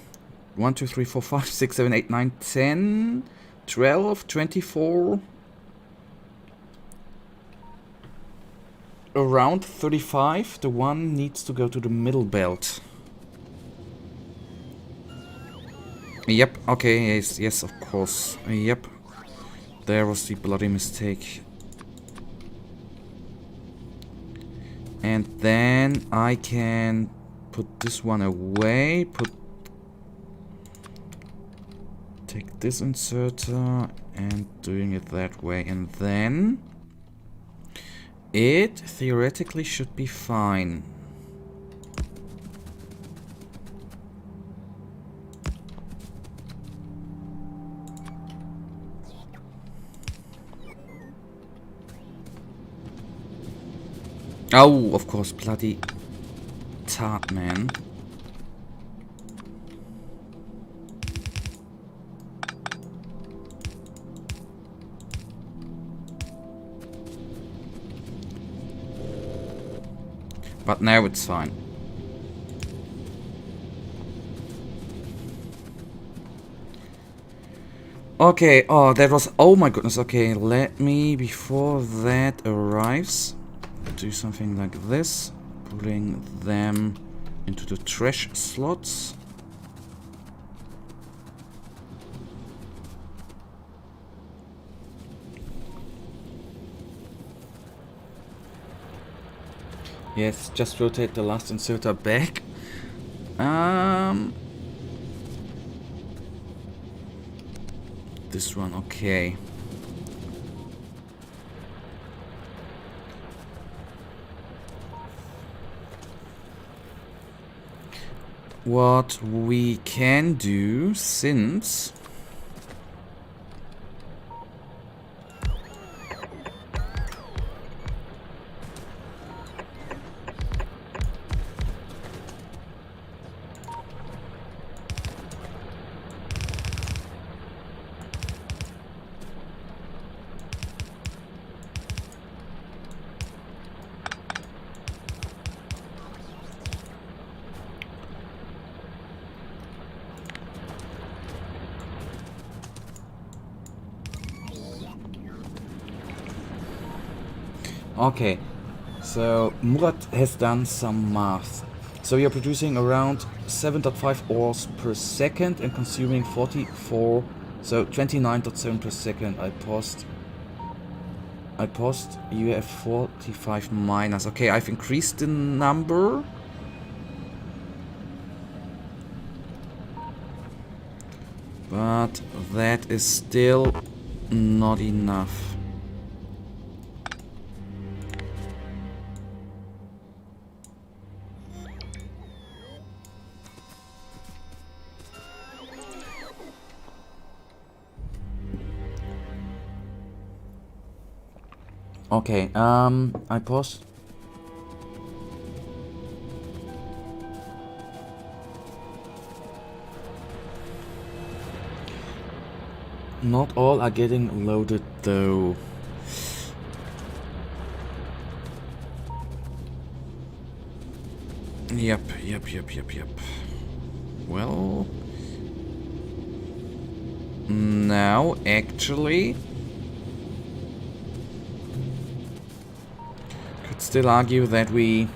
2, 3, 4, 5, 6, 7, 8, 9, 10, 12, 24. Around 35. The one needs to go to the middle belt. Yep. Okay. Yes. Of course. Yep. There was the bloody mistake. And then I can put this one away. Take this inserter and doing it that way, and then it theoretically should be fine. Oh, of course, bloody tart, man. But now it's fine. Okay, oh, that was... Oh my goodness, okay, let me, before that arrives, do something like this. Putting them into the trash slots. Yes, just rotate the last inserter back. This one, okay. What we can do, since okay, so Murat has done some math. So you're producing around 7.5 ores per second and consuming 44, so 29.7 per second. I paused, you have 45 minus. Okay, I've increased the number. But that is still not enough. Okay, I paused. Not all are getting loaded though. Yep. Well, now actually could still argue that we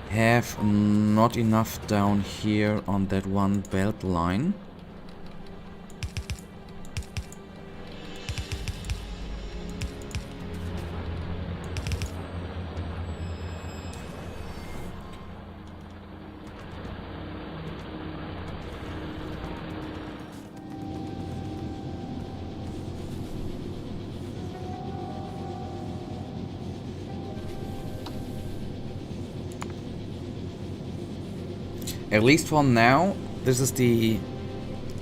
have not enough down here on that one belt line. At least for now, this is the...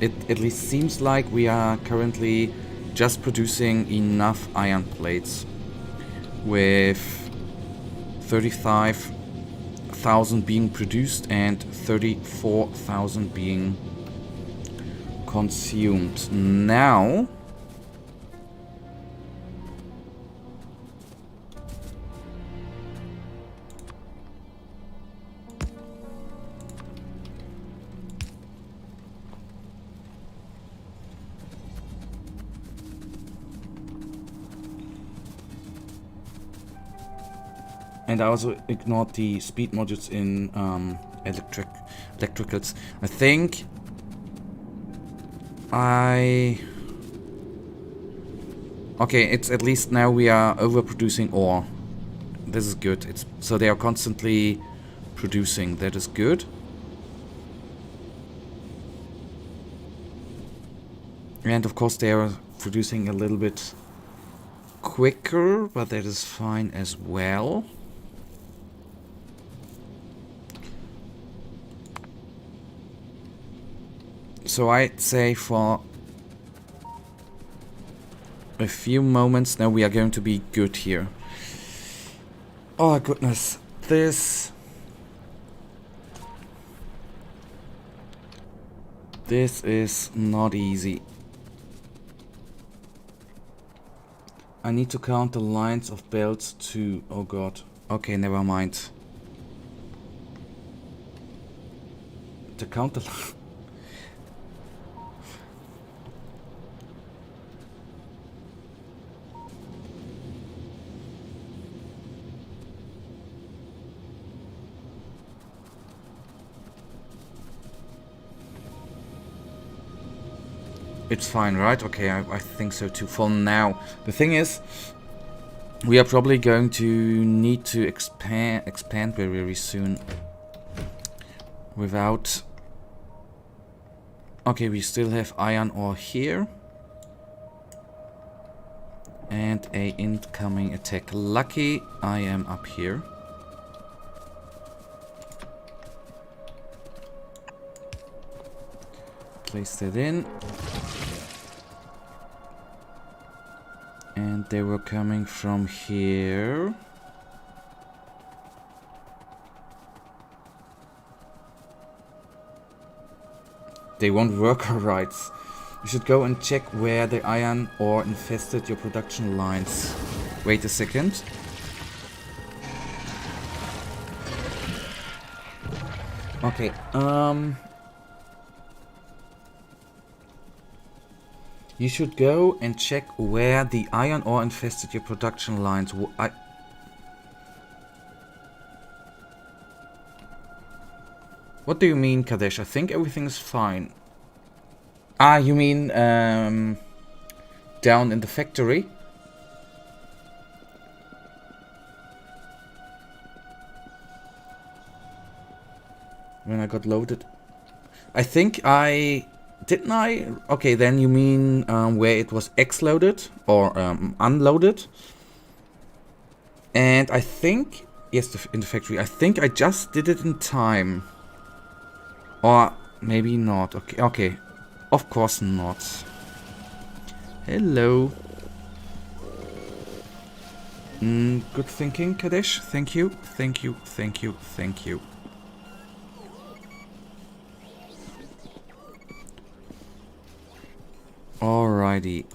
It at least seems like we are currently just producing enough iron plates with 35,000 being produced and 34,000 being consumed. Now and I also ignored the speed modules in electricals. I think okay, it's at least now we are overproducing ore. This is good. It's so they are constantly producing. That is good. And of course they are producing a little bit quicker, but that is fine as well. So I'd say for a few moments now we are going to be good here. Oh goodness, this is not easy. I need to count the lines of belts too. Oh god. Okay, never mind. To count the It's fine, right? Okay, I think so too for now. The thing is, we are probably going to need to expand very, very soon. Without... Okay, we still have iron ore here. And a incoming attack. Lucky I am up here. Place that in. And they were coming from here. They won't work alright. You should go and check where the iron ore infested your production lines. Wait a second. Okay, you should go and check where the iron ore infested your production lines. What do you mean, Kadesh? I think everything is fine. Ah, you mean down in the factory? When I got loaded. I think I... Didn't I? Okay, then you mean where it was X-loaded or unloaded. And I think... Yes, in the factory. I think I just did it in time. Or maybe not. Okay, okay. Of course not. Hello. Good thinking, Kadesh. Thank you. Thank you. Thank you. Thank you. Alrighty.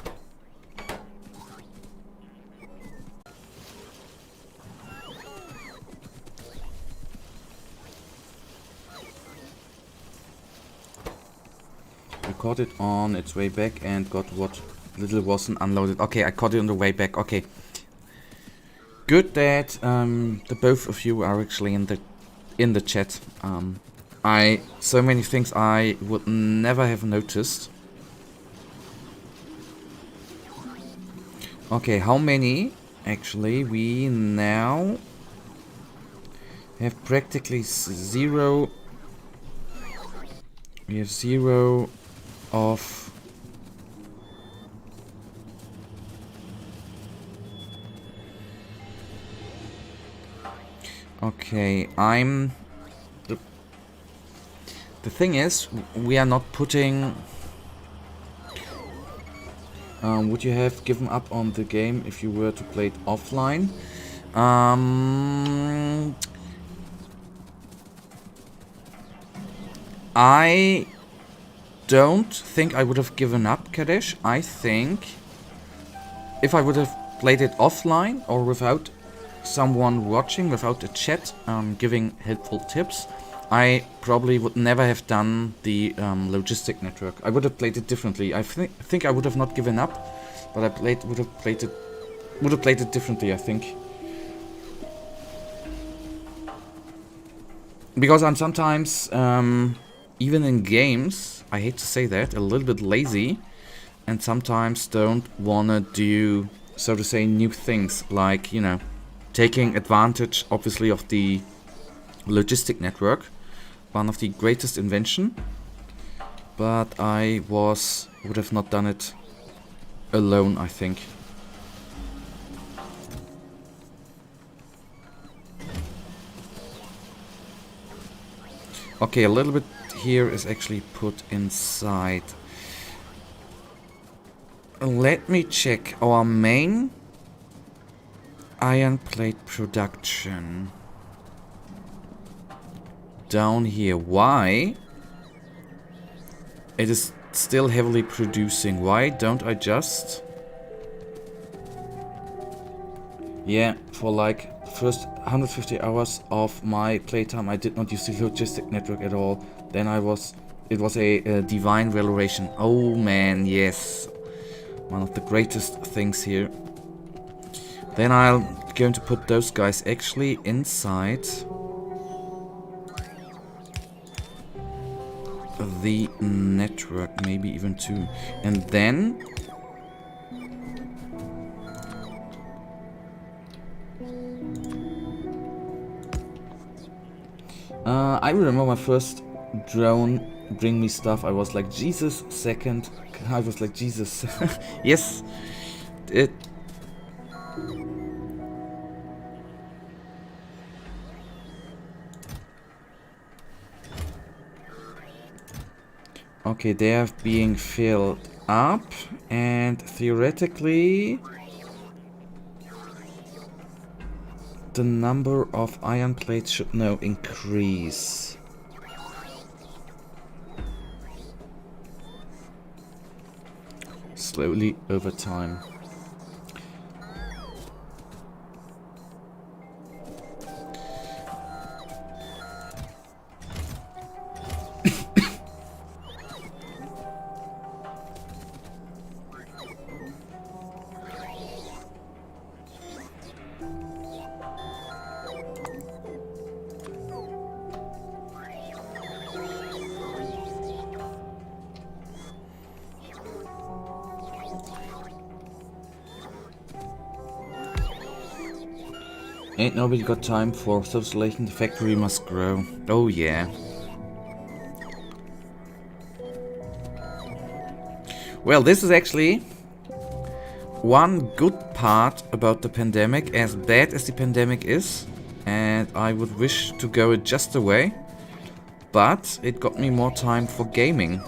I caught it on its way back and got what little wasn't unloaded. Okay, I caught it on the way back. Okay. Good that the both of you are actually in the chat. So many things I would never have noticed. Okay, how many? Actually, we now have practically zero. We have zero of... Okay, The thing is, we are not putting... would you have given up on the game if you were to play it offline? I don't think I would have given up, Kadesh. I think if I would have played it offline or without someone watching, without a chat giving helpful tips, I probably would never have done the logistic network. I would have played it differently. I think I would have not given up, but I would have played it differently, I think. Because I'm sometimes, even in games, I hate to say that, a little bit lazy, and sometimes don't wanna do, so to say, new things, like, you know, taking advantage, obviously, of the logistic network, one of the greatest invention, but I would have not done it alone, I think. Okay, a little bit here is actually put inside. Let me check our main iron plate production. Down here. Why? It is still heavily producing. Why don't I just... Yeah, for like first 150 hours of my playtime I did not use the logistic network at all. Then it was a divine valuation. Oh man, yes. One of the greatest things here. Then I'm going to put those guys actually inside the network, maybe even two. And then I remember my first drone bring me stuff. I was like, Jesus. Second, I was like, Jesus. Yes. It. Okay, they are being filled up, and theoretically the number of iron plates should now increase. Slowly over time. Ain't nobody got time for socialization, the factory must grow. Oh yeah. Well, this is actually one good part about the pandemic, as bad as the pandemic is, and I would wish to go it just away, but it got me more time for gaming,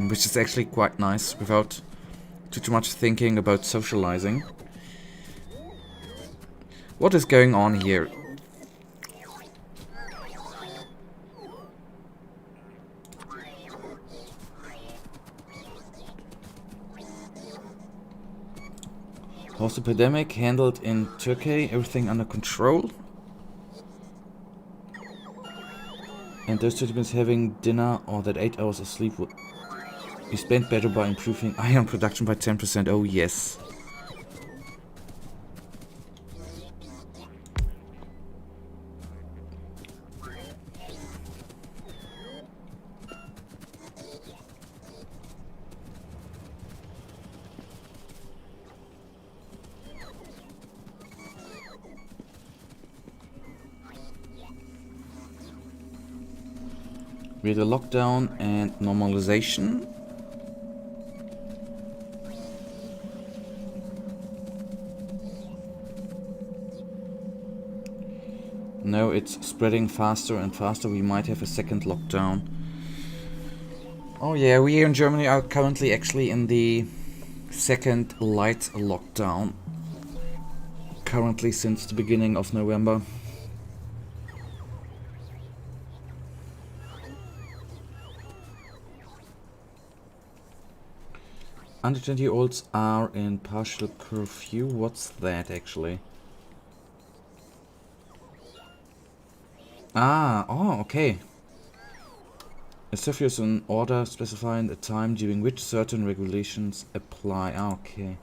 which is actually quite nice without too much thinking about socializing. What is going on here? How's the pandemic handled in Turkey? Everything under control? And those citizens having dinner or that 8 hours of sleep would be spent better by improving iron production by 10%. Oh yes. We had a lockdown and normalization. No, it's spreading faster and faster. We might have a second lockdown. Oh yeah, we here in Germany are currently actually in the second light lockdown. Currently since the beginning of November. Under 20-year-olds are in partial curfew. What's that actually? Oh, okay. A curfew is an order specifying a time during which certain regulations apply. Okay.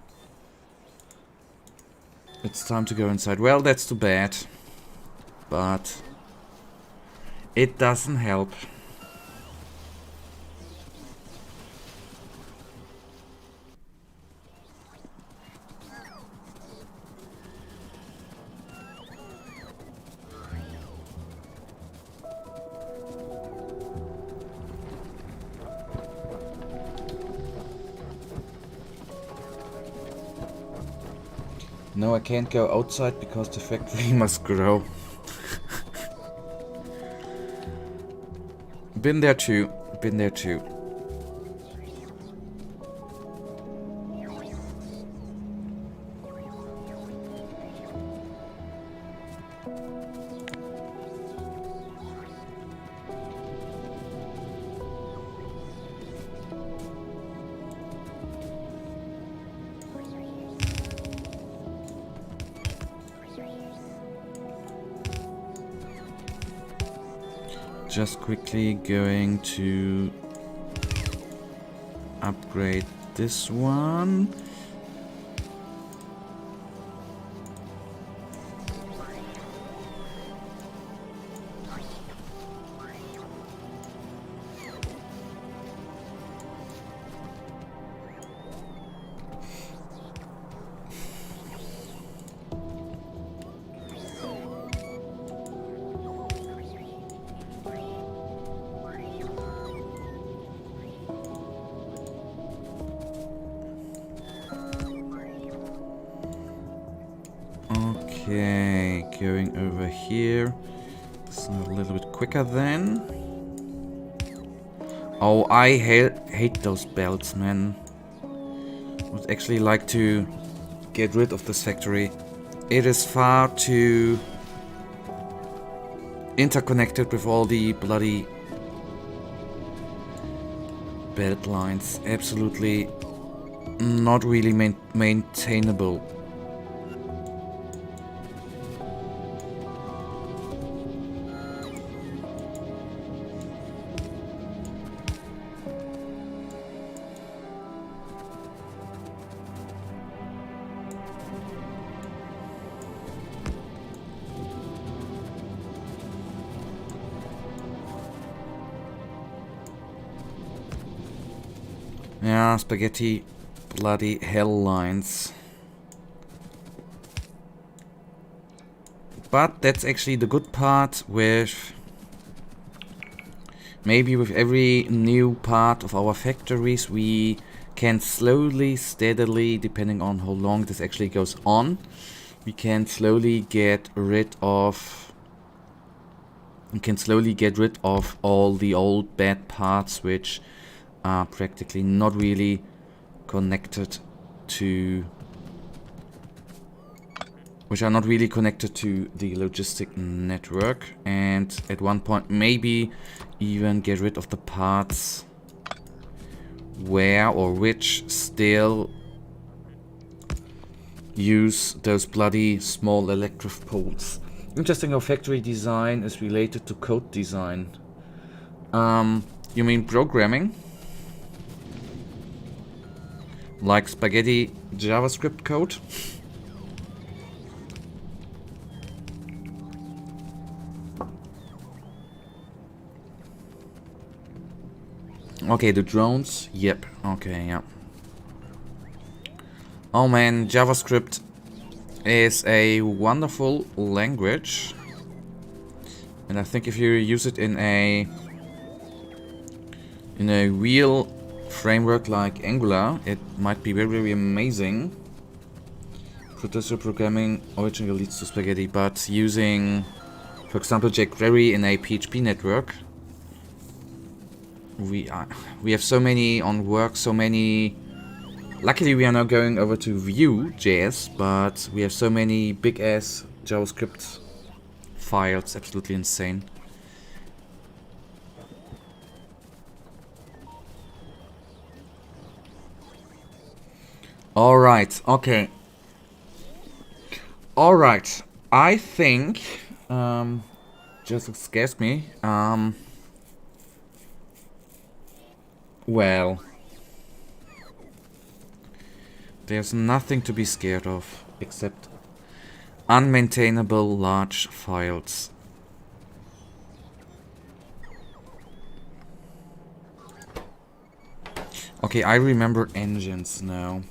It's time to go inside. Well, that's too bad. But it doesn't help. No, I can't go outside because the factory must grow. Been there too. Been there too. Just quickly going to upgrade this one. Okay, going over here. This is a little bit quicker then. Oh, I hate those belts, man. Would actually like to get rid of this factory. It is far too interconnected with all the bloody belt lines. Absolutely not really maintainable. Yeah, spaghetti bloody hell lines. But that's actually the good part with... Maybe with every new part of our factories we can slowly, steadily, depending on how long this actually goes on, we can slowly get rid of... We can slowly get rid of all the old bad parts which are practically not really connected to... which are not really connected to the logistic network, and at one point maybe even get rid of the parts where or which still use those bloody small electric poles. Interesting how factory design is related to code design. You mean programming? Like spaghetti JavaScript code? Okay, the drones. Yep. Okay, yeah. Oh man, JavaScript is a wonderful language. And I think if you use it in a real framework like Angular, it might be very, very amazing. Producer programming originally leads to spaghetti, but using, for example, jQuery in a PHP network we have so many on work, so many. Luckily, we are now going over to Vue.js, but we have so many big ass JavaScript files, absolutely insane. All right, okay. All right, I think just scares me. Well, there's nothing to be scared of except unmaintainable large files. Okay, I remember engines now.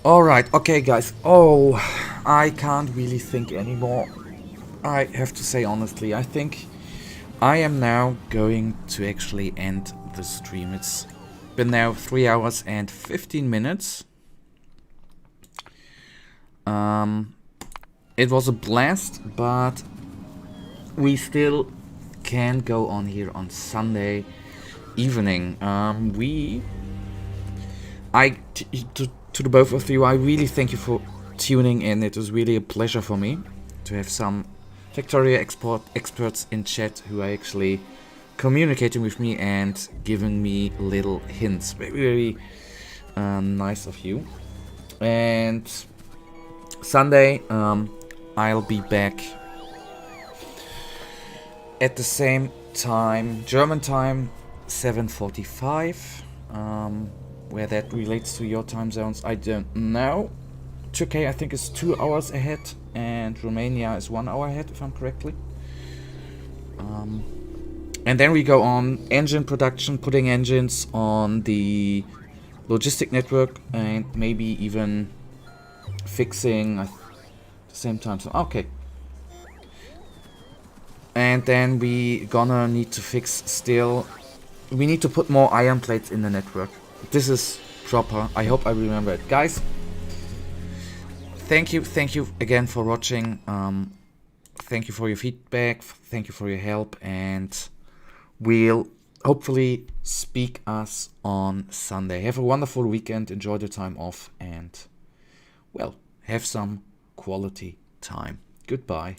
Alright, okay guys. Oh, I can't really think anymore. I have to say honestly, I think I am now going to actually end the stream. It's been now 3 hours and 15 minutes. It was a blast, but we still can go on here on Sunday evening. To the both of you, I really thank you for tuning in. It was really a pleasure for me to have some Factorio experts in chat who are actually communicating with me and giving me little hints. Very, very nice of you. And Sunday, I'll be back at the same time, German time, 7:45. Where that relates to your time zones, I don't know. Turkey, I think, is 2 hours ahead, and Romania is 1 hour ahead, if I'm correctly. And then we go on engine production, putting engines on the logistic network, and maybe even fixing at the same time. So, okay. And then we gonna need to fix still. We need to put more iron plates in the network. This is proper. I hope I remember it. Guys, thank you again for watching. Thank you for your feedback. Thank you for your help. And we'll hopefully speak us on Sunday. Have a wonderful weekend. Enjoy the time off. And, well, have some quality time. Goodbye.